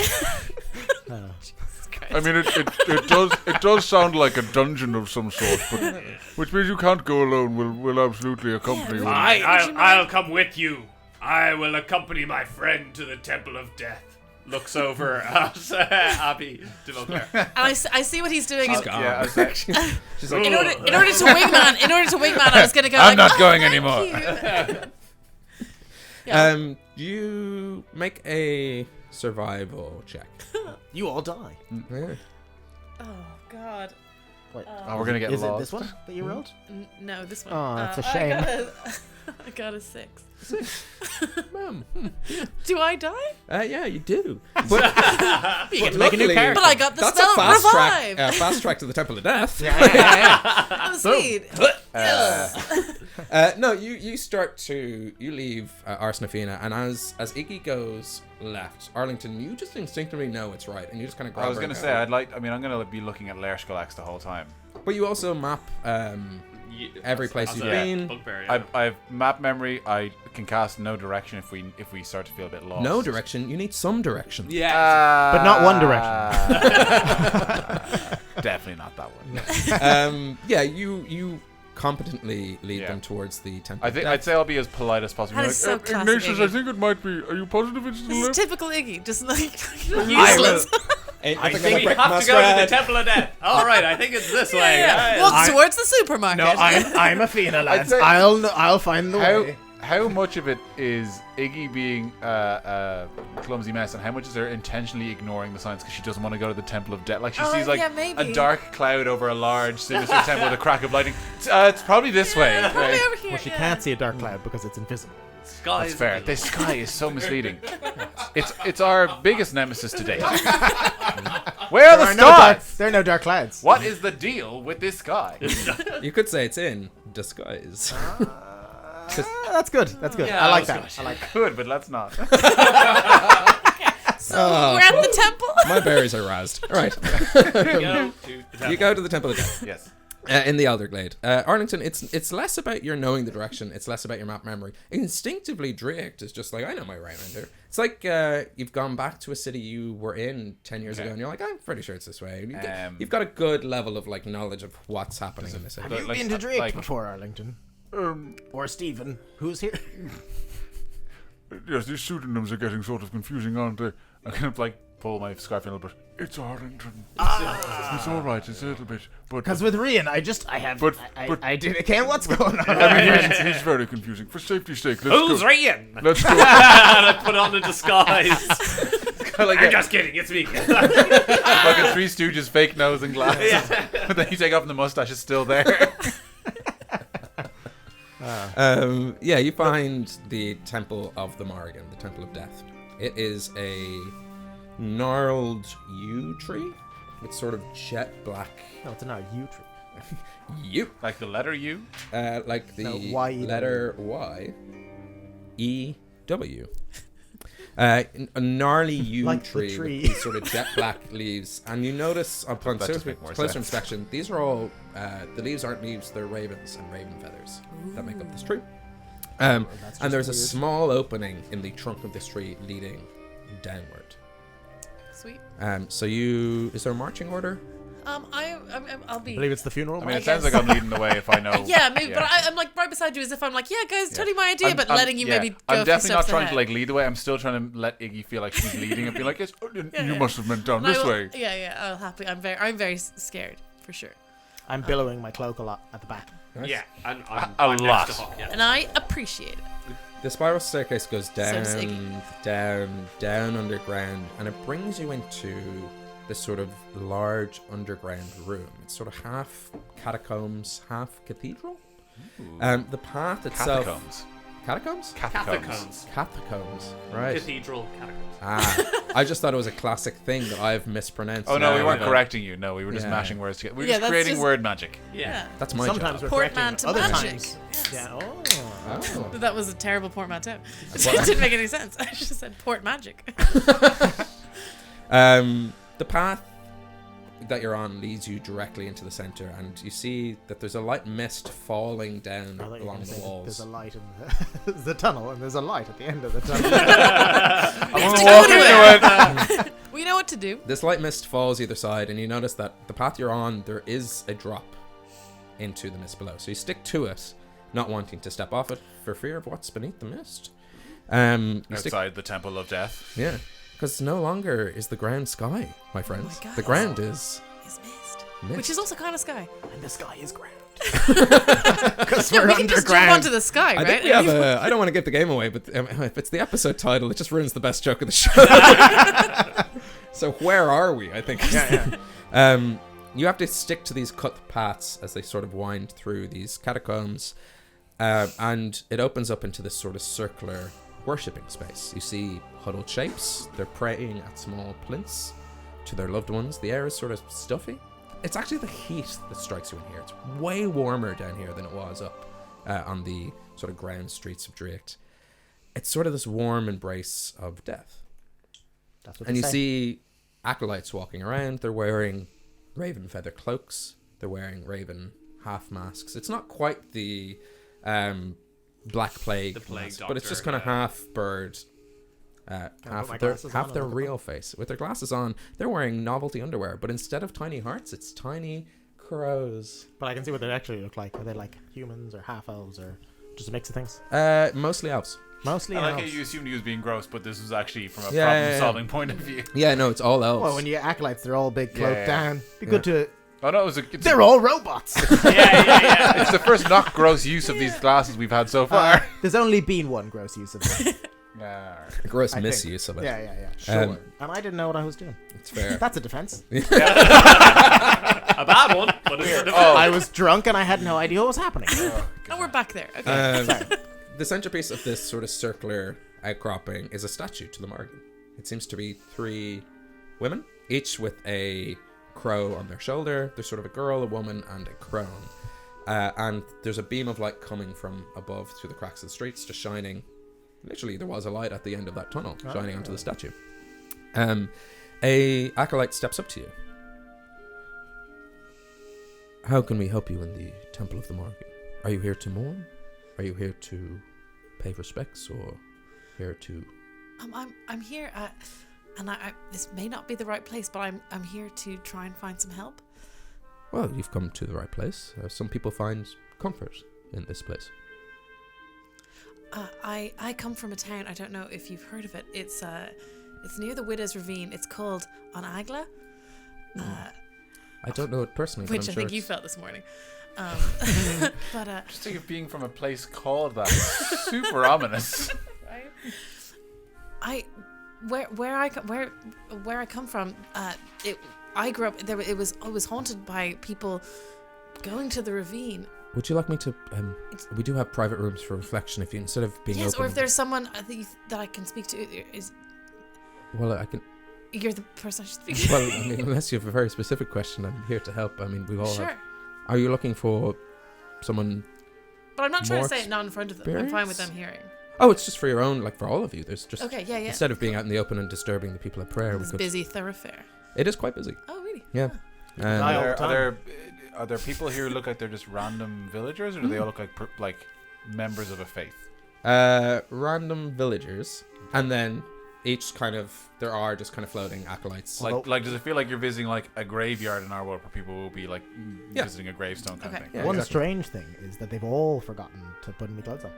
I mean, it does sound like a dungeon of some sort, but which means you can't go alone. We'll absolutely accompany you. I'll come with you. I will accompany my friend to the Temple of Death. Looks over at Abby de Vauclair. And I see what he's doing. Is, Yeah, I was like, She's like, in order to wingman, I was gonna go. I'm like, not going thank anymore." you." Yeah. you make a survival check. You all die. Yeah. Oh God. Wait. oh, we're gonna get Is it lost. this one that you rolled? No, this one. Oh, that's a shame. I got a 6. Ma'am. Do I die? Yeah, you do. You get to make a new luckily- character. But I got the That's spell a fast revive. track. Fast track to the Temple of Death. Oh, sweet. No, you start to leave Arsnafina, and as Iggy goes left, Arlington, you just instinctively know it's right, and you just kind of grab I was her gonna and say, go. I'm gonna be looking at Lair Skulax the whole time. But you also map every place you've been. Bugbear, yeah. I have map memory. I can cast no direction if we start to feel a bit lost. No direction. You need some direction. Yeah. But not one direction. Definitely not that one. Yeah, you competently lead Yeah. them towards the temple. I think I'd say I'll be as polite as possible. That Like, is so classic Ignatius, I Iggy. think it might be. Are you positive it's to the This is left? typical Iggy, just like I useless. I think we have to go to the Temple of Death. All right, I think it's this way. Yeah. Walk towards the supermarket. No, I'm Athena, lads. say- I'll find the way. How much of it is Iggy being a clumsy mess, and how much is her intentionally ignoring the signs because she doesn't want to go to the Temple of Death? Like she Oh, sees like yeah, maybe. a dark cloud over a large sinister temple with a crack of lightning. It's probably this way. Probably Right? over here. Well, she can't see a dark cloud because it's invisible. Sky That's is fair. The sky is so misleading. It's our biggest nemesis to date. Where are the stars? There are no dark clouds. What is the deal with this sky? You could say it's in disguise. That's good. That's good. Yeah, I like that that. was I like that. Good, but let's not. So we're at the temple. My berries are razzed. All right. Go to the temple. You go to the Temple of Death. Yes. In the Elderglade. Arlington, it's less about your knowing the direction, it's less about your map memory. Instinctively, Drake is just like, I know my way around here. It's like you've gone back to a city you were in 10 years ago, and you're like, I'm pretty sure it's this way. And you've got a good level of like knowledge of what's happening in the city. Have you like- been to Drake like- before, Arlington? Or Stephen, who's here? Yes, these pseudonyms are getting sort of confusing, aren't they? I kind of like pull my scarf in a little bit. It's Arlington. It's all right. It's a little bit, but Because with Rian, I can't what's going on. I mean, he's very confusing. For safety's sake, Who's Ryan? Let's go. And I put on a disguise. Like I'm just kidding, it's me. fucking Three Stooges fake nose and glasses. But then you take off and the mustache is still there. You find the Temple of the Morrigan, the Temple of Death. It is a gnarled yew tree with sort of jet black No, it's not yew tree. yew, Like the letter U. like the No, Y-E-W. letter Y, E W. A gnarly yew Like the tree, tree. with these sort of jet black leaves, and you notice upon That just make more closer sense. inspection, these are all the leaves aren't leaves; they're ravens and raven feathers that make up this tree. And there's a small opening in the trunk of this tree leading downward. Sweet. So is there a marching order? I'll be. I believe it's the funeral. I mean, I it sounds guess. like I'm leading the way if I know. Yeah, maybe, but I'm like right beside you as if I'm like, yeah, guys, totally my idea, but letting you maybe go I'm a few definitely not steps trying ahead. to like lead the way. I'm still trying to let Iggy feel like she's leading and be like, yes, You must have meant down And I this will- way. Yeah, I'm very scared for sure, I'm billowing my cloak a lot at the back. Yeah, and I'm A next lot. to Hawk, yeah. and I appreciate it. The spiral staircase goes down, does Iggy. down underground, and it brings you into this sort of large underground room. It's sort of half catacombs, half cathedral. The path itself. Catacombs. Catacombs? Catacombs. Right. Cathedral catacombs. I just thought it was a classic thing that I've mispronounced. Oh no, we now, weren't you know. correcting you. No, we were just Yeah. mashing words together. We were Yeah, just that's creating just- word magic. Yeah. That's my Sometimes job. we're correcting Portmanteau other magic. times. Yes. Yeah. Oh. Oh. That was a terrible portmanteau. It didn't make any sense. I just said port magic. The path that you're on leads you directly into the center, and you see that there's a light mist falling down I thought you were along gonna the say walls. there's a light in there's a tunnel, and there's a light at the end of the tunnel. We have to walk go to into it. We know what to do. This light mist falls either side, and you notice that the path you're on, there is a drop into the mist below. So you stick to it, not wanting to step off it for fear of what's beneath the mist. You stick, Outside the Temple of Death. yeah, because no longer is the ground sky, my friends. God. The ground is It's mist. mist. Which is also kind of sky. And the sky is ground. Because Yeah, we're we can just jump underground. onto the sky, I right? think we have a. I don't want to give the game away, but if it's the episode title, it just ruins the best joke of the show. So where are we? I think. Yeah. You have to stick to these cut paths as they sort of wind through these catacombs, and it opens up into this sort of circular worshipping space. You see huddled shapes. They're praying at small plinths to their loved ones. The air is sort of stuffy. It's actually the heat that strikes you in here. It's way warmer down here than it was up on the sort of ground streets of Drake. It's sort of this warm embrace of death. That's what And they you say. see acolytes walking around. They're wearing raven feather cloaks. They're wearing raven half masks. It's not quite the Black Plague, The plague mask, but it's just doctor, kind of half bird. my Half glasses on their and look real face. With their glasses on, they're wearing novelty underwear, but instead of tiny hearts, it's tiny crows. But I can see what they actually look like. Are they like humans or half elves or just a mix of things? Mostly elves. Mostly I like how elves. you assumed he was being gross, but this was actually from a Yeah, problem-solving point of view. Yeah, no, it's all elves. Well, when you acolytes, they're all big cloaked Yeah. down. Be good to. Oh no, it's They're all robots. it's the first not gross use of these glasses we've had so far. There's only been one gross use of them. Gross I think. misuse of it. Yeah. Sure. Um, And I didn't know what I was doing. It's fair. That's a defense. A bad one, but it's a defense. I was drunk and I had no idea what was happening. Oh, we're back there. Okay. The centerpiece of this sort of circular outcropping is a statue to the Morgan. It seems to be 3 women, each with a crow on their shoulder. There's sort of a girl, a woman, and a crone. And there's a beam of light coming from above through the cracks of the streets, just shining. Literally, there was a light at the end of that tunnel, shining onto the statue. A acolyte steps up to you. How can we help you in the Temple of the Morgan? Are you here to mourn? Are you here to pay respects, or here to... I'm here, and I this may not be the right place, but I'm here to try and find some help. Well, you've come to the right place. Some people find comfort in this place. I come from a town. I don't know if you've heard of it. It's near the Widow's Ravine. It's called Onagla. I don't know it personally, but Which I'm I sure think you it's- felt this morning. But Just think of being from a place called that. Super ominous. where I come from, I grew up there. It was haunted by people going to the ravine. Would you like me to... we do have private rooms for reflection if you, instead of being Yes, open... or if there's someone that I can speak to. Well, I can... You're the person I should speak to. Well, I mean, unless you have a very specific question, I'm here to help. I mean, we've all Sure. have... Are you looking for someone... But I'm not trying more to say it not in front of them. I'm fine with them hearing. Oh, it's just for your own, like for all of you. There's just... Okay, yeah. Instead of being out in the open and disturbing the people at prayer, we This could... busy thoroughfare. It is quite busy. Oh, really? Yeah. I all the time. Are there people here who look like they're just random villagers, or do they all look like members of a faith? Random villagers, and then each kind of... There are just kind of floating acolytes. Like, does it feel like you're visiting like a graveyard in our world where people will be like Yeah. visiting a gravestone kind Okay. of thing? Yeah, One exactly. strange thing is that they've all forgotten to put any clothes on.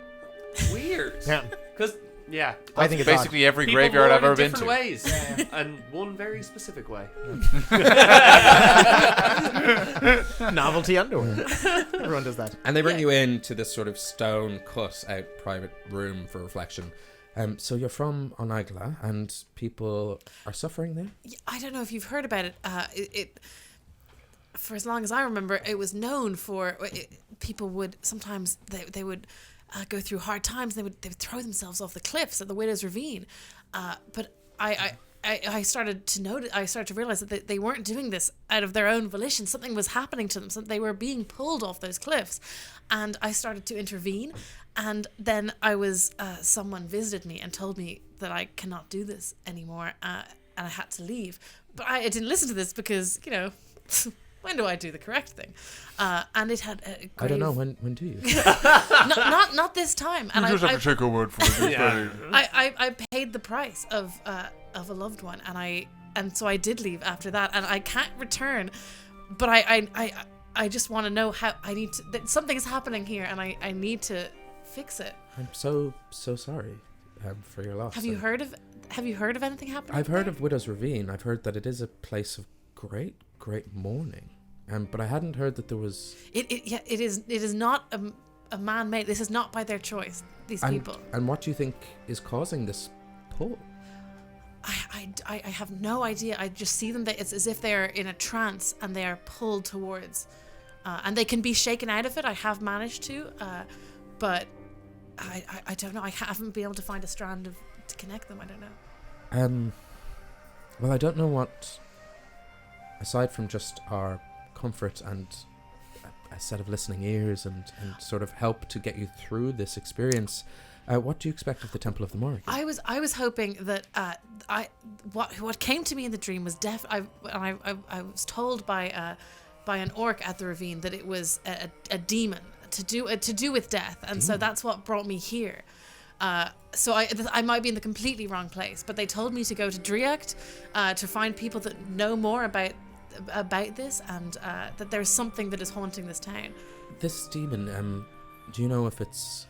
Weird. Yeah. Because, yeah. I think it's Basically, every People graveyard I've mourn ever in been to. different ways. And one very specific way. Novelty underwear. Everyone does that. And they bring Yeah. you into this sort of stone cut out private room for reflection. So you're from Onagla, and people are suffering there? Yeah, I don't know if you've heard about it. It for as long as I remember, it was known for people would sometimes they would go through hard times. They would throw themselves off the cliffs at the Widow's Ravine. But I started to notice. I started to realize that they weren't doing this out of their own volition. Something was happening to them. So they were being pulled off those cliffs, and I started to intervene. And then someone visited me and told me that I cannot do this anymore, and I had to leave. But I didn't listen to this because, when do I do the correct thing? And it had a grave... I don't know, when do you? not this time. And You just have to take our word for it. It's Yeah. very- I paid the price of a loved one, and so I did leave after that, and I can't return. But I just want to know how I need to. That something's happening here, and I need to fix it. I'm so sorry for your loss. Have you heard of anything happening? I've heard there? of Widow's Ravine. I've heard that it is a place of great mourning. But I hadn't heard that there was... It is not a man-made. This is not by their choice. These people. And what do you think is causing this pull? I have no idea. I just see them. It's as if they're in a trance and they are pulled towards, and they can be shaken out of it. I have managed to, but I don't know. I haven't been able to find a strand to connect them. I don't know. Well, I don't know what, aside from just our comfort and a set of listening ears and sort of help to get you through this experience, what do you expect of the Temple of the Morgan? I was hoping that what came to me in the dream was I was told by an orc at the ravine that it was a demon to do with death, and so that's what brought me here. So I might be in the completely wrong place, but they told me to go to Drunkards to find people that know more about about this, and that there's something that is haunting this town. This demon, do you know if it's...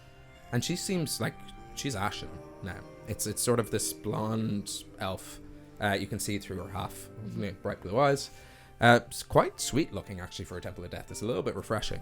And she seems like she's ashen now. It's sort of this blonde elf. You can see through her half bright blue eyes. It's quite sweet looking, actually, for a Temple of Death. It's a little bit refreshing.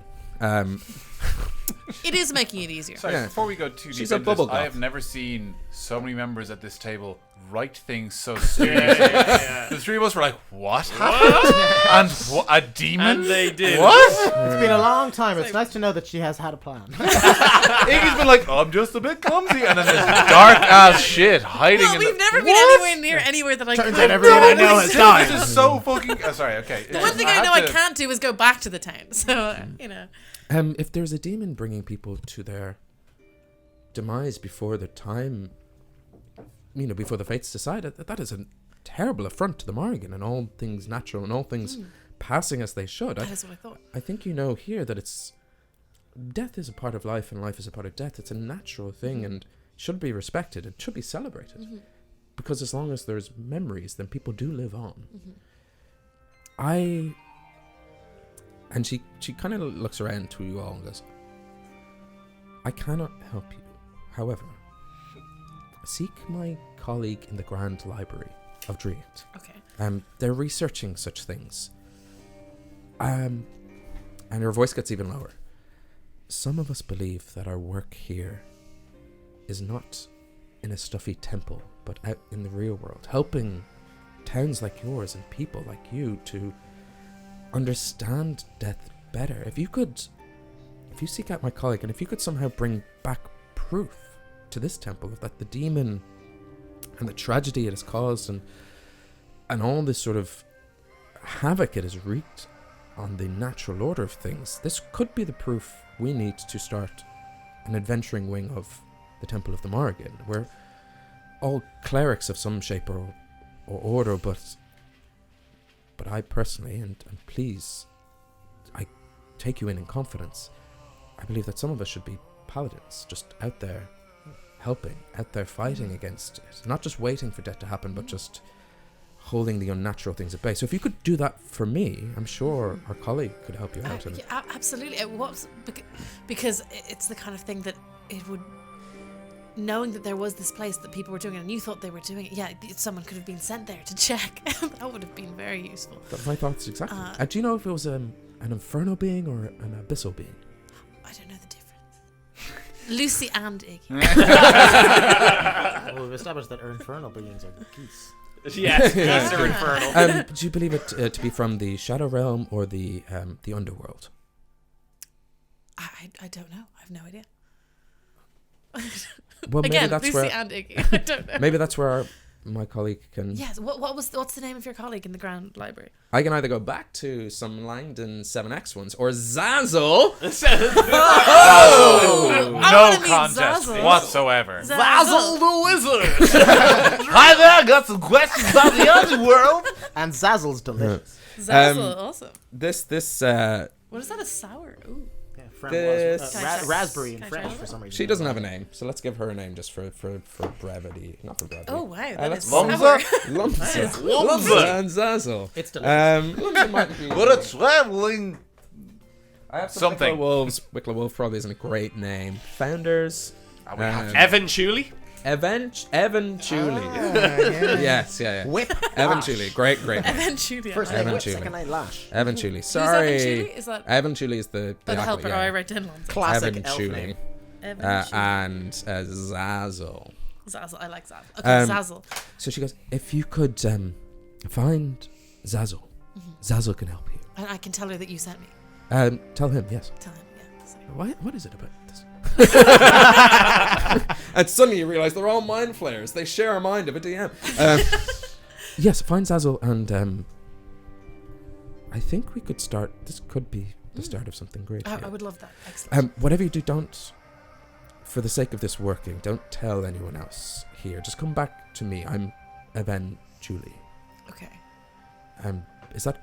It is making it easier. Sorry, Yeah. before we go too She's deep a into bubble this, I goth. have never seen so many members at this table write things so seriously. Yeah. The three of us were like, what happened? And a demon? And they did. What? It's been a long time. It's nice to know that she has had a plan. Iggy's been like, I'm just a bit clumsy. And then this dark ass shit hiding Well, in we've the... never been anywhere near anywhere that I Turns could. out everyone I know has died. This is so fucking... sorry, okay. The one thing I know I can't do is go back to the town. So, you know. If there's a demon bringing people to their demise before the time, before the fates decide, that is a terrible affront to the Morrigan and all things natural and all things passing as they should. That is what I thought. I think you know here that death is a part of life and life is a part of death. It's a natural thing and should be respected. It should be celebrated. Because as long as there's memories, then people do live on. And she kind of looks around to you all and goes, I cannot help you. However, seek my colleague in the Grand Library of Drunkards. Okay. They're researching such things. And her voice gets even lower. Some of us believe that our work here is not in a stuffy temple, but out in the real world, helping towns like yours and people like you to understand death better. If you seek out my colleague, and if you could somehow bring back proof to this temple that the demon and the tragedy it has caused and all this sort of havoc it has wreaked on the natural order of things, this could be the proof we need to start an adventuring wing of the Temple of the Morrigan. We're all clerics of some shape or order, but I personally, and please, I take you in confidence, I believe that some of us should be paladins, just out there helping, out there fighting against it. Not just waiting for death to happen, but just holding the unnatural things at bay. So if you could do that for me, I'm sure our colleague could help you out. Yeah, absolutely. It was because it's the kind of thing that it would... Knowing that there was this place that people were doing it and you thought they were doing it, yeah, someone could have been sent there to check. That would have been very useful. That's my thoughts exactly. Do you know if it was an infernal being or an abyssal being? I don't know the difference. Lucy and Iggy. Well, we've established that our infernal beings are geese. Yes, geese are infernal. Do you believe it to be from the Shadow Realm or the Underworld? I don't know. I have no idea. Well, maybe Again, that's Lucy where and Iggy. I don't know. maybe that's where my colleague can. Yes. What's the name of your colleague in the Grand Library? I can either go back to some Langdon 7X ones or Zazzle. I No wanna meet contest Zazzle. whatsoever. Zazzle. the wizard. Hi there, I got some questions about the underworld. And Zazzle's delicious. Zazzle, awesome. This What is that? A sour? Ooh. Yeah, friend This- was Can I try? raspberry Can and I try fresh it? for some reason. she doesn't have a name, so let's give her a name just for brevity. Not for brevity. Oh wow, that let's is Lumza. sour. Lumza. Lumza. Lumza and Zazzle. It's delicious. Lumza might be. What a traveling. I have some something. Wicklow Wolves. Wicklow Wolf probably isn't a great name. Founders. We have Evan Chuley. Evan Chuley. Yes, yeah. Whip. Evan Lash. Chuley. Great name. Evan Chuley. First Evan name Whip, Chuley. second name Lash. Evan Chuley. Who's Sorry. Evan Chuley? Is that Evan Chuley is the the accolade, helper? yeah. Oh, I write down Lonzo. Classic Evan elf Chuley. name. Evan Chuley. And Zazzle. Zazzle. I like Zazzle. Okay, Um, Zazzle. So she goes, if you could find Zazzle, Zazzle can help you. And I can tell her that you sent me. Tell him, yes. Tell him. Yeah. Sorry. What is it about this? And suddenly you realise they're all mind flayers. They share a mind of a DM. Yes, find Zazzle, and I think we could start. This could be the start of something great. I here. would love that. Excellent. Whatever you do, don't, for the sake of this working, don't tell anyone else here. Just come back to me. I'm Evan Julie. Okay. Is that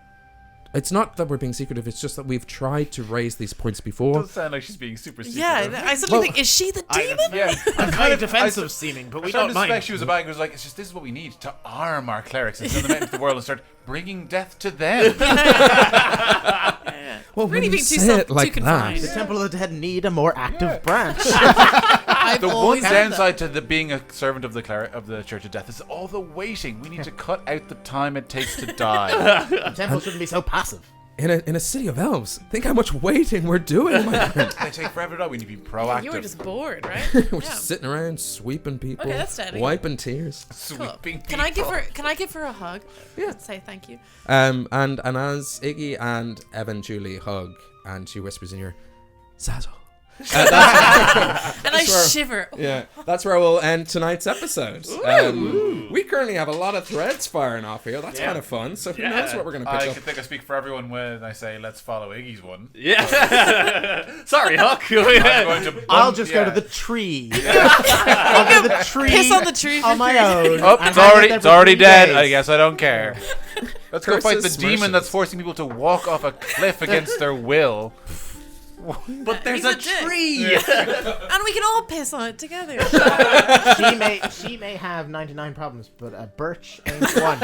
It's not that we're being secretive. It's just that we've tried to raise these points before. It does sound like she's being super secretive. Yeah, I suddenly think, is she the demon? Yeah. I'm very defensive seeming, but we I don't suspect mind. she was a bag who was like, it's just this is what we need to arm our clerics and send them out into the world and start bringing death to them. Well, Really when you being too say it too like confined. The Temple of the Dead need a more active branch. I've The one always said downside to being a servant of the Church of Death is all the waiting. We need to cut out the time it takes to die. The temple shouldn't be so passive. in a city of elves, think how much waiting we're doing, my friend. They take forever to die. We need to be that. proactive. You were just bored, right? We're Yeah. just sitting around sweeping people, Okay, that's steady. wiping tears. Cool. Sweeping Can I give people. her a hug? Yeah. Say thank you. And as Iggy and Evan Julie hug, and she whispers in your Zazzle. And I where- shiver. Yeah, that's where we'll end tonight's episode. We currently have a lot of threads firing off here. That's kind of fun. So who knows what we're going to I pick can up. think I speak for everyone when I say let's follow Iggy's one. Yeah. Sorry, Huck. I'm going to I'll just go to the tree. I'll go to the tree. Piss on the tree on for my free. own. Oh, and it's hang out already there it's for already 3 dead. days. I guess I don't care. Let's go fight the Curses, demon mercies. that's forcing people to walk off a cliff against their will. But there's He's a a dick. tree. And we can all piss on it together. She may have 99 problems, but a birch ain't one.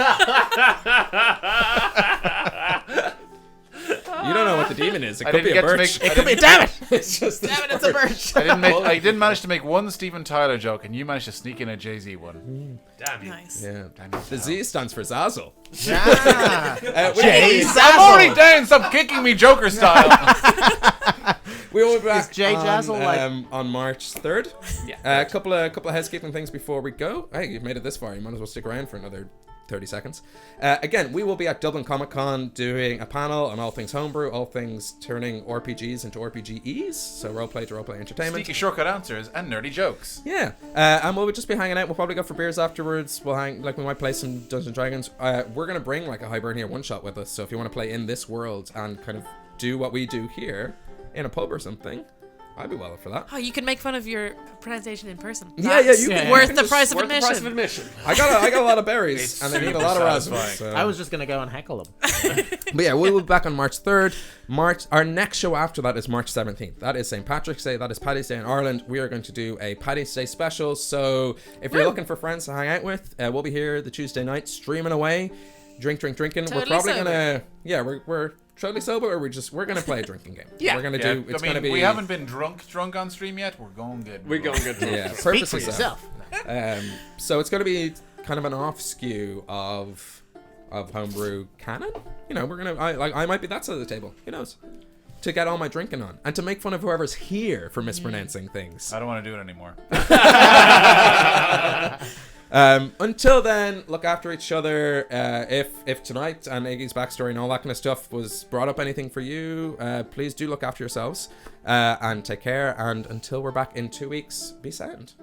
You don't know what the demon is. It I could didn't be a get to birch. make. It could be. Damn it! It's just Damn it! It's a birch. I didn't manage to make one Steven Tyler joke, and you managed to sneak in a Jay-Z one. Damn you. Nice. Yeah. Damn it. The Z stands for Zazzle. Yeah. Jay I'm already down. Stop kicking me, Joker style. We will be back Jay Jazzle on March 3rd. Yeah. A couple of housekeeping things before we go. Hey, you've made it this far. You might as well stick around for another 30 seconds. Again, we will be at Dublin Comic Con doing a panel on all things homebrew, all things turning RPGs into RPGEs, so roleplay to roleplay entertainment. Sneaky shortcut answers and nerdy jokes. Yeah, and we'll just be hanging out. We'll probably go for beers afterwards. We'll we might play some Dungeons and Dragons. We're gonna bring like a Hibernia one shot with us, so if you want to play in this world and kind of do what we do here in a pub or something, I'd be well up for that. Oh, you can make fun of your pronunciation in person. Yeah, you can. Worth the price of Worth the admission. price of admission. I got a lot of berries, It's and they need a super lot of raspberries. satisfying. So. I was just gonna go and heckle him. But yeah, we'll be back on March 3rd. Our next show after that is March 17th. That is St. Patrick's Day. That is Paddy's Day in Ireland. We are going to do a Paddy's Day special. So if you're looking for friends to hang out with, we'll be here the Tuesday night streaming away, drinking. Totally we're probably sober. we're totally sober, or we're gonna play a drinking game. Yeah. We're gonna Yeah, do. It's I mean, gonna be. we haven't been drunk on stream yet. We're going good. We're going good. Yeah, Speak purposely for so. yourself. So it's gonna be kind of an off skew of homebrew canon. You know, I might be that side of the table. Who knows? To get all my drinking on and to make fun of whoever's here for mispronouncing things. I don't want to do it anymore. Until then, look after each other. If tonight and Iggy's backstory and all that kind of stuff was brought up anything for you, please do look after yourselves and take care. And until we're back in 2 weeks, be sound.